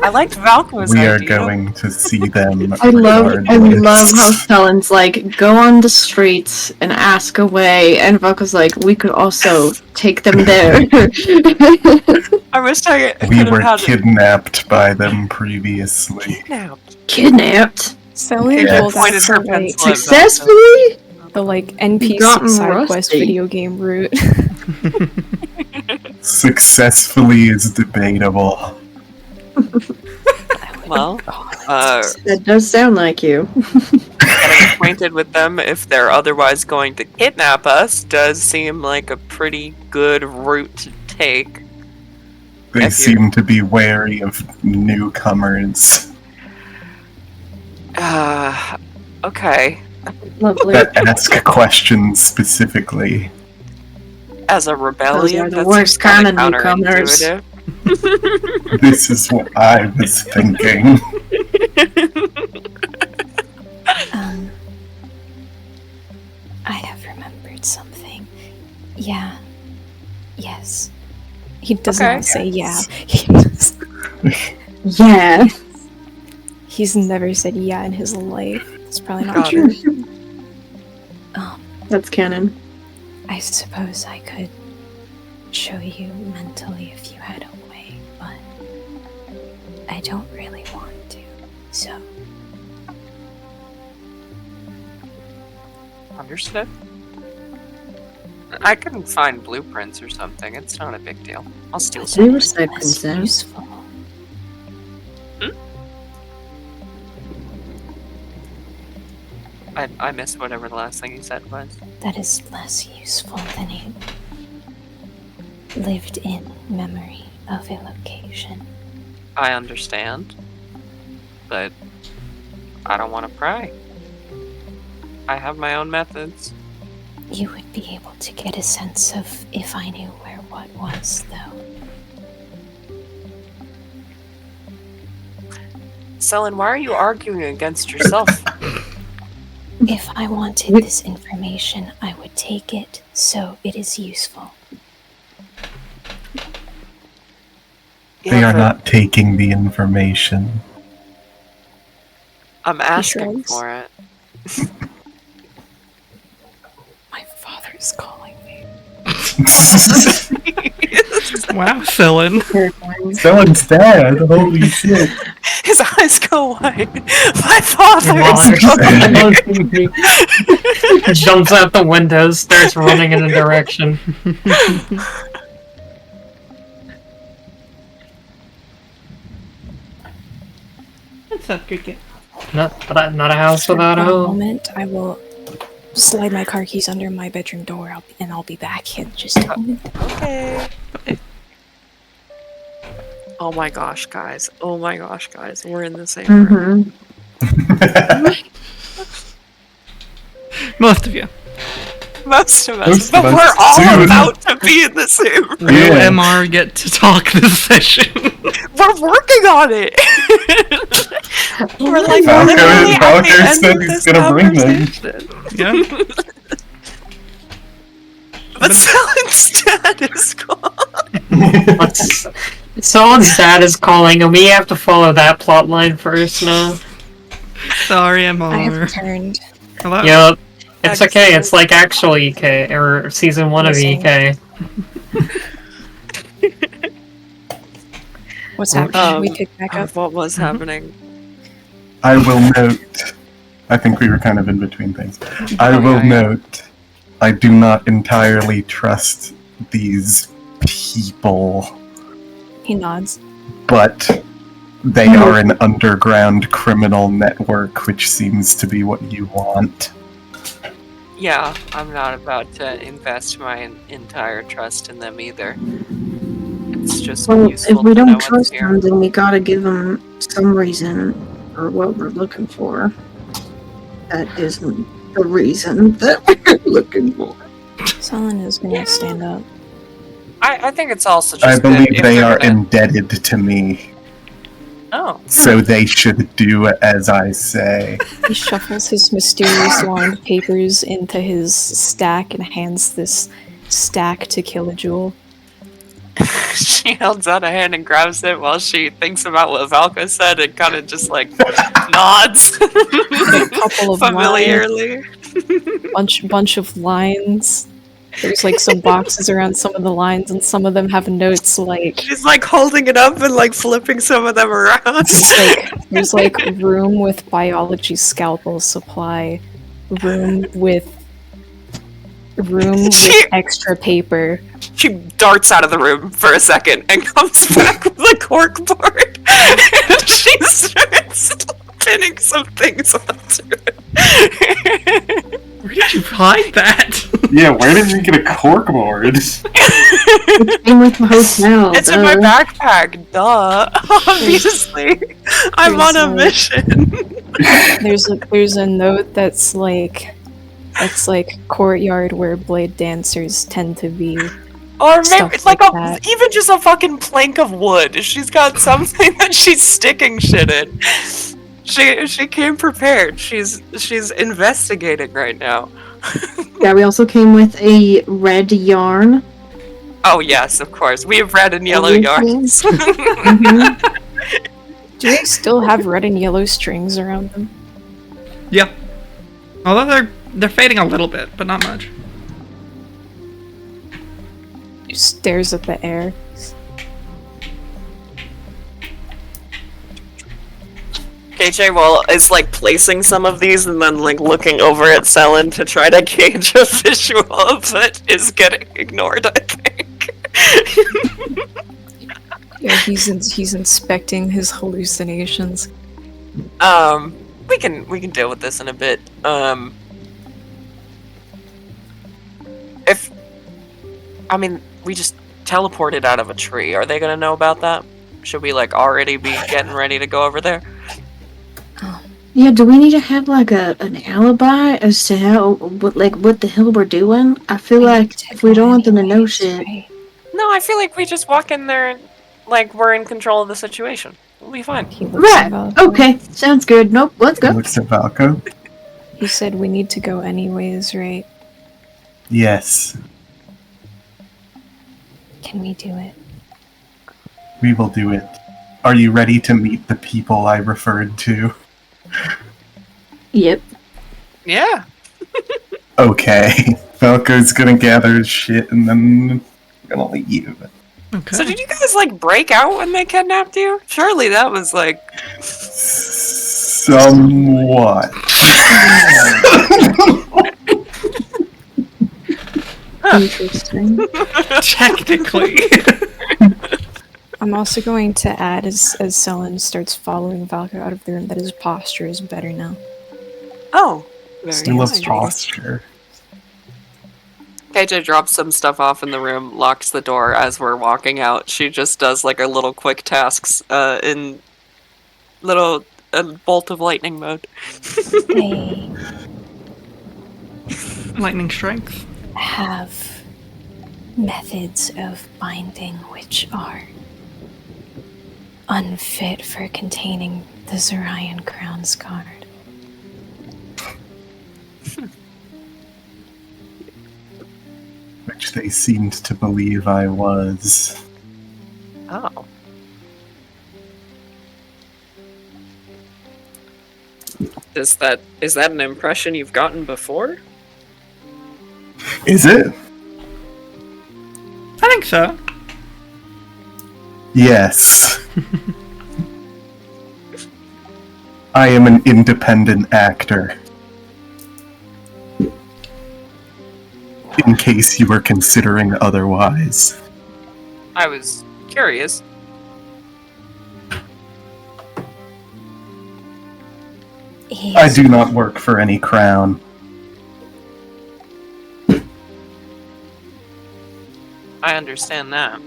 Speaker 6: I liked Valky's
Speaker 4: We
Speaker 6: idea.
Speaker 4: are going to see them.
Speaker 8: I love
Speaker 4: regardless.
Speaker 8: how Helen's like, go on the streets and ask away, and Valka's like, we could also take them there.
Speaker 6: I wish I could
Speaker 4: We
Speaker 6: have
Speaker 4: were
Speaker 6: had
Speaker 4: kidnapped by them previously.
Speaker 6: kidnapped.
Speaker 8: Kidnapped?
Speaker 7: Selin
Speaker 4: Yes.
Speaker 7: pulled out
Speaker 6: Pointed her
Speaker 7: the,
Speaker 6: pencil at
Speaker 8: Successfully?
Speaker 7: NPC
Speaker 8: Gotten
Speaker 7: side quest
Speaker 8: rusty.
Speaker 7: video game route.
Speaker 4: Successfully is debatable.
Speaker 6: Well,
Speaker 8: That does sound like you.
Speaker 6: getting acquainted with them if they're otherwise going to kidnap us does seem like a pretty good route to take.
Speaker 4: They
Speaker 6: If you-
Speaker 4: seem to be wary of newcomers
Speaker 6: Okay.
Speaker 8: Lovely.
Speaker 4: that ask questions specifically.
Speaker 6: As a rebellion,
Speaker 8: Those are the
Speaker 6: that
Speaker 8: worst
Speaker 6: seems kinda
Speaker 8: kind of newcomers.
Speaker 6: counterintuitive.
Speaker 4: This is what I was thinking.
Speaker 5: I have remembered something. Yeah. Yes.
Speaker 7: He does
Speaker 6: Okay.
Speaker 7: not say yeah.
Speaker 8: Yeah.
Speaker 7: He's never said yeah in his life. It's probably not
Speaker 6: Got
Speaker 7: true.
Speaker 8: That's canon.
Speaker 5: I suppose I could show you mentally if you had a way, but I don't really want to, so...
Speaker 6: Understood. I can find blueprints or something. It's not a big deal. I'll steal
Speaker 8: We
Speaker 6: some.
Speaker 8: respect
Speaker 5: Less
Speaker 8: consent.
Speaker 5: useful.
Speaker 6: I missed whatever the last thing you said was.
Speaker 5: That is less useful than a lived-in memory of a location.
Speaker 6: I understand, but I don't want to pry. I have my own methods.
Speaker 5: You would be able to get a sense of if I knew where what was, though.
Speaker 6: Selin, why are you arguing against yourself?
Speaker 5: If I wanted this information, I would take it, so it is useful.
Speaker 4: They are not taking the information.
Speaker 6: I'm asking
Speaker 7: shrugs.
Speaker 6: for it.
Speaker 7: My father's calling me.
Speaker 1: Wow, Cylin.
Speaker 4: Someone's dead. Holy shit.
Speaker 6: His eyes go wide. My father
Speaker 2: Father's
Speaker 6: is
Speaker 2: jumps out the window, starts running in a direction.
Speaker 1: What's up, good kid?
Speaker 2: Not a house without a
Speaker 7: For a
Speaker 2: home.
Speaker 7: moment, I will slide my car keys under my bedroom door, and I'll be back in just a moment.
Speaker 6: Okay. Oh my gosh, guys. Oh my gosh, guys. We're in the same room.
Speaker 1: Most of you.
Speaker 6: Most of us.
Speaker 4: Most
Speaker 6: But
Speaker 4: of us
Speaker 6: we're all
Speaker 4: soon.
Speaker 6: about to be in the same room.
Speaker 1: You
Speaker 4: Yeah.
Speaker 1: MR get to talk this session.
Speaker 6: We're working on it. We're like
Speaker 4: Falco-
Speaker 6: literally at
Speaker 4: Falco
Speaker 6: the end
Speaker 4: said
Speaker 6: of
Speaker 4: he's
Speaker 6: this
Speaker 4: gonna bring them.
Speaker 6: conversation.
Speaker 1: Yeah.
Speaker 6: But Selen's dad is gone.
Speaker 2: Someone's dad is calling, and we have to follow that plot line first now.
Speaker 1: Sorry,
Speaker 7: I have
Speaker 1: MR.
Speaker 7: returned.
Speaker 1: Hello.
Speaker 2: Yep. It's okay, it's like actual Ikeh, or season 1 of
Speaker 7: Listen.
Speaker 2: Ikeh.
Speaker 7: What's happening? Can we pick back up?
Speaker 6: What was happening?
Speaker 4: I will note. I think we were kind of in between things. I
Speaker 6: Oh,
Speaker 4: will
Speaker 6: yeah, yeah.
Speaker 4: note. I do not entirely trust these people,
Speaker 7: He nods.
Speaker 4: but they are an underground criminal network, which seems to be what you want.
Speaker 6: Yeah, I'm not about to invest my entire trust in them either. It's just
Speaker 8: Well,
Speaker 6: useful
Speaker 8: if we
Speaker 6: to know
Speaker 8: don't
Speaker 6: what's
Speaker 8: trust
Speaker 6: here.
Speaker 8: them, then we gotta give them some reason for what we're looking for. That isn't the reason that we're looking for.
Speaker 7: Solon is gonna stand up.
Speaker 6: I think it's also just
Speaker 4: I
Speaker 6: that
Speaker 4: believe
Speaker 6: if
Speaker 4: they
Speaker 6: they're
Speaker 4: are
Speaker 6: gonna-
Speaker 4: indebted to me,
Speaker 6: Oh.
Speaker 4: so they should do as I say.
Speaker 7: He shuffles his mysterious lined papers into his stack and hands this stack to Kilojewel.
Speaker 6: She holds out a hand and grabs it while she thinks about what Valka said and kind of just like nods
Speaker 7: A couple of
Speaker 6: familiarly.
Speaker 7: bunch of lines. There's like some boxes around some of the lines, and some of them have notes like
Speaker 6: She's like holding it up and like flipping some of them around.
Speaker 7: there's like room with biology scalpel supply, room with extra paper.
Speaker 6: She darts out of the room for a second and comes back with a corkboard. And she starts pinning some things onto it.
Speaker 1: Where did you hide that?
Speaker 4: Yeah, where did you get a corkboard?
Speaker 8: Same with the hotel.
Speaker 6: It's in my backpack, duh. Obviously. I'm on a mission.
Speaker 7: There's a note that's like courtyard where blade dancers tend to be.
Speaker 6: Or maybe
Speaker 7: Stuff
Speaker 6: it's like
Speaker 7: like
Speaker 6: a
Speaker 7: that.
Speaker 6: even just a fucking plank of wood. She's got something that she's sticking shit in. She came prepared. She's investigating right now.
Speaker 8: Yeah, we also came with a red yarn.
Speaker 6: Oh yes, of course. We have red and yellow yards.
Speaker 3: Mhm.
Speaker 7: Do they still have red and yellow strings around them?
Speaker 1: Yeah. Although they're fading a little bit, but not much.
Speaker 7: He stares at the air.
Speaker 6: KJ is like placing some of these and then like looking over at Selin to try to gauge a visual, but is getting ignored, I think.
Speaker 7: Yeah, he's inspecting his hallucinations.
Speaker 6: We can deal with this in a bit. If I mean, we just teleported out of a tree. Are they gonna know about that? Should we like already be getting ready to go over there?
Speaker 8: Yeah, do we need to have like an alibi as to what the hell we're doing? I feel like if we don't want them to know shit.
Speaker 5: Right.
Speaker 6: No, I feel like we just walk in there and like we're in control of the situation. We'll be fine.
Speaker 7: He looks
Speaker 8: Right.
Speaker 7: at Valko.
Speaker 8: Okay. Sounds good. Nope. Let's
Speaker 4: He
Speaker 8: go.
Speaker 4: looks at Valko.
Speaker 7: He said we need to go anyways, right?
Speaker 4: Yes,
Speaker 5: Can we do it?
Speaker 4: we will do it. Are you ready to meet the people I referred to?
Speaker 8: Yep.
Speaker 6: Yeah.
Speaker 4: Okay. Valko's gonna gather his shit and then gonna leave.
Speaker 1: Okay.
Speaker 6: So did you guys like break out when they kidnapped you? Surely that was like
Speaker 4: Somewhat.
Speaker 8: Interesting.
Speaker 1: Technically.
Speaker 7: I'm also going to add, as Selin starts following Valko out of the room, that his posture is better now.
Speaker 6: oh.
Speaker 4: He
Speaker 7: Stands
Speaker 4: loves
Speaker 7: straighter.
Speaker 4: posture.
Speaker 6: KJ drops some stuff off in the room, locks the door as we're walking out. She just does like a little quick tasks in little bolt of lightning mode.
Speaker 5: They
Speaker 1: Lightning strength.
Speaker 5: have methods of binding which are unfit for containing the Zorian Crown's guard.
Speaker 4: Which they seemed to believe I was.
Speaker 6: Oh. Is that an impression you've gotten before?
Speaker 4: Is it?
Speaker 1: I think so.
Speaker 4: Yes. I am an independent actor. In case you were considering otherwise.
Speaker 6: I was curious.
Speaker 4: I do not work for any crown.
Speaker 6: I understand that.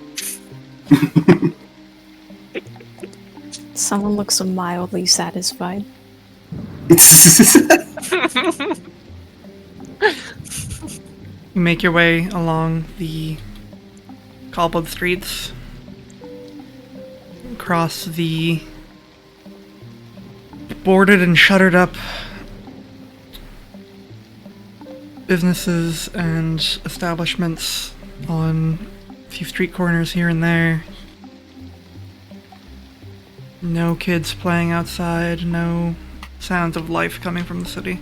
Speaker 7: Someone looks mildly satisfied.
Speaker 1: You make your way along the cobbled streets, across the boarded and shuttered up businesses and establishments on a few street corners here and there. No kids playing outside, no sounds of life coming from the city.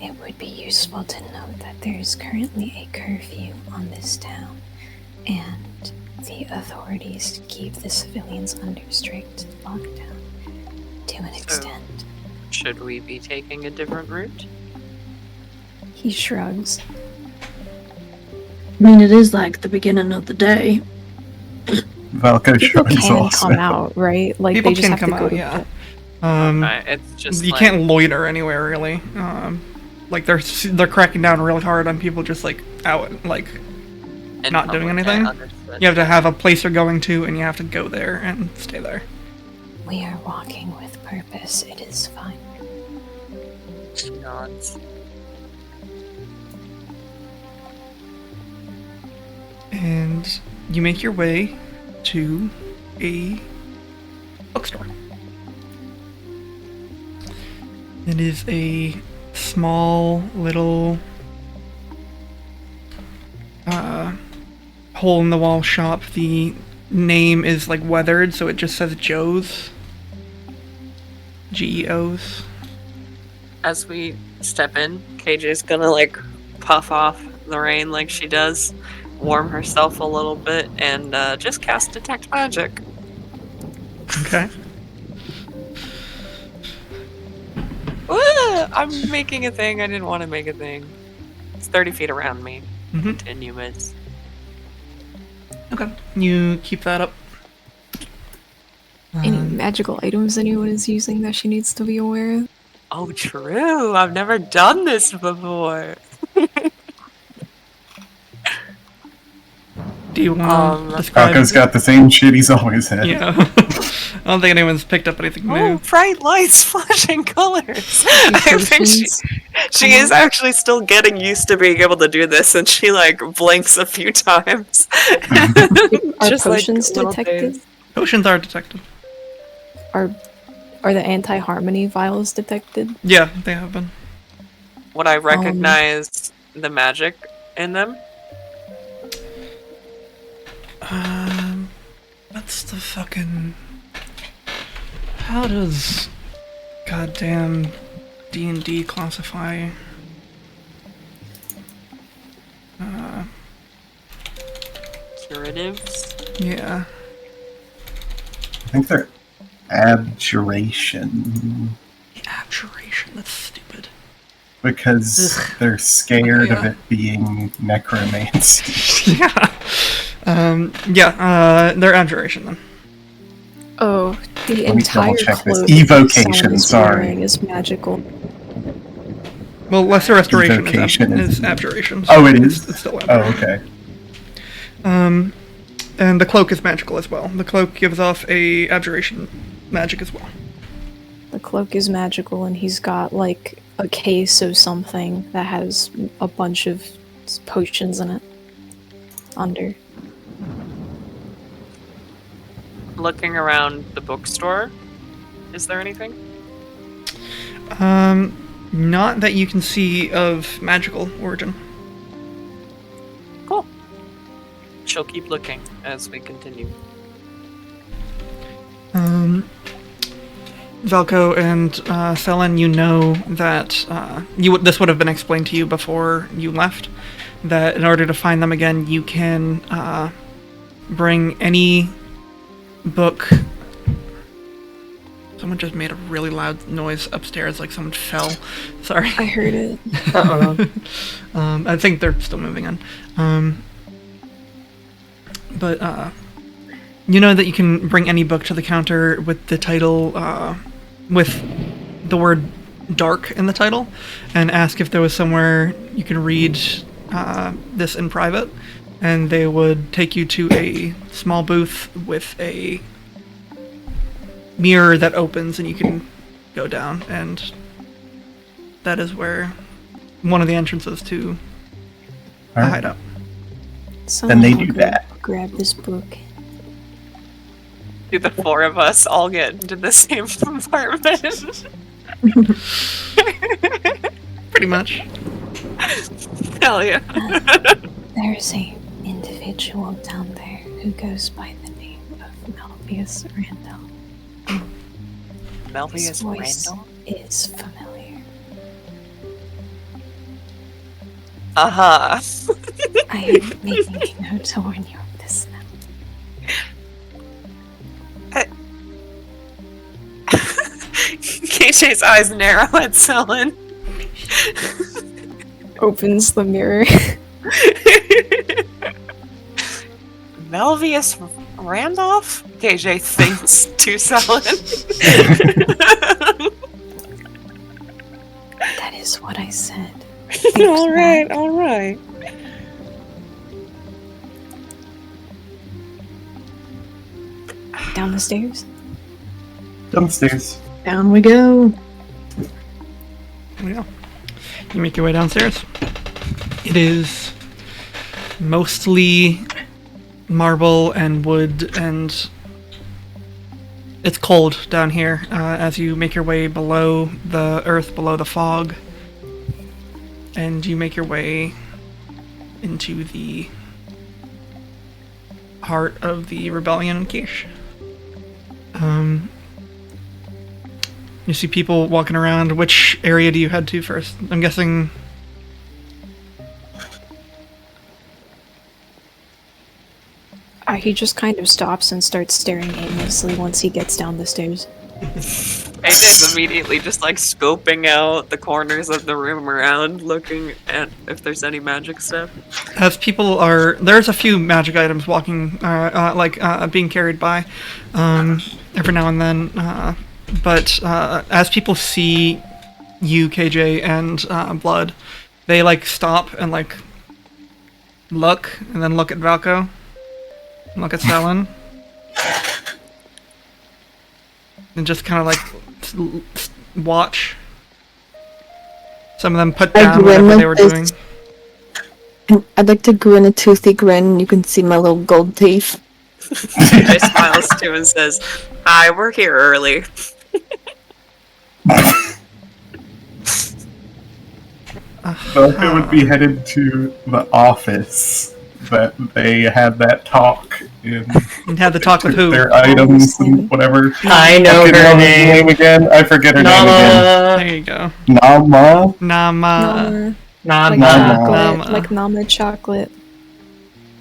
Speaker 5: It would be useful to note that there is currently a curfew on this town, and the authorities keep the civilians under strict lockdown to an extent.
Speaker 6: Should we be taking a different route?
Speaker 7: He shrugs.
Speaker 8: I mean, it is like the beginning of the day.
Speaker 4: Valko
Speaker 7: People
Speaker 4: shrugs
Speaker 7: can
Speaker 4: also.
Speaker 7: come out, right? Like
Speaker 1: People
Speaker 7: they just
Speaker 1: can
Speaker 7: have
Speaker 1: come
Speaker 7: to go
Speaker 1: out,
Speaker 7: to
Speaker 1: yeah.
Speaker 7: bed.
Speaker 6: It's just
Speaker 1: You
Speaker 6: like,
Speaker 1: can't loiter anywhere really. Like they're cracking down really hard on people just like out, like
Speaker 6: in
Speaker 1: not doing
Speaker 6: public,
Speaker 1: anything.
Speaker 6: I understood.
Speaker 1: you have to have a place you're going to, and you have to go there and stay there.
Speaker 5: We are walking with purpose. It is fine.
Speaker 6: She nods.
Speaker 1: And you make your way to a bookstore. It is a small little hole in the wall shop, the name is like weathered, so it just says Joe's. GEO's.
Speaker 6: As we step in, KJ's gonna like puff off the rain like she does, warm herself a little bit, and just cast Detect Magic.
Speaker 1: Okay.
Speaker 6: I'm making a thing. I didn't want to make a thing. It's 30 feet around me. Continuous.
Speaker 1: Okay. You keep that up.
Speaker 7: Any magical items anyone is using that she needs to be aware of?
Speaker 6: Oh, true. I've never done this before.
Speaker 1: Do you want to describe?
Speaker 4: Falco's got the same shit he's always had.
Speaker 1: Yeah. I don't think anyone's picked up anything new.
Speaker 6: Oh, bright lights, flashing colors. I think she is actually still getting used to being able to do this, and she like blinks a few times.
Speaker 7: Are
Speaker 6: Just
Speaker 7: potions
Speaker 6: little
Speaker 7: detected?
Speaker 6: days.
Speaker 1: Potions are detected.
Speaker 7: Are the anti-harmony vials detected?
Speaker 1: Yeah, they have been.
Speaker 6: Would I recognize the magic in them?
Speaker 1: What's the fucking... How does goddamn D&D classify...
Speaker 6: Curatives?
Speaker 1: Yeah.
Speaker 4: I think they're abjuration.
Speaker 1: Abjuration, that's stupid.
Speaker 4: Because they're scared of it being necromancy.
Speaker 1: They're abjuration then.
Speaker 7: Oh, the
Speaker 4: Let me
Speaker 7: entire
Speaker 4: double-check this.
Speaker 7: cloak
Speaker 4: Evocation,
Speaker 7: someone is
Speaker 4: sorry.
Speaker 7: wearing is magical.
Speaker 1: Well, Lesser Restoration
Speaker 4: Evocation
Speaker 1: is abjuration.
Speaker 4: Oh, it is?
Speaker 1: It's still
Speaker 4: Oh,
Speaker 1: abjuration.
Speaker 4: okay.
Speaker 1: And the cloak is magical as well. The cloak gives off a abjuration magic as well.
Speaker 7: The cloak is magical, and he's got like a case of something that has a bunch of potions in it. Under.
Speaker 6: Looking around the bookstore, is there anything?
Speaker 1: Not that you can see of magical origin.
Speaker 6: Cool. She'll keep looking as we continue.
Speaker 1: Velko and Selen, you know that this would have been explained to you before you left. That in order to find them again, you can bring any book. Someone just made a really loud noise upstairs, like someone fell. Sorry.
Speaker 7: I heard it.
Speaker 1: I think they're still moving in. But you know that you can bring any book to the counter with the title, with the word dark in the title, and ask if there was somewhere you can read this in private, and they would take you to a small booth with a mirror that opens and you can go down, and that is where one of the entrances to the
Speaker 4: Alright.
Speaker 1: hideout.
Speaker 4: Then they do that.
Speaker 7: Grab this book.
Speaker 6: Do the four of us all get into the same compartment?
Speaker 1: Pretty much.
Speaker 6: Hell yeah.
Speaker 5: There's a individual down there who goes by the name of Melvius Randall. His
Speaker 6: Melvius
Speaker 5: voice
Speaker 6: Randall?
Speaker 5: is familiar.
Speaker 6: Uh-huh.
Speaker 5: I am making a note to warn you of this now.
Speaker 6: KJ's eyes narrow at Selen.
Speaker 7: Opens the mirror.
Speaker 6: Melvius Randolph? KJ thinks to Selen.
Speaker 5: That is what I said.
Speaker 6: Alright, alright.
Speaker 7: Down the stairs.
Speaker 4: Downstairs.
Speaker 8: Down we go.
Speaker 1: Yeah. You make your way downstairs. It is mostly marble and wood, and it's cold down here as you make your way below the earth, below the fog, and you make your way into the heart of the rebellion in Quiche. You see people walking around. Which area do you head to first? I'm guessing.
Speaker 7: He just kind of stops and starts staring aimlessly once he gets down the stairs.
Speaker 6: AJ's immediately just like scoping out the corners of the room around, looking at if there's any magic stuff.
Speaker 1: As people are, there's a few magic items walking, being carried by, every now and then. But as people see you, KJ, and Blood, they like stop and like look, and then look at Valko, and look at Selen, and just kind of like watch. Some of them put
Speaker 3: I
Speaker 1: down
Speaker 3: grin
Speaker 1: whatever they
Speaker 3: like
Speaker 1: were
Speaker 3: this.
Speaker 1: doing.
Speaker 3: I'd like to grin a toothy grin. You can see my little gold teeth.
Speaker 6: AJ smiles too and says, "Hi, we're here early."
Speaker 4: Velka would be headed to the office that they had that talk in.
Speaker 1: And had the talk with who?
Speaker 4: Their items and whatever.
Speaker 2: I know
Speaker 4: Fucking
Speaker 2: her
Speaker 4: hell,
Speaker 2: name.
Speaker 4: again. I forget her name again.
Speaker 1: There you go.
Speaker 4: Nama?
Speaker 1: Nama.
Speaker 2: Nama.
Speaker 7: Like
Speaker 4: Nama.
Speaker 7: chocolate,
Speaker 1: Nama.
Speaker 7: like Nama chocolate.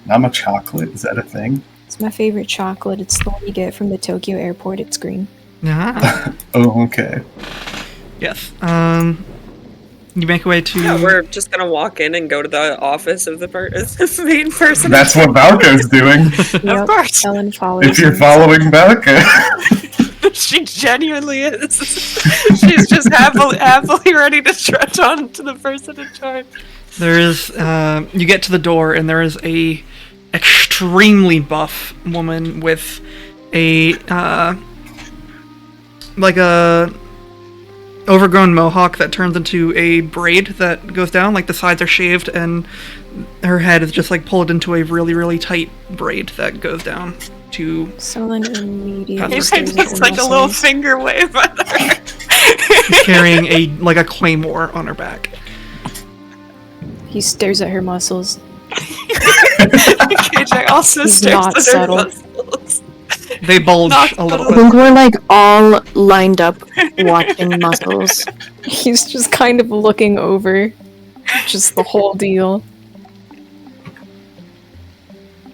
Speaker 4: Nama chocolate? Is that a thing?
Speaker 7: It's my favorite chocolate. It's the one you get from the Tokyo airport. It's green.
Speaker 1: Yeah.
Speaker 4: Oh, okay.
Speaker 1: Yes. You make your way to.
Speaker 6: Yeah, we're just gonna walk in and go to the office of the main person.
Speaker 4: That's what Valka's doing.
Speaker 6: Of course.
Speaker 7: Ellen follows
Speaker 4: If you're
Speaker 7: him.
Speaker 4: following Valka.
Speaker 6: She genuinely is. She's just happily ready to stretch on to the person in charge.
Speaker 1: There is. You get to the door, and there is a extremely buff woman with a like a overgrown mohawk that turns into a braid that goes down. Like the sides are shaved, and her head is just like pulled into a really, really tight braid that goes down to.
Speaker 7: Someone immediately
Speaker 1: He's
Speaker 7: stares at
Speaker 6: It's
Speaker 7: her
Speaker 6: like a little
Speaker 7: muscles.
Speaker 6: finger wave at her.
Speaker 1: Carrying a claymore on her back.
Speaker 7: He stares at her muscles.
Speaker 6: KJ also
Speaker 7: He's
Speaker 6: stares
Speaker 7: not
Speaker 6: at her
Speaker 7: subtle.
Speaker 6: muscles.
Speaker 1: They bulge
Speaker 6: Not
Speaker 1: a little
Speaker 3: I
Speaker 1: bit.
Speaker 3: think we're like all lined up watching muscles.
Speaker 7: He's just kind of looking over. Just the whole deal.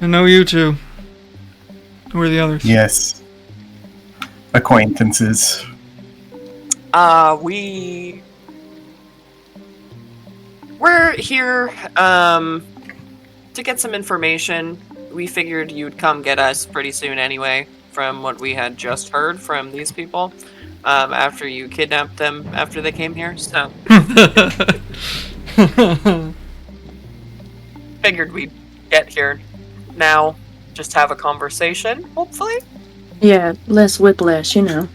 Speaker 1: I know you two. Who are the others?
Speaker 4: Yes. Acquaintances.
Speaker 6: We're here to get some information. We figured you'd come get us pretty soon anyway, from what we had just heard from these people, after you kidnapped them after they came here, so figured we'd get here now, just have a conversation, hopefully.
Speaker 8: Yeah, less whiplash, you know.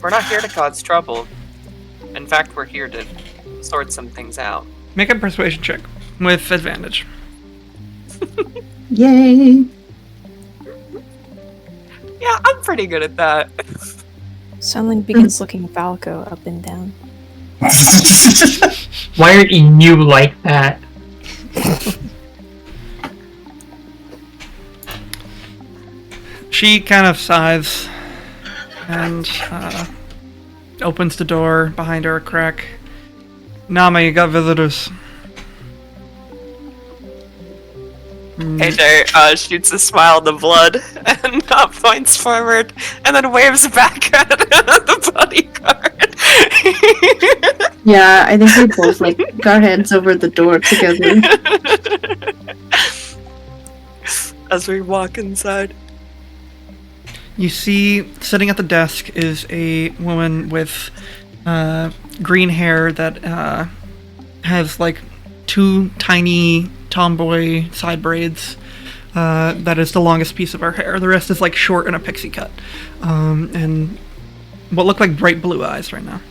Speaker 6: We're not here to cause trouble. In fact, we're here to sort some things out.
Speaker 1: Make a persuasion check with advantage.
Speaker 8: Yay!
Speaker 6: Yeah, I'm pretty good at that.
Speaker 7: Someone begins looking Valko up and down.
Speaker 2: Why are you like that?
Speaker 1: She kind of sighs and opens the door behind her a crack. Nama, you got visitors.
Speaker 6: AJ shoots a smile in the blood and points forward and then waves back at the bodyguard.
Speaker 8: Yeah, I think we both like got heads over the door together.
Speaker 6: As we walk inside.
Speaker 1: You see, sitting at the desk is a woman with green hair that has like two tiny tomboy side braids. That is the longest piece of her hair. The rest is like short and a pixie cut. And what look like bright blue eyes right now.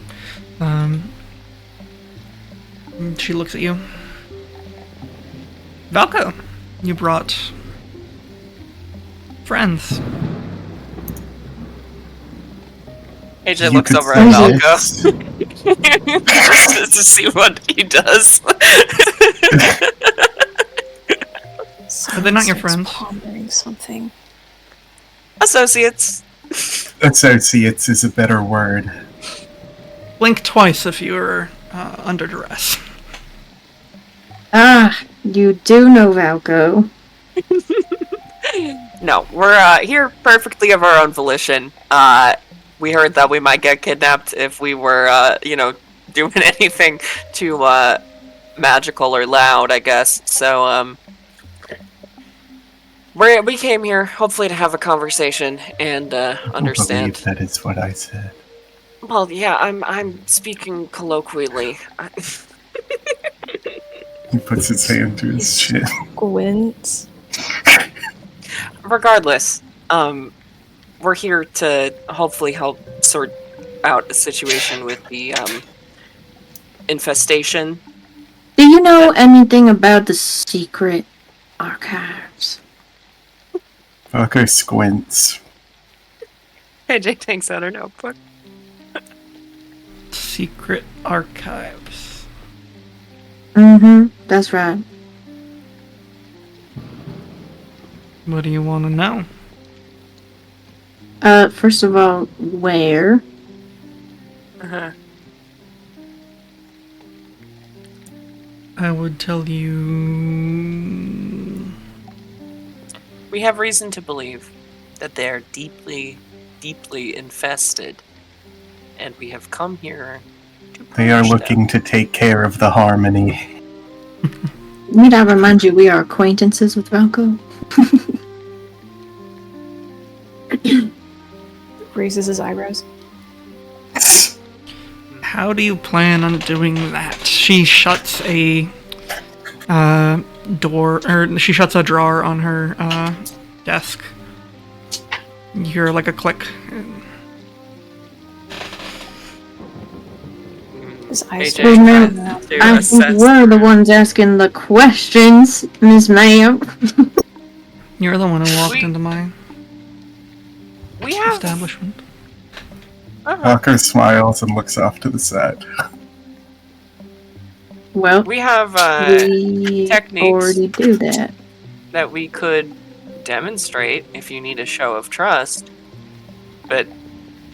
Speaker 1: And she looks at you. Valko, you brought friends.
Speaker 6: AJ
Speaker 4: You
Speaker 6: looks
Speaker 4: could
Speaker 6: over
Speaker 4: say
Speaker 6: at
Speaker 4: yes.
Speaker 6: Valko just to see what he does.
Speaker 1: Are they not your
Speaker 7: Starts
Speaker 1: friends?
Speaker 7: Pondering something.
Speaker 6: Associates.
Speaker 4: Associates is a better word.
Speaker 1: Blink twice if you're under duress.
Speaker 8: Ah, you do know Valco.
Speaker 6: No, we're here perfectly of our own volition. We heard that we might get kidnapped if we were, doing anything too magical or loud, I guess. So, we came here hopefully to have a conversation and
Speaker 4: I
Speaker 6: understand.
Speaker 4: believe that is what I said.
Speaker 6: Well, yeah, I'm speaking colloquially.
Speaker 4: He puts his hand to his chin.
Speaker 7: Squints.
Speaker 6: Regardless, we're here to hopefully help sort out a situation with the infestation.
Speaker 8: Do you know anything about the secret archives?
Speaker 4: Fucker squints.
Speaker 6: AJ takes out her notebook.
Speaker 1: Secret archives.
Speaker 8: Mm-hmm, that's right.
Speaker 1: What do you want to know?
Speaker 8: First of all, where?
Speaker 6: Uh-huh.
Speaker 1: I would tell you.
Speaker 6: We have reason to believe that they're deeply, deeply infested, and we have come here to
Speaker 4: They are
Speaker 6: purge
Speaker 4: looking
Speaker 6: them.
Speaker 4: to take care of the harmony.
Speaker 8: Need I remind you we are acquaintances with Valco?
Speaker 7: Raises his eyebrows.
Speaker 1: How do you plan on doing that? She shuts a door, or she shuts a drawer on her desk. You hear like a click.
Speaker 7: His eyes
Speaker 6: AJ
Speaker 8: Well, ma'am,
Speaker 6: tries to
Speaker 8: I think
Speaker 6: assess
Speaker 8: we're the
Speaker 6: her.
Speaker 8: ones asking the questions, Miss Ma'am.
Speaker 1: You're the one who walked
Speaker 6: We-
Speaker 1: into my
Speaker 6: We have
Speaker 1: establishment.
Speaker 4: Fucker smiles and looks off to the side.
Speaker 8: Well,
Speaker 6: we have
Speaker 8: we
Speaker 6: techniques.
Speaker 8: already do that.
Speaker 6: That we could demonstrate if you need a show of trust, but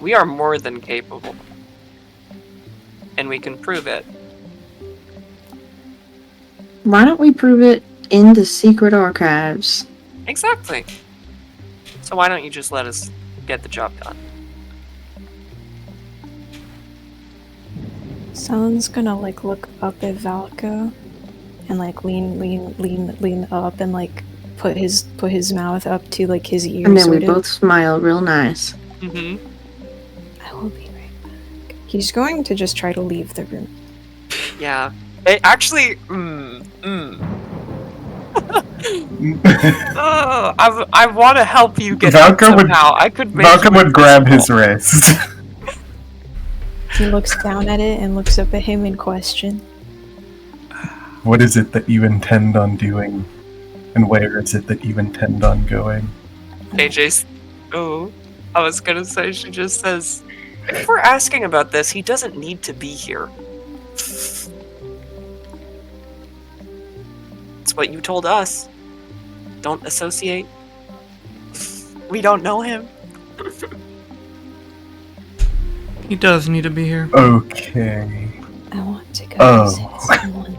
Speaker 6: we are more than capable, and we can prove it.
Speaker 8: Why don't we prove it in the secret archives?
Speaker 6: Exactly. So why don't you just let us get the job done?
Speaker 7: Someone's gonna like look up at Valko and like lean up and like put his mouth up to like his ear.
Speaker 8: And then we
Speaker 7: sort of.
Speaker 8: both smile real nice.
Speaker 6: Mm-hmm.
Speaker 7: I will be right back. He's going to just try to leave the room.
Speaker 6: Yeah. It actually, I want to help you get out
Speaker 4: Valka would-
Speaker 6: somehow. I could make
Speaker 4: Malcolm
Speaker 6: you
Speaker 4: would grab his
Speaker 6: invisible.
Speaker 4: wrist.
Speaker 7: He looks down at it and looks up at him in question.
Speaker 4: What is it that you intend on doing? And where is it that you intend on going?
Speaker 6: AJ's. Oh, I was gonna say, she just says, if we're asking about this, he doesn't need to be here. It's what you told us. Don't associate. We don't know him.
Speaker 1: He does need to be here.
Speaker 4: Okay.
Speaker 7: I want to go
Speaker 4: Oh.
Speaker 7: visit someone.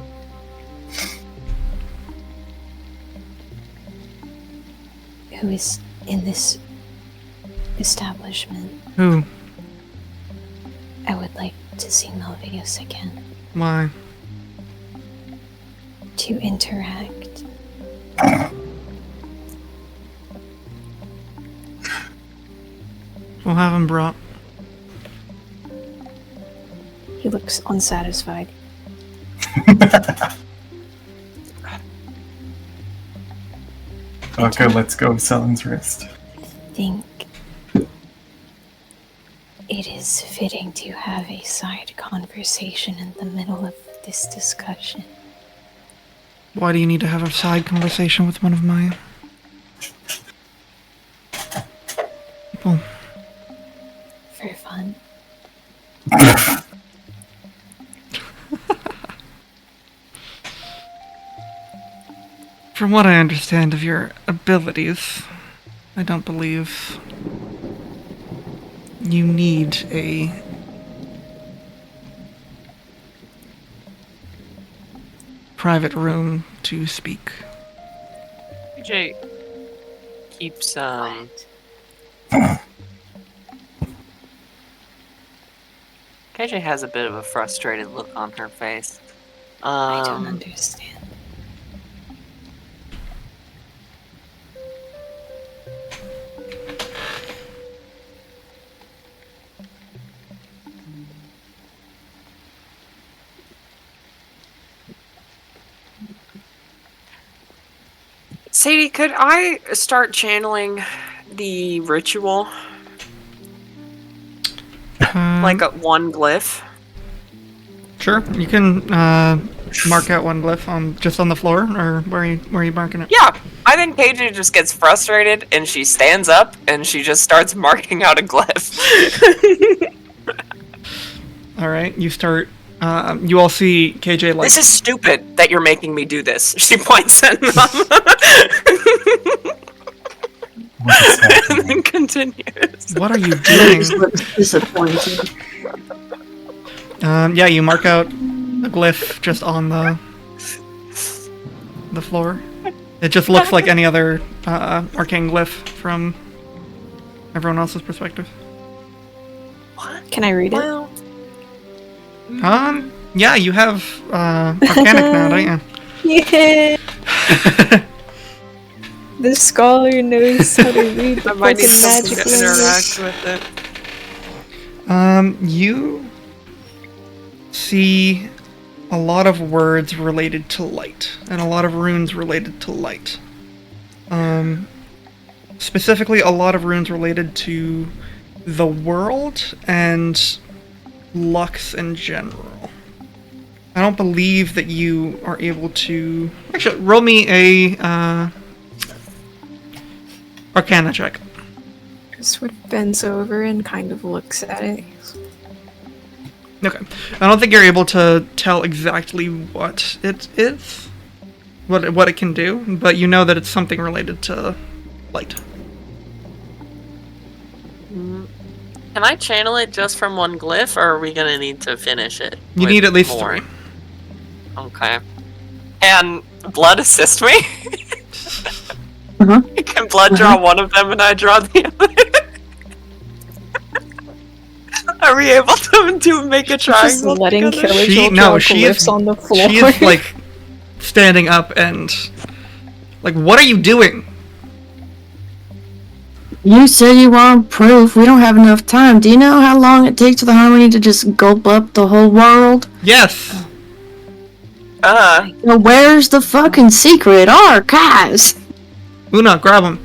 Speaker 7: Who is in this establishment.
Speaker 1: Who?
Speaker 5: I would like to see Melvius again.
Speaker 1: Why?
Speaker 5: To interact.
Speaker 1: We'll have him brought.
Speaker 7: He looks unsatisfied.
Speaker 4: Okay, let's go, Sellen's wrist.
Speaker 5: Think it is fitting to have a side conversation in the middle of this discussion.
Speaker 1: Why do you need to have a side conversation with one of my people?
Speaker 5: For fun.
Speaker 1: from what I understand of your abilities, I don't believe you need a private room to speak.
Speaker 6: KJ keeps KJ has a bit of a frustrated look on her face.
Speaker 5: I don't understand.
Speaker 6: Sadie, could I start channeling the ritual? Like a one glyph?
Speaker 1: Sure, you can mark out one glyph on just on the floor, or where are you marking it?
Speaker 6: Yeah, I think KJ just gets frustrated and she stands up and she just starts marking out a glyph.
Speaker 1: All right, you start. You all see KJ like.
Speaker 6: This is stupid that you're making me do this. She points at them.
Speaker 4: What is
Speaker 6: And
Speaker 4: happening?
Speaker 6: then continues.
Speaker 1: What are you doing?
Speaker 8: Just looks disappointed.
Speaker 1: Yeah, you mark out a glyph just on the floor. It just looks like any other arcane glyph from everyone else's perspective.
Speaker 7: Can I read it?
Speaker 6: Well,
Speaker 1: Yeah, you have Arcanic now, don't you?
Speaker 7: Yeah. The scholar knows how to read the
Speaker 6: I might need
Speaker 7: fucking
Speaker 6: something
Speaker 7: magic
Speaker 6: to
Speaker 7: language.
Speaker 6: interact with it.
Speaker 1: You see a lot of words related to light, and a lot of runes related to light. Specifically, a lot of runes related to the world and Lux in general. I don't believe that you are able to... Actually, roll me a Arcana check.
Speaker 7: Sort of bends over and kind of looks at it.
Speaker 1: Okay. I don't think you're able to tell exactly what it is, what it can do, but you know that it's something related to light.
Speaker 6: Can I channel it just from one glyph, or are we gonna need to finish it?
Speaker 1: You
Speaker 6: with
Speaker 1: need at least
Speaker 6: more?
Speaker 1: 3.
Speaker 6: Okay. And Blood assist me?
Speaker 8: Uh-huh.
Speaker 6: Can Blood draw one of them and I draw the other? Are we able to make a
Speaker 7: Just
Speaker 6: triangle
Speaker 7: letting
Speaker 6: together?
Speaker 7: Killigil draw glyphs on the floor.
Speaker 1: She is like standing up and like, what are you doing?
Speaker 8: You said you want proof. We don't have enough time. Do you know how long it takes for the Harmony to just gulp up the whole world?
Speaker 1: Yes.
Speaker 8: Now, where's the fucking secret archives?
Speaker 1: Una, grab him.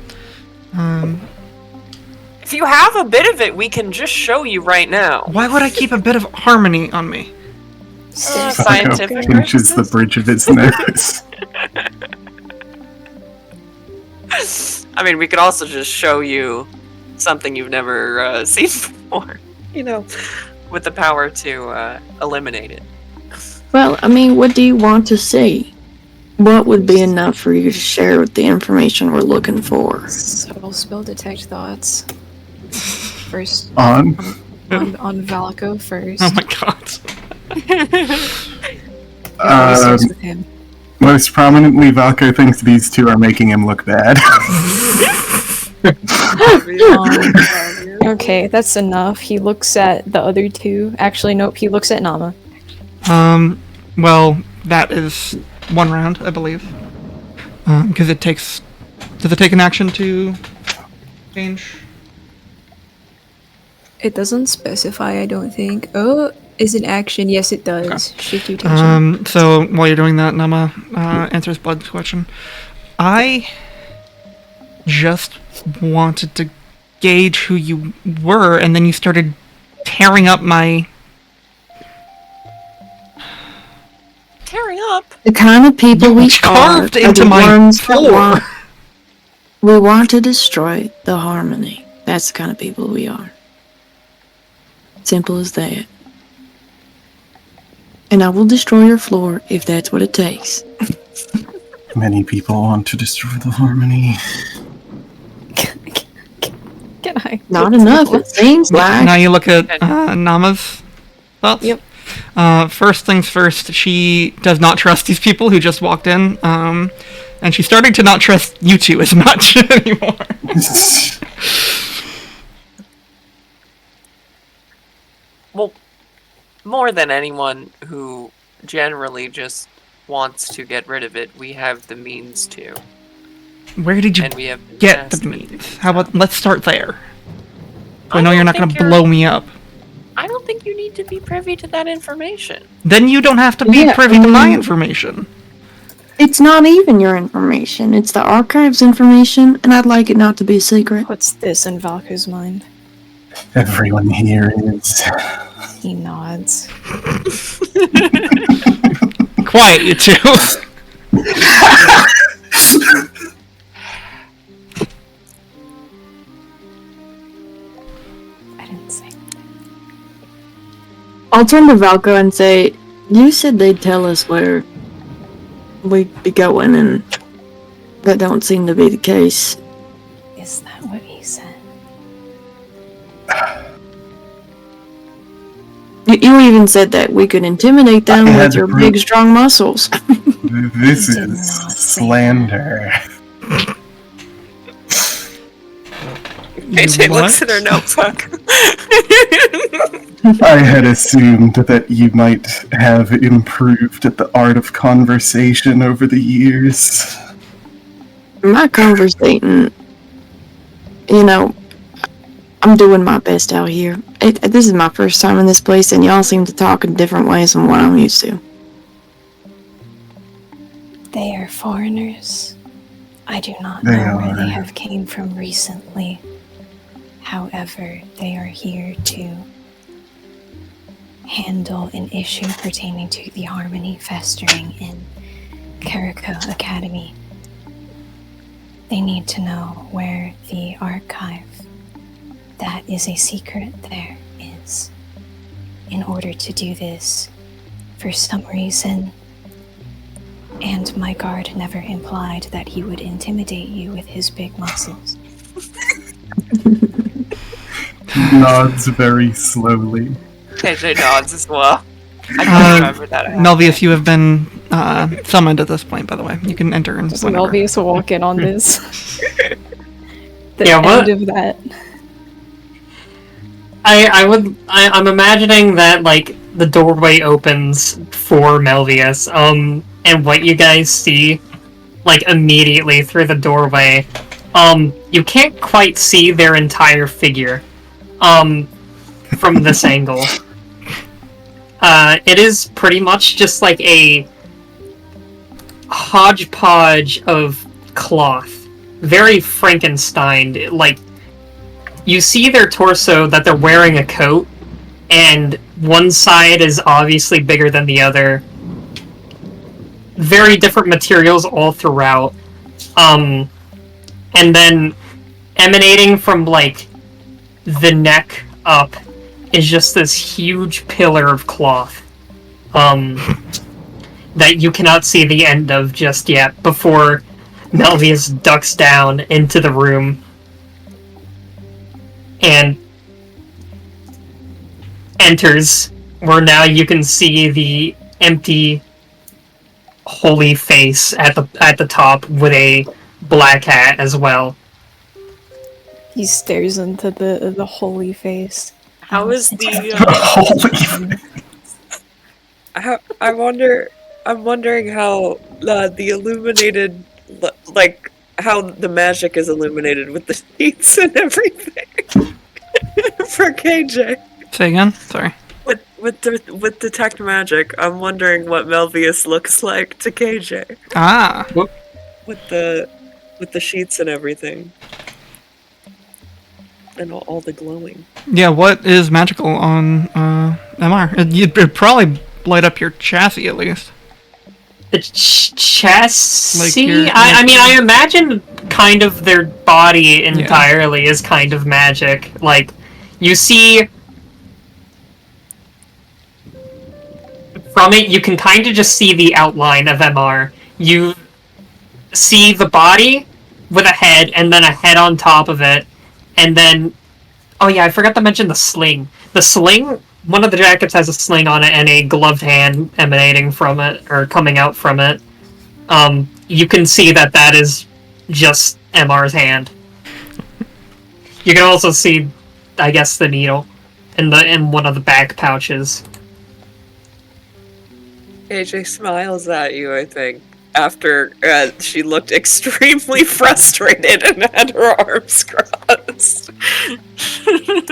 Speaker 6: If you have a bit of it, we can just show you right now.
Speaker 1: Why would I keep a bit of harmony on me?
Speaker 6: Scientific
Speaker 4: Pinches the bridge of its nose.
Speaker 6: I mean, we could also just show you something you've never seen before. You know, with the power to eliminate it.
Speaker 8: Well, I mean, what do you want to see? What would be enough for you to share with the information we're looking for?
Speaker 7: Subtle spell detect thoughts. First
Speaker 4: On?
Speaker 7: on Valko first.
Speaker 1: Oh my god.
Speaker 7: It starts with him.
Speaker 4: Most prominently, Valko thinks these two are making him look bad.
Speaker 7: Okay, that's enough. He looks at the other two. Actually, nope, he looks at Nama.
Speaker 1: Well, that is 1 round, I believe. Because it takes... Does it take an action to change?
Speaker 7: It doesn't specify, I don't think. Oh, is an action. Yes, it does. Shift your attention.
Speaker 1: So while you're doing that, Nama answers Blood's question. I just wanted to gauge who you were, and then you started tearing up my...
Speaker 6: Tearing up?
Speaker 8: The kind of people we
Speaker 1: carved
Speaker 8: are
Speaker 1: into
Speaker 8: the
Speaker 1: my
Speaker 8: ones that
Speaker 1: floor.
Speaker 8: want- We want to destroy the Harmony. That's the kind of people we are. Simple as that. And I will destroy your floor if that's what it takes.
Speaker 4: Many people want to destroy the harmony.
Speaker 7: Can I?
Speaker 8: Not enough, it seems
Speaker 1: Now
Speaker 8: like.
Speaker 1: you look at Nama's thoughts.
Speaker 7: Yep.
Speaker 1: First things first, she does not trust these people who just walked in, and she's starting to not trust you two as much anymore.
Speaker 6: Well, more than anyone who generally just wants to get rid of it, we have the means to.
Speaker 1: Where did you
Speaker 6: And we have been
Speaker 1: get the
Speaker 6: tasked with
Speaker 1: means?
Speaker 6: doing
Speaker 1: How
Speaker 6: so.
Speaker 1: about let's start there. I
Speaker 6: I
Speaker 1: know you're
Speaker 6: don't
Speaker 1: not going
Speaker 6: think
Speaker 1: to
Speaker 6: you're-
Speaker 1: blow me up.
Speaker 6: I don't think you need to be privy to that information.
Speaker 1: Then you don't have to be
Speaker 8: Yeah,
Speaker 1: privy to my information.
Speaker 8: It's not even your information. It's the archive's information, and I'd like it not to be a secret.
Speaker 7: What's this in Valku's mind?
Speaker 4: Everyone here is.
Speaker 7: He nods.
Speaker 1: Quiet, you two.
Speaker 7: I didn't say.
Speaker 8: I'll turn to Valko and say, you said they'd tell us where we'd be going, and that don't seem to be the case.
Speaker 5: Is that what he said?
Speaker 8: You even said that we could intimidate them
Speaker 4: I had
Speaker 8: with
Speaker 4: to
Speaker 8: your
Speaker 4: prove-
Speaker 8: big, strong muscles.
Speaker 4: This
Speaker 5: I did
Speaker 4: is
Speaker 5: not say
Speaker 4: slander.
Speaker 6: KJ looks
Speaker 1: what?
Speaker 6: at her notebook.
Speaker 4: I had assumed that you might have improved at the art of conversation over the years.
Speaker 8: My conversating, I'm doing my best out here. This is my first time in this place, and y'all seem to talk in different ways than what I'm used to.
Speaker 5: They are foreigners. I do not
Speaker 4: They
Speaker 5: know where they
Speaker 4: are.
Speaker 5: have came from recently. However, they are here to handle an issue pertaining to the harmony festering in Kariko Academy. They need to know where the archive that is a secret there is. In order to do this, for some reason, and my guard never implied that he would intimidate you with his big muscles.
Speaker 4: Nods very slowly.
Speaker 6: KJ nods as well. I
Speaker 1: Uh,
Speaker 6: can't remember that.
Speaker 1: Melvius, you have been summoned at this point, by the way. You can enter
Speaker 7: Does
Speaker 1: whenever.
Speaker 7: Melvius walk in on this? The
Speaker 2: Yeah,
Speaker 7: end
Speaker 2: what?
Speaker 7: of that.
Speaker 2: I'm imagining that, like, the doorway opens for Melvius, and what you guys see, like, immediately through the doorway, you can't quite see their entire figure, from this angle. It is pretty much just like a hodgepodge of cloth. Very Frankenstein. Like, you see their torso that they're wearing a coat, and one side is obviously bigger than the other. Very different materials all throughout. And then emanating from, like, the neck up is just this huge pillar of cloth. That you cannot see the end of just yet before Melvius ducks down into the room and enters, where now you can see the empty holy face at the top with a black hat as well.
Speaker 7: He stares into the holy face.
Speaker 6: How is the?
Speaker 4: Holy.
Speaker 6: I'm wondering how the illuminated, like how the magic is illuminated with the sheets and everything for KJ.
Speaker 1: Say again? Sorry.
Speaker 6: With detect magic, I'm wondering what Melvius looks like to KJ
Speaker 1: Ah.
Speaker 6: with the sheets and everything, and all the glowing.
Speaker 1: Yeah, what is magical on MR? It'd probably light up your chassis at least.
Speaker 2: The chassis?
Speaker 1: Like your-
Speaker 2: I mean, I imagine kind of their body entirely is kind of magic. Like, you see... From it, you can kind of just see the outline of MR. see the body with a head, and then a head on top of it, and then, oh yeah, I forgot to mention the sling. The sling, one of the jackets has a sling on it and a gloved hand emanating from it, or coming out from it. You can see that is just MR's hand. You can also see, I guess, the needle in one of the back pouches.
Speaker 6: AJ smiles at you, I think, after she looked extremely frustrated and had her arms crossed.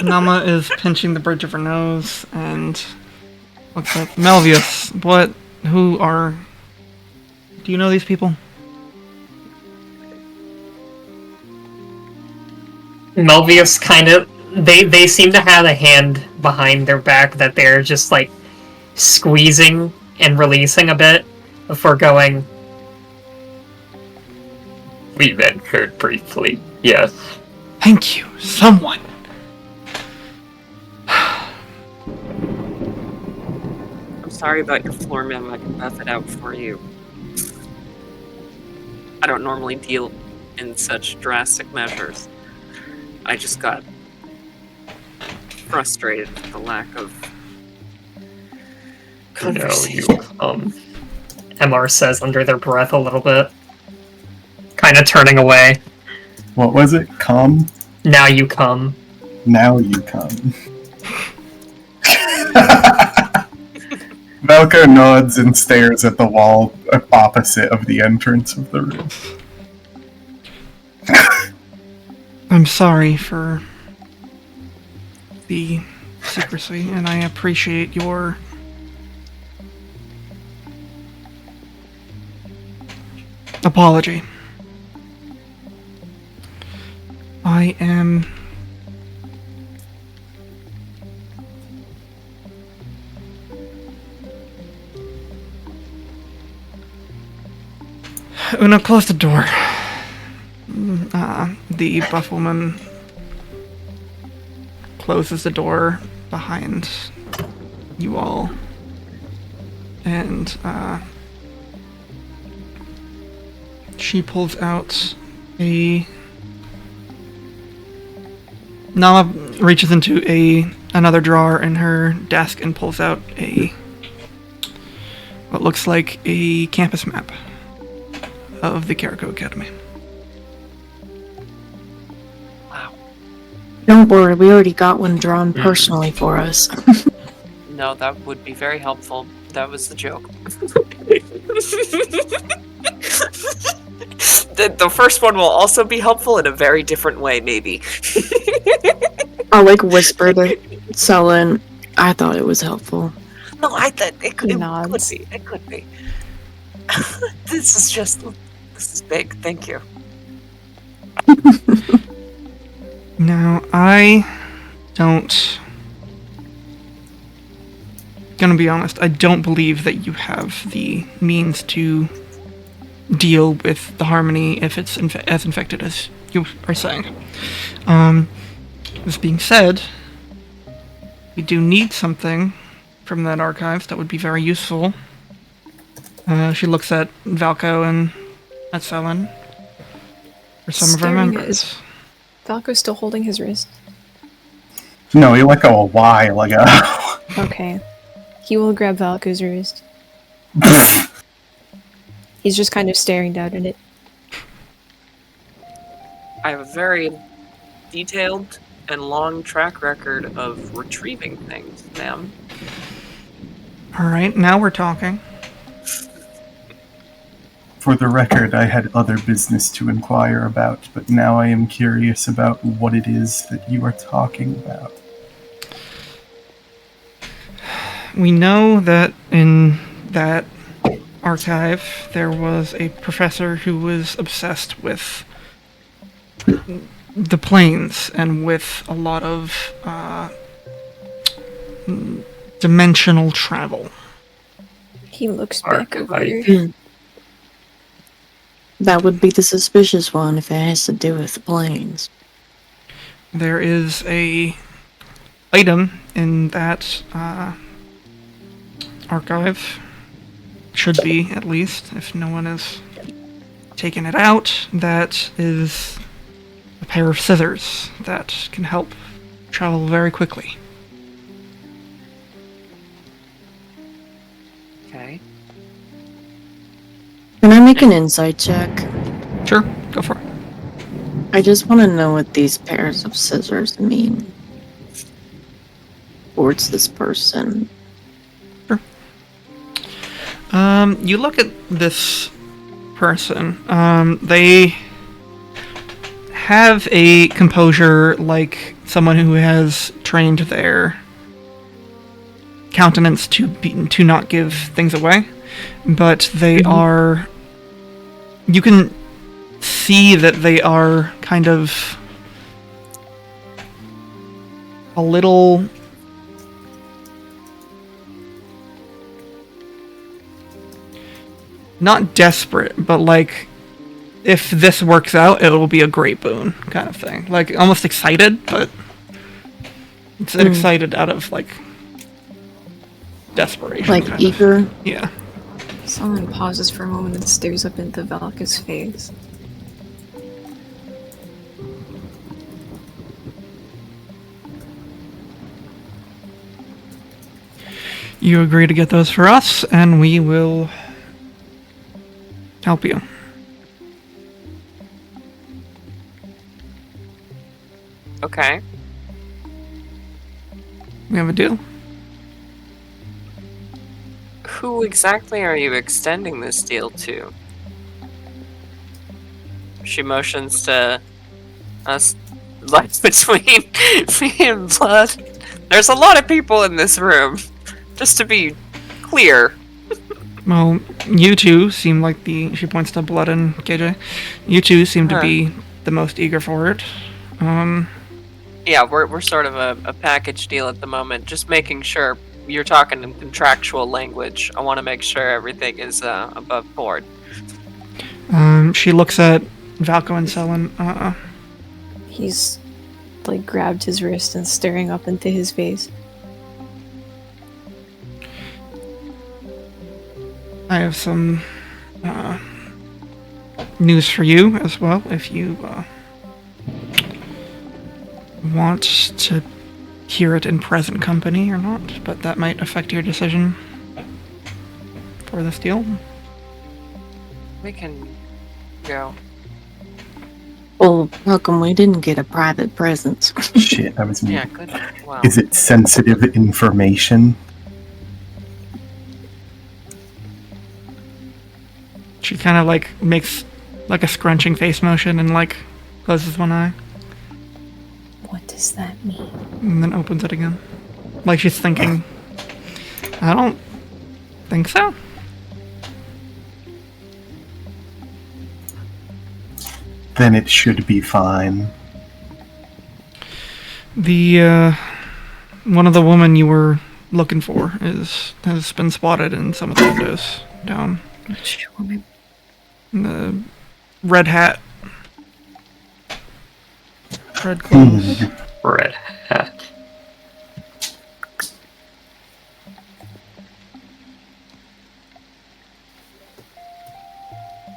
Speaker 1: Nama is pinching the bridge of her nose and looks like Melvius. Do you know these people?
Speaker 2: Melvius kind of, they seem to have a hand behind their back that they're just like squeezing and releasing a bit before going. We then heard briefly, yes.
Speaker 1: Thank you, someone.
Speaker 6: I'm sorry about your floor, ma'am. I can pass it out for you. I don't normally deal in such drastic measures. I just got frustrated with the lack of conversation.
Speaker 2: MR says under their breath a little bit. Kind of turning away.
Speaker 4: What was it? Come?
Speaker 2: Now you come.
Speaker 4: Now you come. Velka nods and stares at the wall opposite of the entrance of the room.
Speaker 1: I'm sorry for the secrecy, and I appreciate your apology. I am Una, close the door. The buff woman closes the door behind you all, and she pulls out Nala reaches into another drawer in her desk and pulls out what looks like a campus map of the Carrico Academy.
Speaker 8: Don't worry, we already got one drawn personally for us.
Speaker 6: No, that would be very helpful. That was the joke. The first one will also be helpful in a very different way, maybe.
Speaker 8: I'll whisper to Selin, I thought it was helpful.
Speaker 6: No, I thought it could be. It could be. This is big. Thank you.
Speaker 1: Now, gonna be honest, I don't believe that you have the means to deal with the Harmony if it's as infected as you are saying. This being said, we do need something from that archives that would be very useful. She looks at Valko and at Selin for some of our members.
Speaker 7: Valko's still holding his wrist.
Speaker 4: No, he let go a while ago.
Speaker 7: Okay. He will grab Valko's wrist. He's just kind of staring down at it.
Speaker 6: I have a very detailed and long track record of retrieving things, ma'am.
Speaker 1: Alright, now we're talking.
Speaker 4: For the record, I had other business to inquire about, but now I am curious about what it is that you are talking about.
Speaker 1: We know that in that archive there was a professor who was obsessed with the planes and with a lot of dimensional travel.
Speaker 7: He looks back over.
Speaker 8: That would be the suspicious one if it has to do with the planes.
Speaker 1: There is a item in that archive. Should be, at least, if no one is taken it out. That is a pair of scissors that can help travel very quickly.
Speaker 6: Okay.
Speaker 3: Can I make an insight check?
Speaker 1: Sure, go for it.
Speaker 3: I just want to know what these pairs of scissors mean towards this person.
Speaker 1: You look at this person. They have a composure like someone who has trained their countenance to not give things away, but they are. You can see that they are kind of a little. Not desperate, but like, if this works out, it will be a great boon, kind of thing. Like, almost excited, but it's excited out of, like, desperation.
Speaker 3: Like
Speaker 1: kind of.
Speaker 3: eager?
Speaker 1: Yeah.
Speaker 7: Someone pauses for a moment and stares up into Valka's face.
Speaker 1: You agree to get those for us, and we will help you.
Speaker 6: Okay.
Speaker 1: We have a deal.
Speaker 6: Who exactly are you extending this deal to? She motions to us, like, between me and Blood. There's a lot of people in this room. Just to be clear.
Speaker 1: Well, you two seem like she points to Blood and KJ. You two seem to be the most eager for it.
Speaker 6: Yeah, we're sort of a package deal at the moment. Just making sure you're talking in contractual language. I want to make sure everything is above board.
Speaker 1: She looks at Valko and Selin.
Speaker 7: He's, like, grabbed his wrist and staring up into his face.
Speaker 1: I have some news for you as well, if you want to hear it in present company or not, but that might affect your decision for this deal.
Speaker 6: We can go.
Speaker 3: Well, how come we didn't get a private presence?
Speaker 4: Shit, that was me.
Speaker 6: Yeah, good. Wow.
Speaker 4: Is it sensitive information?
Speaker 1: She kind of like makes like a scrunching face motion and like closes one eye
Speaker 5: What does that mean?
Speaker 1: and then opens it again. Like she's thinking, I don't think so.
Speaker 4: Then it should be fine.
Speaker 1: The one of the women you were looking for has been spotted in some of the windows down.
Speaker 7: Which woman?
Speaker 1: The red hat, red clothes.
Speaker 2: Red hat.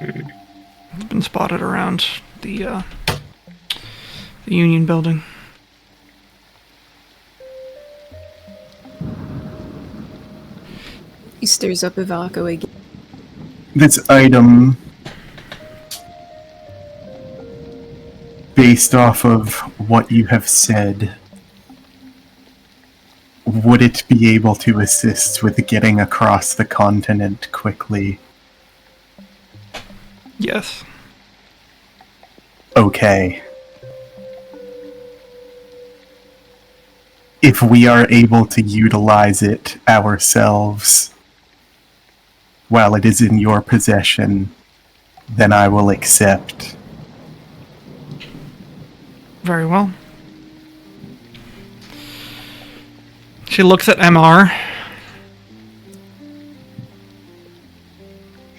Speaker 1: It's been spotted around the Union building.
Speaker 7: He stares up at Valko again.
Speaker 4: This item, based off of what you have said, would it be able to assist with getting across the continent quickly?
Speaker 1: Yes.
Speaker 4: Okay. If we are able to utilize it ourselves while it is in your possession, then I will accept.
Speaker 1: Very well. She looks at MR.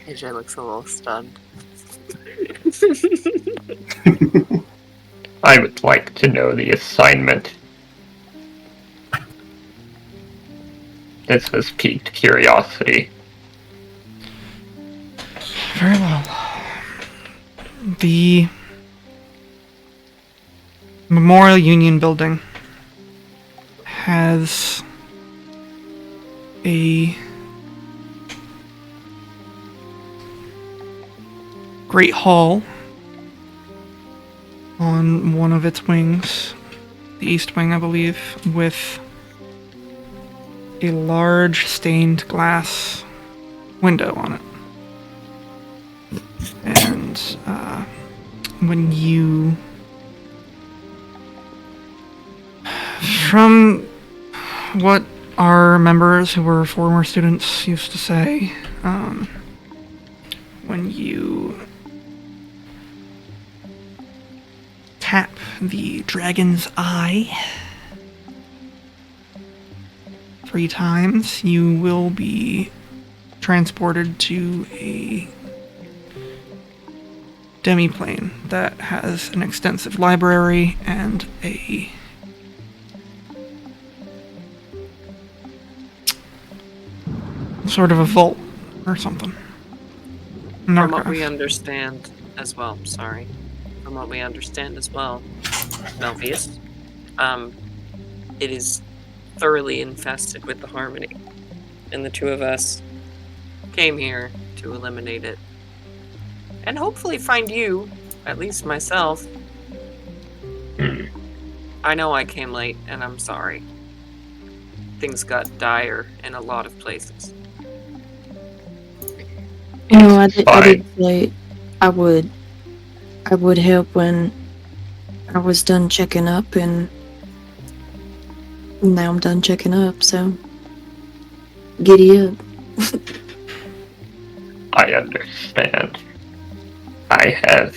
Speaker 6: AJ looks a little stunned.
Speaker 2: I would like to know the assignment. This has piqued curiosity.
Speaker 1: Very well. The Memorial Union building has a great hall on one of its wings, the east wing, I believe, with a large stained glass window on it. And when you... From what our members who were former students used to say, when you tap the dragon's eye 3 times, you will be transported to a demiplane that has an extensive library and a sort of a vault or something. An
Speaker 6: From what
Speaker 1: archive.
Speaker 6: we understand as well, from what we understand as well, Melvius, it is thoroughly infested with the Harmony, and the 2 of us came here to eliminate it. And hopefully find you, at least myself. I know I came late, and I'm sorry. Things got dire in a lot of places.
Speaker 8: You know, I did
Speaker 9: Fine.
Speaker 8: say I would help when I was done checking up, and now I'm done checking up, so giddy up.
Speaker 9: I understand. I have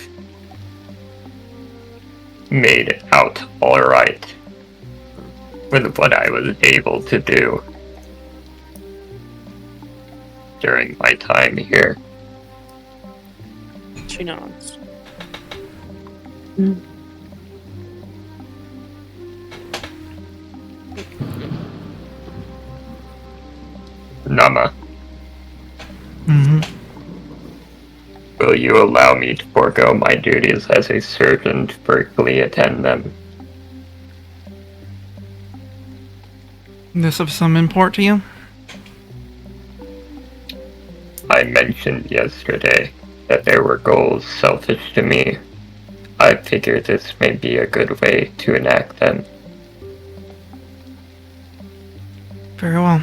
Speaker 9: made it out alright with what I was able to do during my time here.
Speaker 6: She nods.
Speaker 9: Nama,
Speaker 1: Mm-hmm.
Speaker 9: will you allow me to forego my duties as a surgeon to briefly attend them?
Speaker 1: This of some import to you?
Speaker 9: I mentioned yesterday that there were goals selfish to me. I figure this may be a good way to enact them.
Speaker 1: Very well.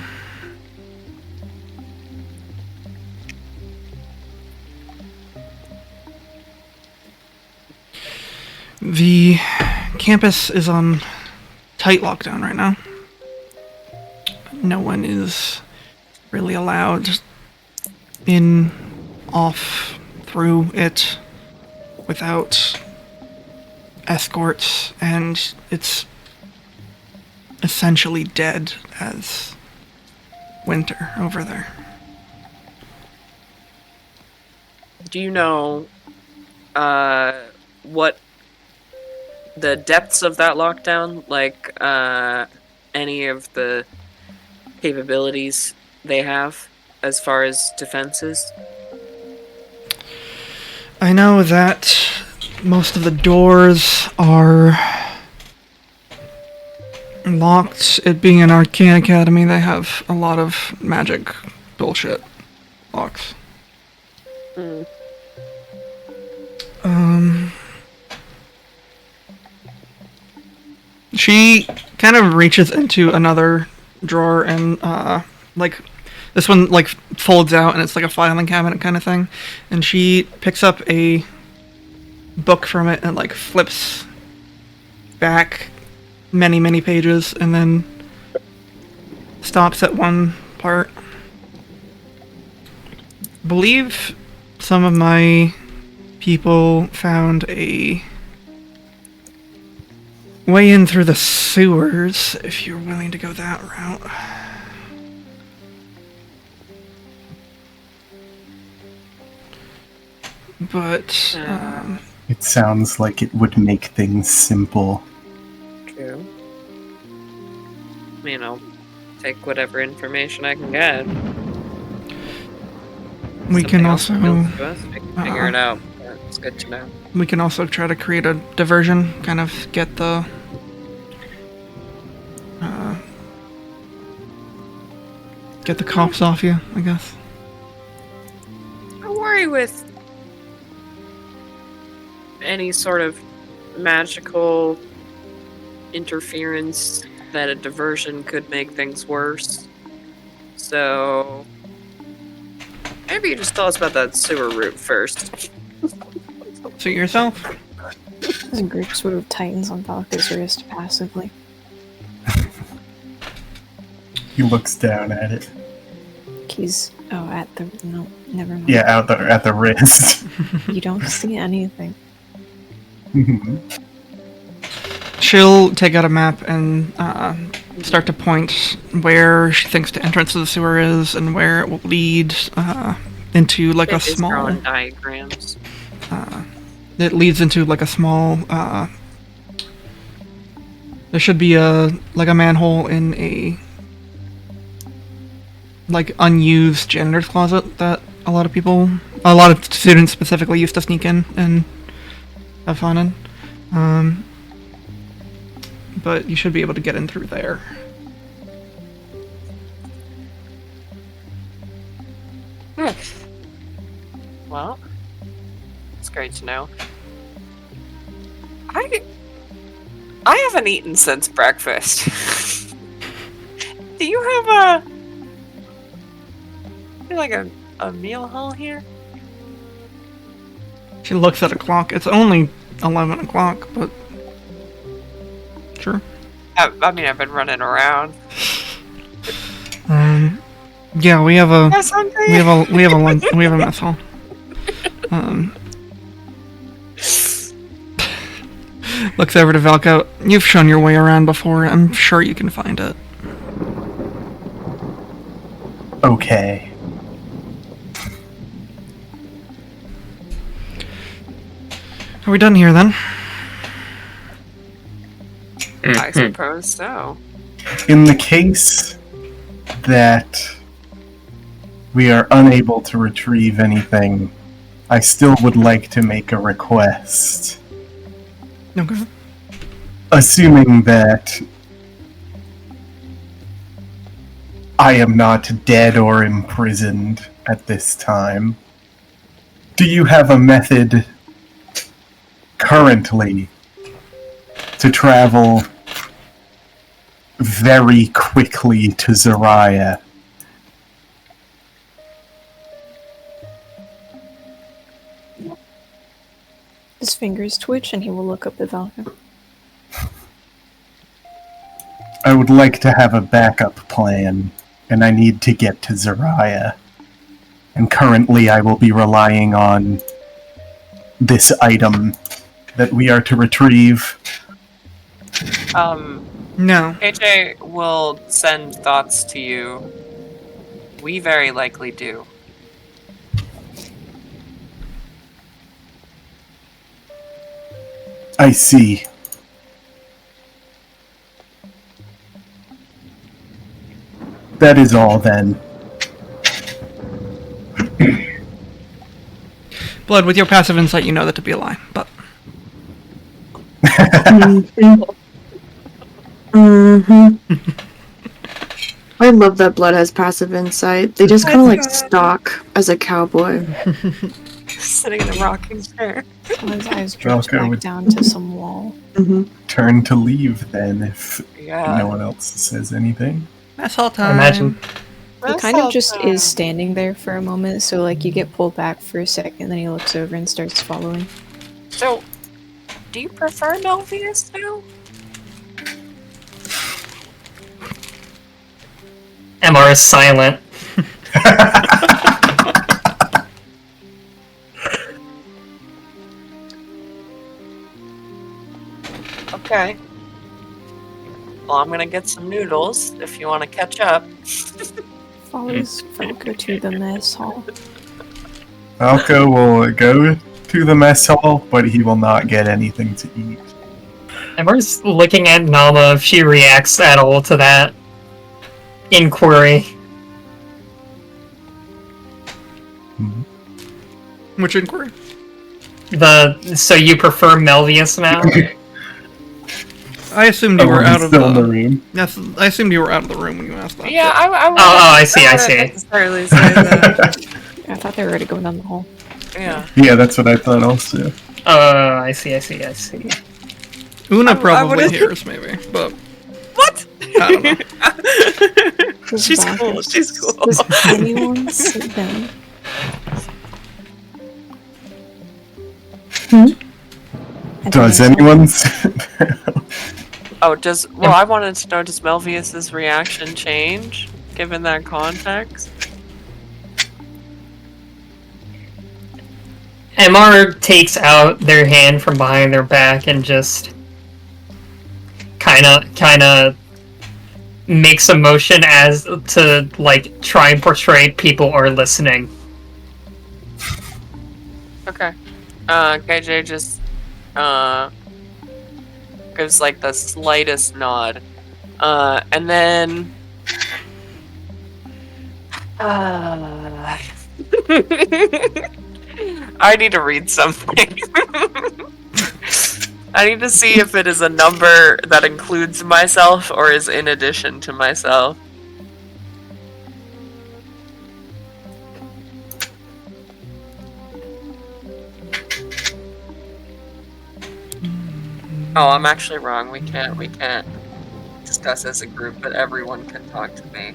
Speaker 1: The campus is on tight lockdown right now. No one is really allowed in, off, through it without escorts, and it's essentially dead as winter over there.
Speaker 6: Do you know what the depths of that lockdown, like any of the capabilities they have as far as defenses?
Speaker 1: I know that most of the doors are locked. It being an arcane academy, they have a lot of magic bullshit locks. She kind of reaches into another drawer and like this one like folds out and it's like a filing cabinet kind of thing, and she picks up a book from it and like flips back many pages and then stops at one part. Believe some of my people found a way in through the sewers, if you're willing to go that route. But,
Speaker 4: It sounds like it would make things simple.
Speaker 6: True. You know, take whatever information I can get.
Speaker 1: we can
Speaker 6: Something else
Speaker 1: also...
Speaker 6: reveals to us, we can figure it out. But It's good to know.
Speaker 1: We can also try to create a diversion, kind of get the cops off you, I guess.
Speaker 6: I worry with any sort of magical interference that a diversion could make things worse. So maybe you just tell us about that sewer route first.
Speaker 1: Suit yourself.
Speaker 7: The group sort of tightens on Valka's wrist passively.
Speaker 4: He looks down at it.
Speaker 7: He's at the no, never mind.
Speaker 4: Yeah, at the wrist.
Speaker 7: You don't see anything.
Speaker 1: She'll take out a map and start to point where she thinks the entrance to the sewer is and where it will lead into like a
Speaker 6: It is
Speaker 1: small.
Speaker 6: drawing diagrams.
Speaker 1: It leads into like a small. There should be a manhole in a like unused janitor's closet that a lot of students specifically used to sneak in and have fun in. But you should be able to get in through there.
Speaker 6: Well, it's great to know. I haven't eaten since breakfast. Do you have a meal hall here?
Speaker 1: She looks at a clock. It's only 11 o'clock, but sure.
Speaker 6: I mean, I've been running around.
Speaker 1: Yeah, we have a
Speaker 6: Guys hungry?
Speaker 1: we have a mess hall. Looks over to Valka. You've shown your way around before. I'm sure you can find it.
Speaker 4: Okay.
Speaker 1: Are we done here then?
Speaker 6: I suppose so.
Speaker 4: In the case that we are unable to retrieve anything, I still would like to make a request.
Speaker 1: Okay.
Speaker 4: Assuming that I am not dead or imprisoned at this time, do you have a method currently to travel very quickly to Zariah?
Speaker 7: His fingers twitch and he will look up at Valka.
Speaker 4: I would like to have a backup plan, and I need to get to Zariah. And currently I will be relying on this item that we are to retrieve.
Speaker 1: No.
Speaker 6: AJ will send thoughts to you. We very likely do.
Speaker 4: I see. That is all then.
Speaker 1: Blood, with your passive insight, you know that to be a lie, but...
Speaker 3: I love that Blood has passive insight. They just kind of like stalk as a cowboy.
Speaker 6: Sitting in a rocking chair.
Speaker 7: His eyes drops
Speaker 4: Valka
Speaker 7: back
Speaker 4: would-
Speaker 7: down to some wall.
Speaker 4: Turn to leave then, if
Speaker 6: Yeah.
Speaker 4: no one else says anything.
Speaker 1: That's all
Speaker 2: I
Speaker 1: time.
Speaker 2: imagine.
Speaker 7: He kind of just is standing there for a moment, so like you get pulled back for a second, then he looks over and starts following.
Speaker 6: So, do you prefer Melvius now?
Speaker 2: MR is silent.
Speaker 6: Okay. Well, I'm gonna get some noodles if you want to catch up.
Speaker 7: Follows Valka to the mess hall.
Speaker 4: Falco will go to the mess hall, but he will not get anything to eat.
Speaker 2: MR's looking at Nama if she reacts at all to that inquiry.
Speaker 1: Which inquiry?
Speaker 2: So you prefer Melvius now?
Speaker 1: I assumed you
Speaker 4: Oh,
Speaker 1: were
Speaker 4: he's
Speaker 1: out of
Speaker 4: still in the
Speaker 1: the.
Speaker 4: room.
Speaker 1: Yes, I assumed you were out of the room when you asked that.
Speaker 6: Yeah,
Speaker 1: but-
Speaker 2: I see, I
Speaker 6: wouldn't
Speaker 2: see.
Speaker 6: necessarily say that.
Speaker 7: I thought they were already going down the hall.
Speaker 6: Yeah.
Speaker 4: Yeah, that's what I thought also.
Speaker 2: I see.
Speaker 1: Una
Speaker 6: I
Speaker 1: probably
Speaker 6: would've-
Speaker 1: hears, maybe, but
Speaker 6: What?
Speaker 1: I don't know.
Speaker 6: She's cool.
Speaker 7: Bacchus.
Speaker 6: She's cool.
Speaker 7: Does anyone sit down?
Speaker 4: Does anyone?
Speaker 6: Oh, I wanted to know, does Melvius's reaction change given that context?
Speaker 2: MR takes out their hand from behind their back and just kind of makes a motion as to like try and portray people are listening.
Speaker 6: Okay. KJ just gives like the slightest nod. And then I need to read something. I need to see if it is a number that includes myself or is in addition to myself. Oh, I'm actually wrong. We can't discuss as a group, but everyone can talk to me.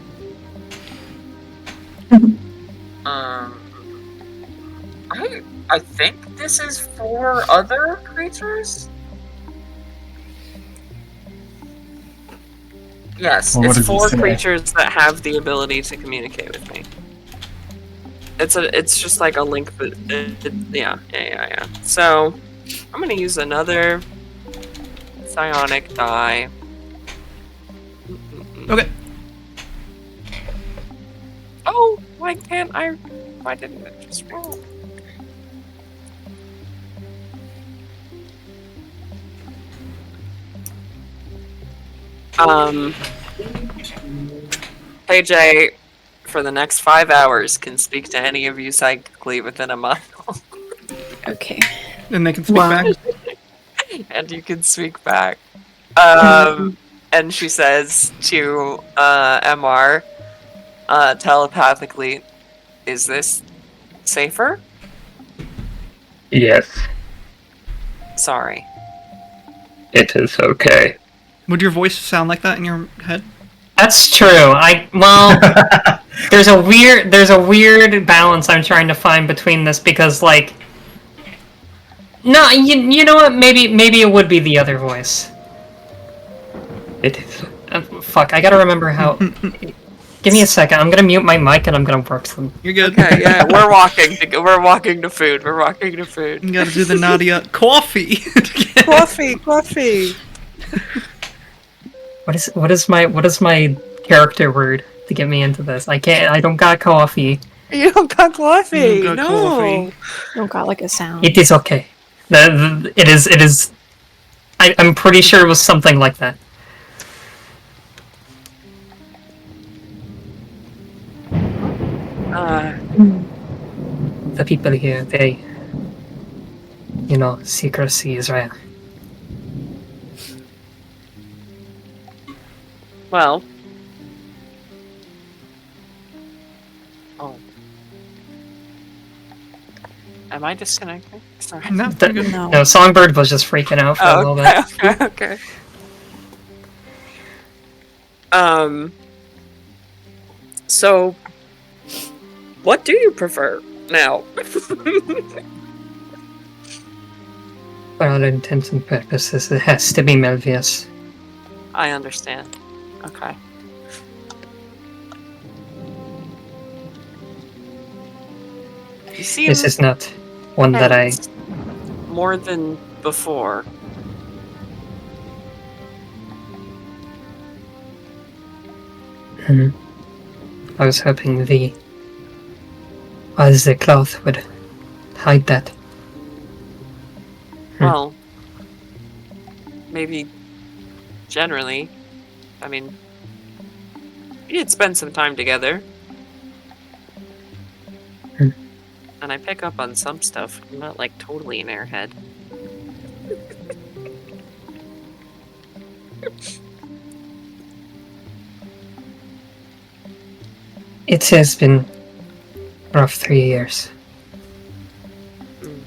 Speaker 6: I think this is for other creatures? Yes,
Speaker 4: Well, what
Speaker 6: it's
Speaker 4: does it
Speaker 6: for
Speaker 4: say?
Speaker 6: creatures that have the ability to communicate with me. It's just like a link, but yeah. So I'm gonna use another psionic die.
Speaker 1: Okay.
Speaker 6: Oh, why can't I? Why didn't it just roll? KJ, for the next 5 hours, can speak to any of you psychically within a mile.
Speaker 7: Okay.
Speaker 1: And they can speak
Speaker 8: Wow.
Speaker 1: back.
Speaker 6: And you can speak back. And she says to MR telepathically, "Is this safer?"
Speaker 9: Yes,
Speaker 6: Sorry.
Speaker 9: it is okay.
Speaker 1: Would your voice sound like that in your head?
Speaker 2: That's true. There's a weird balance I'm trying to find between this because like no, you know what? Maybe it would be the other voice.
Speaker 9: It is.
Speaker 2: Fuck, I gotta remember how. Give me a second. I'm gonna mute my mic and I'm gonna work some.
Speaker 1: You're good.
Speaker 6: Okay, yeah, we're walking to food. We're walking to food.
Speaker 1: You gotta do the Nadia coffee.
Speaker 6: Coffee.
Speaker 2: What is my character word to get me into this? I don't got coffee.
Speaker 6: You don't got coffee.
Speaker 1: You don't got coffee.
Speaker 7: You don't got like a sound.
Speaker 2: It is okay. It is. I'm pretty sure it was something like that. The people here, they, secrecy is right.
Speaker 6: Well. Oh. Am I disconnecting? Sorry.
Speaker 1: No,
Speaker 2: The-
Speaker 1: you're good.
Speaker 2: No, Songbird was just freaking out for a little bit.
Speaker 6: Okay. So, what do you prefer now?
Speaker 2: For all intents and purposes, it has to be Melvius.
Speaker 6: I understand. Okay. You seem
Speaker 2: This is not one that I.
Speaker 6: tense more than before.
Speaker 2: I was hoping the cloth would hide that.
Speaker 6: Well, maybe generally. I mean, we did spend some time together. And I pick up on some stuff. I'm not like totally an airhead.
Speaker 2: It has been rough 3 years.
Speaker 6: Mm.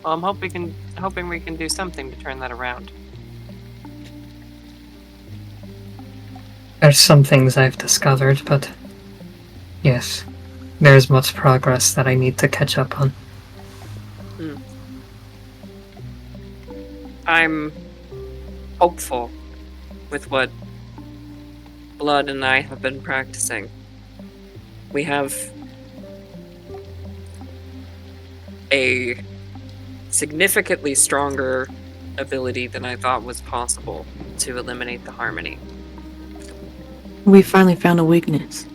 Speaker 6: Well, I'm hoping we can do something to turn that around.
Speaker 2: There's some things I've discovered, but yes, there's much progress that I need to catch up on.
Speaker 6: I'm hopeful with what Blood and I have been practicing. We have a significantly stronger ability than I thought was possible to eliminate the harmony.
Speaker 8: We finally found a weakness.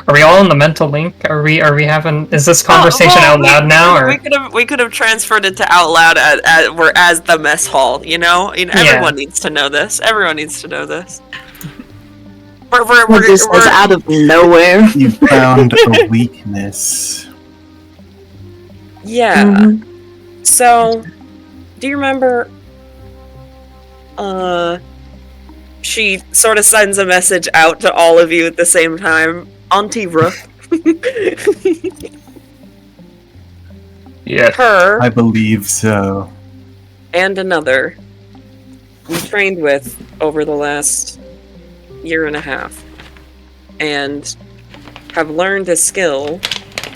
Speaker 2: Are we all in the mental link? Are we having, is this conversation out loud now, or?
Speaker 6: We could have transferred it to out loud as the mess hall, you know? Everyone needs to know this. Everyone needs to know this.
Speaker 8: We're just out of nowhere.
Speaker 4: You found a weakness.
Speaker 6: Yeah.
Speaker 8: Mm-hmm.
Speaker 6: So, do you remember? She sort of sends a message out to all of you at the same time. Auntie Rook.
Speaker 9: Yes.
Speaker 6: Her.
Speaker 4: I believe so.
Speaker 6: And another. We trained with over the last year and a half. And have learned a skill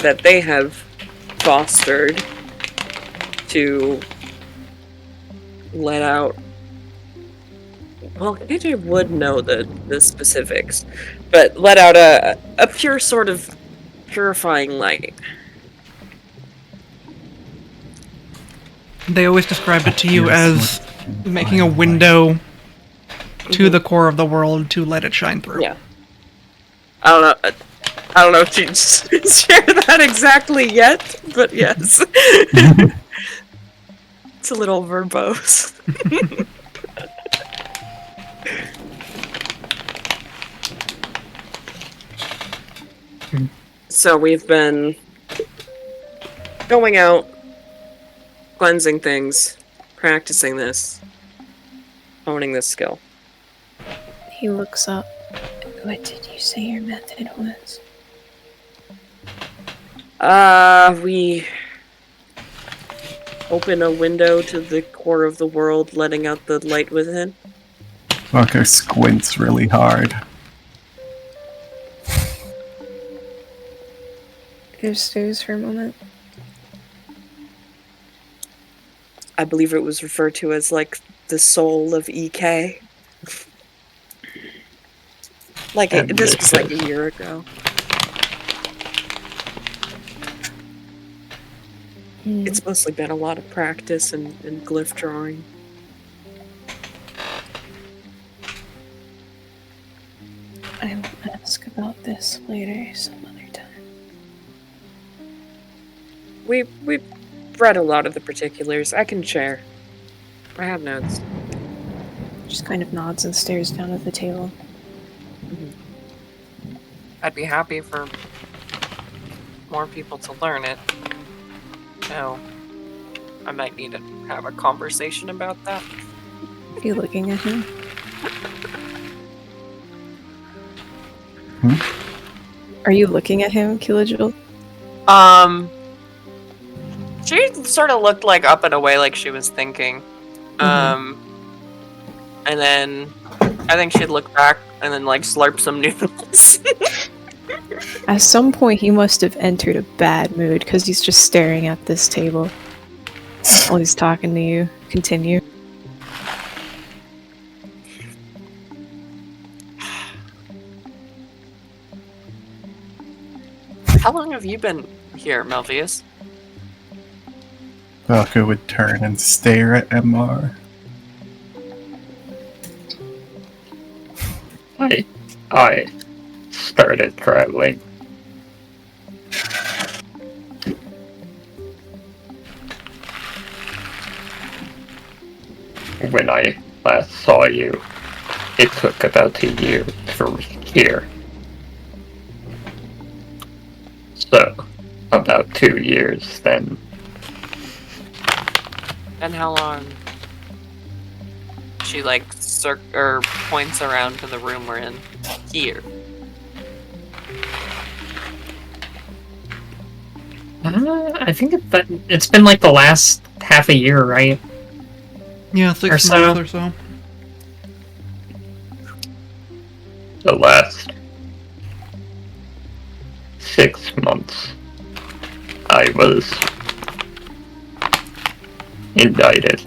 Speaker 6: that they have fostered to let out. Well, AJ would know the specifics, but let out a pure sort of purifying light.
Speaker 1: They always described it to you
Speaker 4: Yes,
Speaker 1: as making a window to the core of the world to let it shine through.
Speaker 6: Yeah. I don't know if she'd share that exactly yet, but yes. It's a little verbose. So we've been going out, cleansing things, practicing this, honing this skill.
Speaker 7: He looks up.
Speaker 5: What did you say your method was?
Speaker 6: We open a window to the core of the world, letting out the light within.
Speaker 4: Fucker squints really hard.
Speaker 7: He stares for a moment.
Speaker 6: I believe it was referred to as like the soul of Ikeh. This was like a year ago. It's mostly been a lot of practice and glyph drawing.
Speaker 5: I will ask about this later some other time.
Speaker 6: We've read a lot of the particulars. I can share. I have notes.
Speaker 7: Just kind of nods and stares down at the table.
Speaker 6: I'd be happy for more people to learn it. No, I might need to have a conversation about that.
Speaker 7: Are you looking at him? Are you looking at him, Kilajil?
Speaker 6: She sort of looked like up and away, like she was thinking. And then I think she'd look back and then like slurp some noodles.
Speaker 7: At some point, he must have entered a bad mood because he's just staring at this table while he's talking to you. Continue.
Speaker 6: How long have you been here, Melvius?
Speaker 4: Falco would turn and stare at MR.
Speaker 9: I started traveling. When I last saw you, it took about a year to reach here. So, about 2 years then.
Speaker 6: And how long? She like or points around to the room we're in. Here.
Speaker 2: I think it's been like the last half a year, right?
Speaker 1: Yeah,
Speaker 2: Or
Speaker 1: 6
Speaker 2: so.
Speaker 1: months or so.
Speaker 9: The last 6 months, I was indicted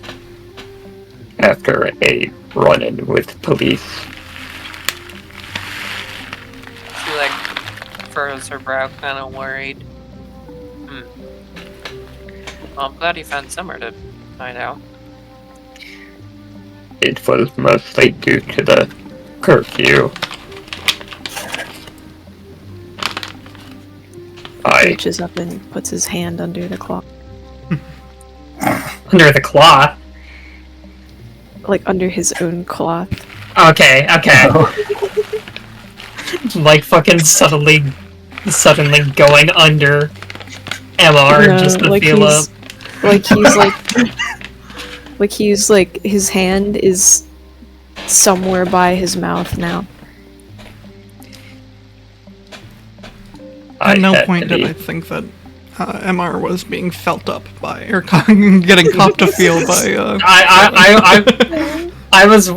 Speaker 9: after a run-in with police.
Speaker 6: She like furrows her brow, kind of worried. Well, I'm glad you found somewhere to find out.
Speaker 9: It was mostly due to the curfew.
Speaker 7: Reaches up and puts his hand under the cloth.
Speaker 2: Under the cloth.
Speaker 7: Like under his own cloth.
Speaker 2: Okay. Like fucking suddenly going under MR
Speaker 7: No,
Speaker 2: just to
Speaker 7: like
Speaker 2: feel up.
Speaker 7: Like he's like his hand is somewhere by his mouth now.
Speaker 1: At no
Speaker 9: had
Speaker 1: point
Speaker 9: to
Speaker 1: did
Speaker 9: be-
Speaker 1: I think that MR was being felt up by, or getting copped to feel by.
Speaker 2: I was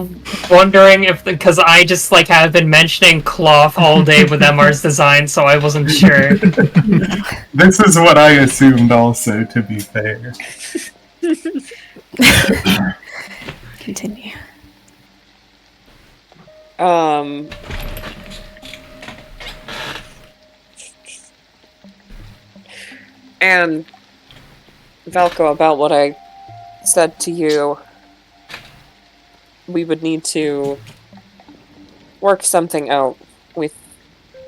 Speaker 2: wondering if because I just like have been mentioning cloth all day with MR's design, so I wasn't sure.
Speaker 4: This is what I assumed also, to be fair.
Speaker 7: Continue.
Speaker 6: And Valko, about what I said to you, we would need to work something out with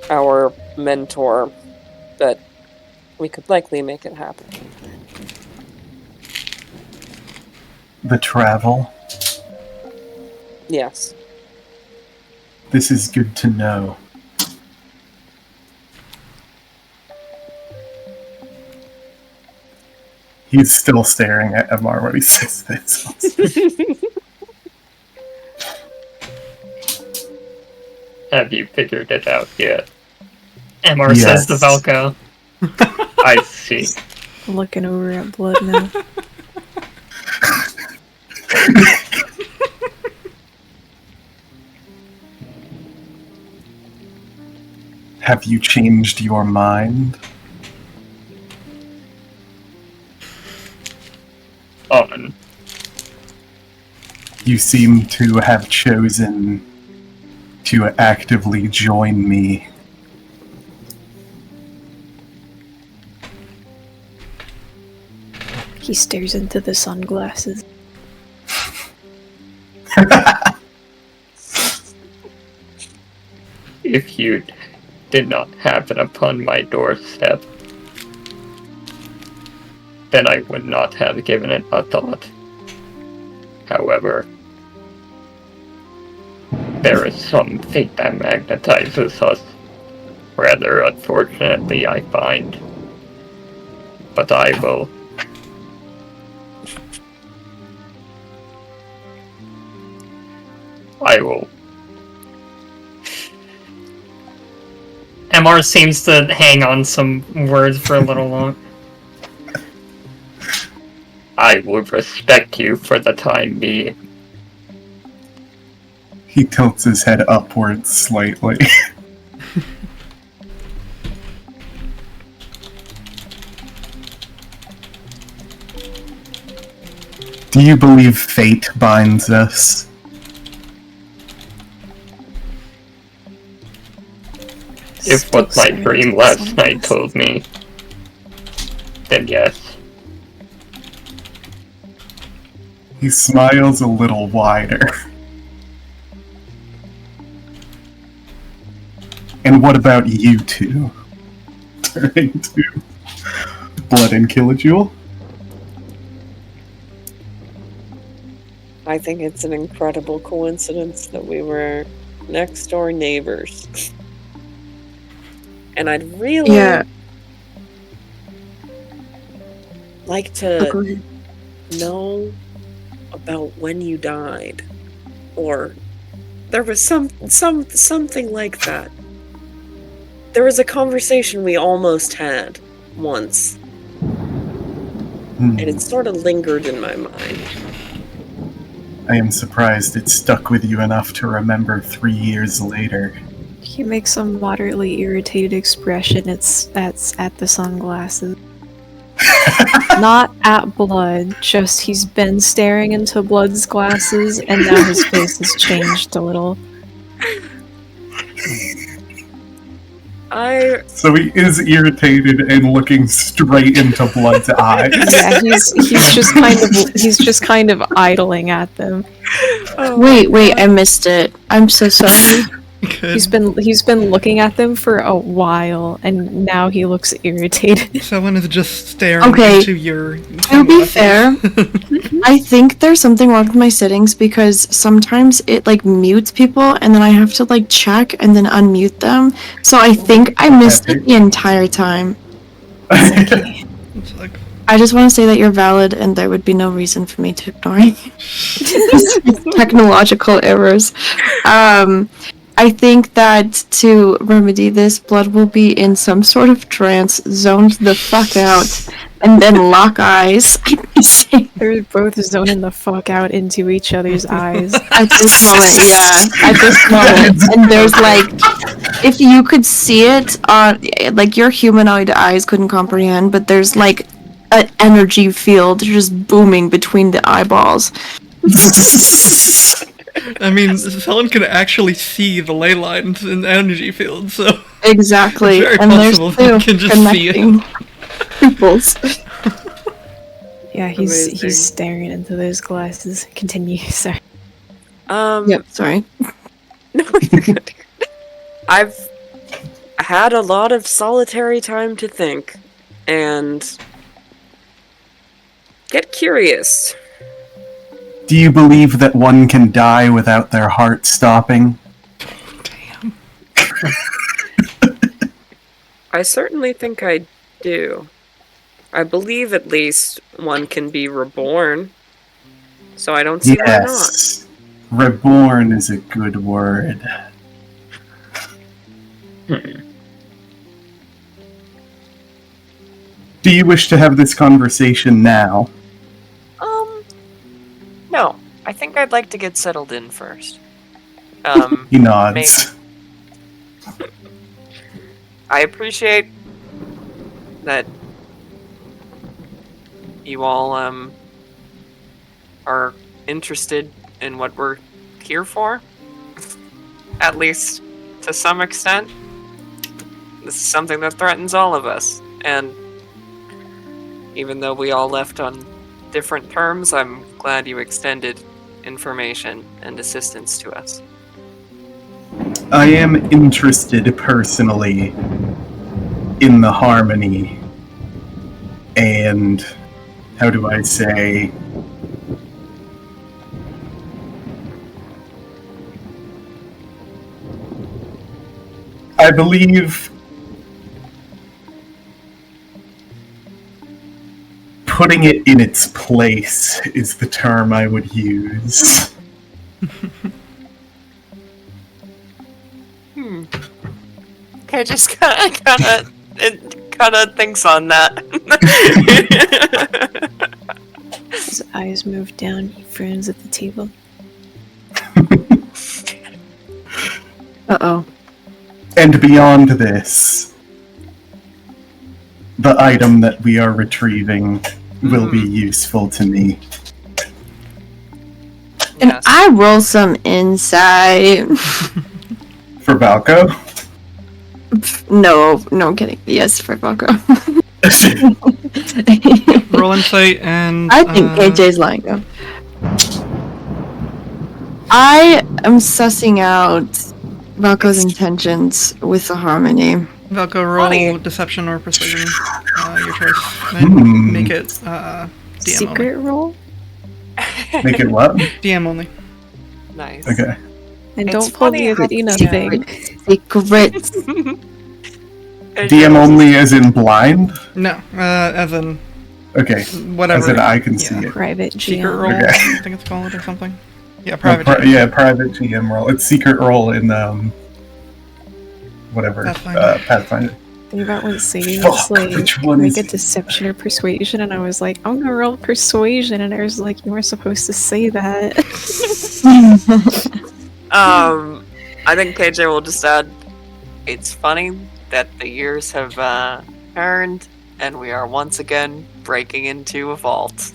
Speaker 6: our mentor, but we could likely make it happen.
Speaker 4: The travel.
Speaker 6: Yes.
Speaker 4: This is good to know. He's still staring at MR when he says this.
Speaker 9: Have you figured it out yet?
Speaker 2: MR says to
Speaker 4: Yes.
Speaker 2: Valko.
Speaker 9: I see.
Speaker 7: Looking over at Blood now.
Speaker 4: Have you changed your mind?
Speaker 9: On.
Speaker 4: You seem to have chosen to actively join me.
Speaker 7: He stares into the sunglasses.
Speaker 9: If you did not have it upon my doorstep, then I would not have given it a thought. However, there is some fate that magnetizes us. Rather unfortunately, I find. But I will.
Speaker 2: MR seems to hang on some words for a little long.
Speaker 9: I will respect you for the time being.
Speaker 4: He tilts his head upwards slightly. Do you believe fate binds us?
Speaker 9: If what my dream last night told me, then yes.
Speaker 4: He smiles a little wider. And what about you two? Turning to Blood and Kilojule.
Speaker 6: I think it's an incredible coincidence that we were next door neighbors. And I'd really like
Speaker 8: Oh, go
Speaker 6: to
Speaker 8: ahead.
Speaker 6: know about when you died. Or there was something like that. There was a conversation we almost had once. And it sort of lingered in my mind.
Speaker 4: I am surprised it stuck with you enough to remember 3 years later.
Speaker 7: He makes a moderately irritated expression. That's at the sunglasses. Not at Blood, just he's been staring into Blood's glasses and now his face has changed a little.
Speaker 4: So he is irritated and looking straight into Blood's eyes.
Speaker 7: Yeah, he's just kind of idling at them.
Speaker 8: Wait, I missed it. I'm so sorry.
Speaker 7: He's been looking at them for a while, and now he looks irritated.
Speaker 1: Someone is just staring
Speaker 8: Okay,
Speaker 1: into your.
Speaker 8: To be fair, I think there's something wrong with my settings because sometimes it like mutes people and then I have to like check and then unmute them. So I think I missed it the entire time.
Speaker 1: It's like,
Speaker 8: I just want to say that you're valid and there would be no reason for me to ignore you. Technological errors. I think that to remedy this, Blood will be in some sort of trance, zoned the fuck out, and then lock eyes.
Speaker 7: They're both zoning the fuck out into each other's eyes.
Speaker 8: At this moment, yeah. At this moment. And there's like, if you could see it, like your humanoid eyes couldn't comprehend, but there's like an energy field just booming between the eyeballs.
Speaker 1: I mean, someone can actually see the ley lines in the energy field, so
Speaker 8: Exactly.
Speaker 1: it's very
Speaker 8: And there's
Speaker 1: possible
Speaker 8: two
Speaker 1: they can just see it.
Speaker 8: connecting peoples.
Speaker 7: Yeah, he's
Speaker 6: Amazing.
Speaker 7: staring into those glasses. Continue, sorry.
Speaker 8: Yep, sorry.
Speaker 6: No, you're good. I've had a lot of solitary time to think and get curious.
Speaker 4: Do you believe that one can die without their heart stopping?
Speaker 1: Damn.
Speaker 6: I certainly think I do. I believe at least one can be reborn. So I don't see why not.
Speaker 4: Yes. Reborn is a good word. Do you wish to have this conversation now?
Speaker 6: No. I think I'd like to get settled in first.
Speaker 4: He nods.
Speaker 6: I appreciate that you all are interested in what we're here for. At least to some extent. This is something that threatens all of us. And even though we all left on different terms, I'm glad you extended information and assistance to us.
Speaker 4: I am interested personally in the harmony and, how do I say, I believe putting it in its place is the term I would use.
Speaker 6: Okay, just kind of thinks on that.
Speaker 7: His eyes move down, he frowns at the table.
Speaker 8: Uh-oh.
Speaker 4: And beyond this, the item that we are retrieving will be useful to me.
Speaker 8: Can
Speaker 6: Yes.
Speaker 8: I roll some insight?
Speaker 4: For Valko?
Speaker 8: No, I'm kidding. Yes, for Falco.
Speaker 1: Roll insight and.
Speaker 8: I think KJ's lying though. I am sussing out Valko's intentions with the harmony.
Speaker 1: Valko, roll
Speaker 6: Funny.
Speaker 1: deception or persuasion. Your choice. And make it DM only.
Speaker 7: Secret roll?
Speaker 4: Make it what?
Speaker 1: DM only.
Speaker 6: Nice.
Speaker 4: Okay.
Speaker 7: And
Speaker 6: It's
Speaker 7: don't pull
Speaker 6: funny
Speaker 7: the
Speaker 6: how
Speaker 7: Athena
Speaker 8: secret-
Speaker 7: thing.
Speaker 8: Secrets.
Speaker 4: DM only as in blind?
Speaker 1: No, as in
Speaker 4: Okay.
Speaker 1: whatever.
Speaker 4: As in I can see
Speaker 1: Yeah.
Speaker 4: it.
Speaker 7: Private
Speaker 1: Secret
Speaker 7: GM.
Speaker 1: roll,
Speaker 4: Okay.
Speaker 1: I think it's called, or something. Yeah,
Speaker 4: Oh,
Speaker 1: private.
Speaker 4: private GM roll. It's secret roll in whatever
Speaker 1: Pathfinder.
Speaker 4: Pathfinder.
Speaker 7: Think about when Sadie
Speaker 4: Fuck,
Speaker 7: was like,
Speaker 4: which one
Speaker 7: make
Speaker 4: is
Speaker 7: a
Speaker 4: it?
Speaker 7: deception or persuasion, and I was like, I'm gonna roll persuasion, and I was like, you weren't supposed to say that.
Speaker 6: I think KJ will just add, it's funny that the years have turned, and we are once again breaking into a vault.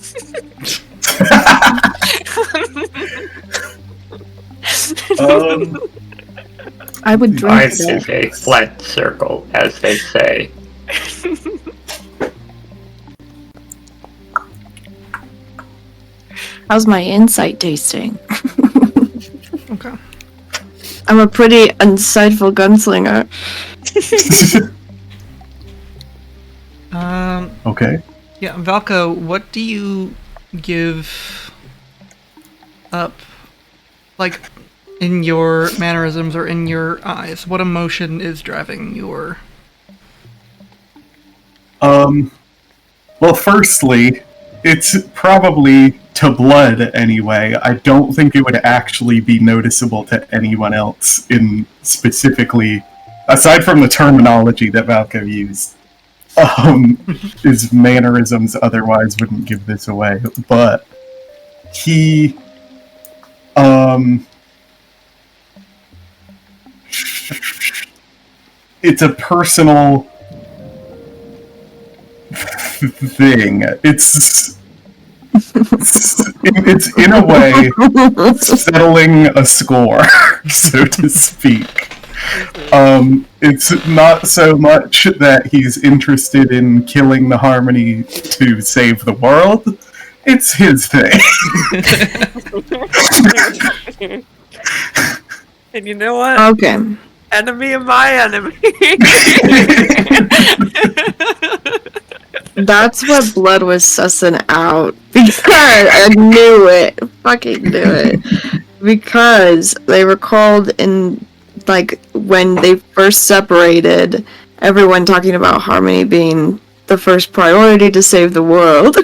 Speaker 8: I would drink
Speaker 9: Life
Speaker 8: that.
Speaker 9: is a flat circle, as they say.
Speaker 8: How's my insight tasting?
Speaker 1: Okay.
Speaker 8: I'm a pretty insightful gunslinger.
Speaker 4: Okay.
Speaker 1: Yeah, Valko, what do you give up, like, in your mannerisms or in your eyes? What emotion is driving your...
Speaker 4: Well, firstly, it's probably to blood anyway. I don't think it would actually be noticeable to anyone else in specifically, aside from the terminology that Valko used. His mannerisms otherwise wouldn't give this away, but he, it's a personal thing. It's in a way settling a score, so to speak. It's not so much that he's interested in killing the Harmony to save the world. It's his thing.
Speaker 6: And you know what?
Speaker 8: Okay.
Speaker 6: Enemy of my enemy.
Speaker 8: That's what Blood was sussing out. Because I knew it. Fucking knew it. Because they were called in, like, when they first separated, everyone talking about Harmony being the first priority to save the world.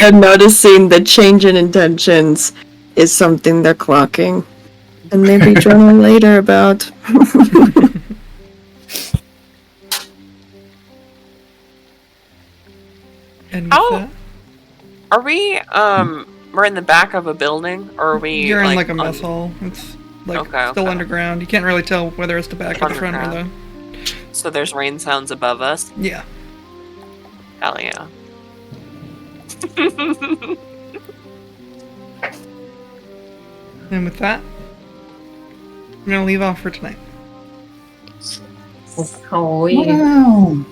Speaker 8: And noticing the change in intentions is something they're clocking. And maybe journal later about.
Speaker 1: And with
Speaker 6: How-
Speaker 1: that,
Speaker 6: Are we, we're in the back of a building, or are we,
Speaker 1: you're in like a
Speaker 6: on-
Speaker 1: mess hall. It's like
Speaker 6: Okay,
Speaker 1: still
Speaker 6: okay.
Speaker 1: underground. You can't really tell whether it's the back or the front or the...
Speaker 6: So there's rain sounds above us?
Speaker 1: Yeah.
Speaker 6: Hell yeah.
Speaker 1: And with that, I'm gonna leave off for tonight.
Speaker 2: Oh, yeah.
Speaker 4: Wow.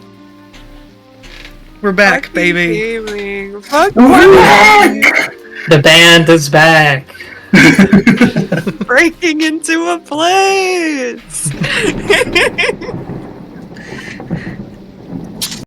Speaker 1: We're back,
Speaker 6: Fuck
Speaker 1: baby.
Speaker 6: gaming. Fuck
Speaker 2: The band is back.
Speaker 6: breaking into a place.